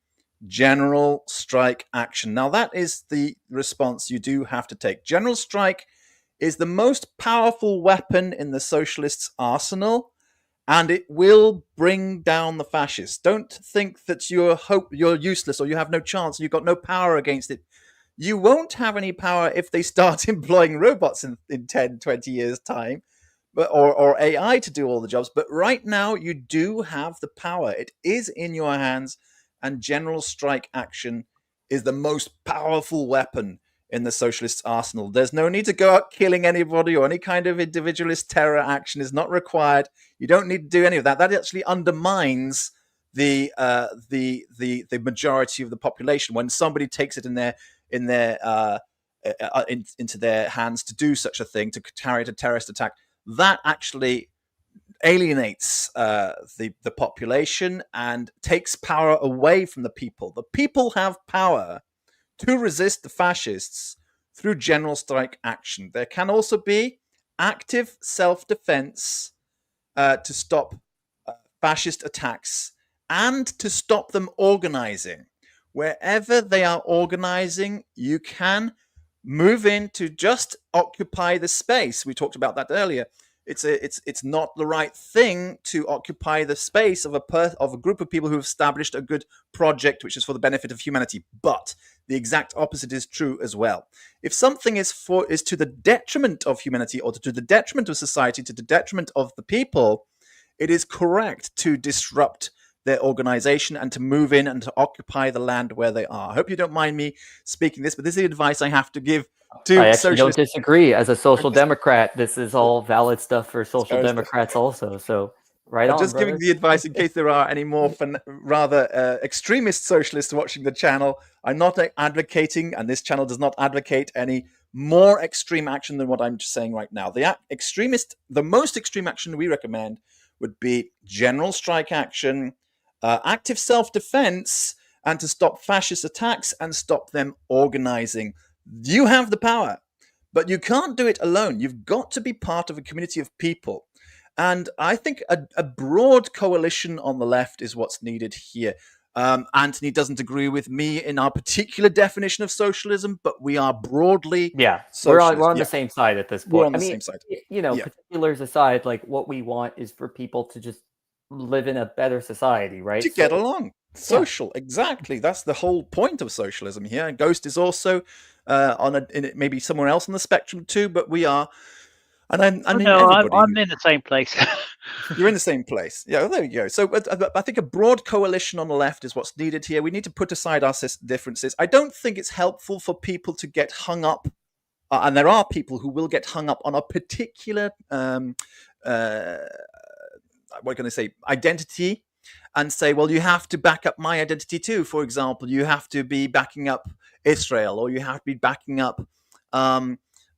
general strike action. Now, that is the response you do have to take. General strike is the most powerful weapon in the socialists' arsenal, and it will bring down the fascists. Don't think that you're useless or you have no chance, you've got no power against it. You won't have any power if they start employing robots in 10, 20 years' time, or AI to do all the jobs. But right now, you do have the power. It is in your hands, and general strike action is the most powerful weapon in the socialist arsenal. There's no need to go out killing anybody, or any kind of individualist terror action is not required. You don't need to do any of that. That actually undermines the majority of the population when somebody takes it into their hands to do such a thing, to carry out a terrorist attack. That actually alienates the population and takes power away from the people. The people have power to resist the fascists through general strike action. There can also be active self-defense to stop fascist attacks and to stop them organizing. Wherever they are organizing, you can move in to just occupy the space. We talked about that earlier. It's not the right thing to occupy the space of a group of people who have established a good project which is for the benefit of humanity. But the exact opposite is true as well. If something is to the detriment of humanity, or to the detriment of society, to the detriment of the people, it is correct to disrupt their organization and to move in and to occupy the land where they are. I hope you don't mind me speaking this, but this is the advice I have to give to I actually don't socialists. disagree. As a social democrat, this is all valid stuff for social Fair democrats also. So right I'm on, just giving brother. the advice in case there are any more rather extremist socialists watching the channel. I'm not advocating, and this channel does not advocate any more extreme action than what I'm just saying right now. The most extreme action we recommend would be general strike action, active self-defense, and to stop fascist attacks and stop them organizing. You have the power, but you can't do it alone. You've got to be part of a community of people. And I think a broad coalition on the left is what's needed here. Anthony doesn't agree with me in our particular definition of socialism, but we are broadly socialist. We're on the same side at this We're point. on the same side. Yeah. Particulars aside, like what we want is for people to just live in a better society, right? To get along. Social, exactly. That's the whole point of socialism here. Ghost is also maybe somewhere else on the spectrum too, but we are. And I'm in the same place. You're in the same place. Yeah, well, there you go. So I think a broad coalition on the left is what's needed here. We need to put aside our differences. I don't think it's helpful for people to get hung up, and there are people who will get hung up on a particular, what can I say, identity, and say, well, you have to back up my identity too. For example, you have to be backing up Israel, or you have to be backing up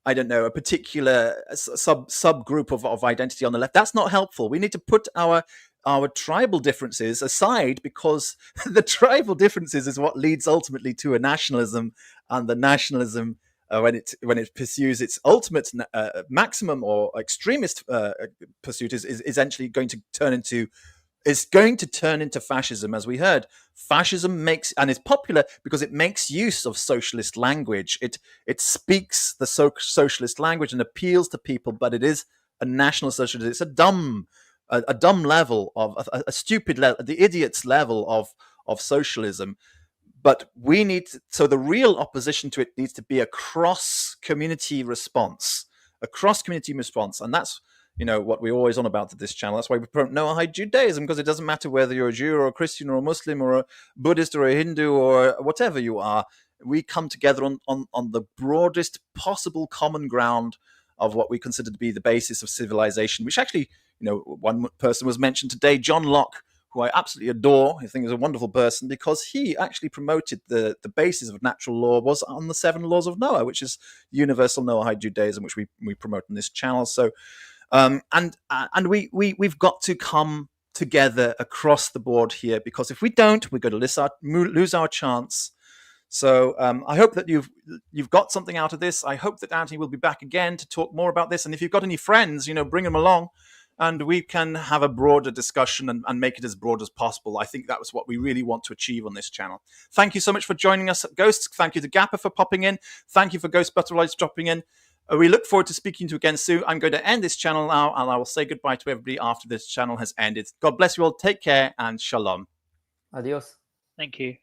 I don't know, a particular subgroup of identity on the left. That's not helpful. We need to put our tribal differences aside, because the tribal differences is what leads ultimately to a nationalism, and the nationalism, when it pursues its ultimate maximum or extremist pursuit, is essentially going to turn into fascism. As we heard, fascism is popular because it makes use of socialist language. It speaks the socialist language and appeals to people, but it is a national socialism. It's a dumb level of a stupid level, the idiot's level of socialism. But we need so the real opposition to it needs to be a cross community response, and that's what we're always on about at this channel. That's why we promote Noahide Judaism, because it doesn't matter whether you're a Jew or a Christian or a Muslim or a Buddhist or a Hindu or whatever you are. We come together on the broadest possible common ground of what we consider to be the basis of civilization, which actually, one person was mentioned today, John Locke, who I absolutely adore. I think is a wonderful person, because he actually promoted the basis of natural law was on the 7 laws of Noah, which is universal Noahide Judaism, which we promote on this channel. So, and we've got to come together across the board here, because if we don't, we're going to lose our chance. So I hope that you've got something out of this. I hope that Anthony will be back again to talk more about this. And if you've got any friends, bring them along, and we can have a broader discussion and make it as broad as possible. I think that was what we really want to achieve on this channel. Thank you so much for joining us at Ghosts. Thank you to Gappa for popping in. Thank you for Ghost Butterflies dropping in. We look forward to speaking to you again soon. I'm going to end this channel now, and I will say goodbye to everybody after this channel has ended. God bless you all. Take care, and shalom. Adios. Thank you.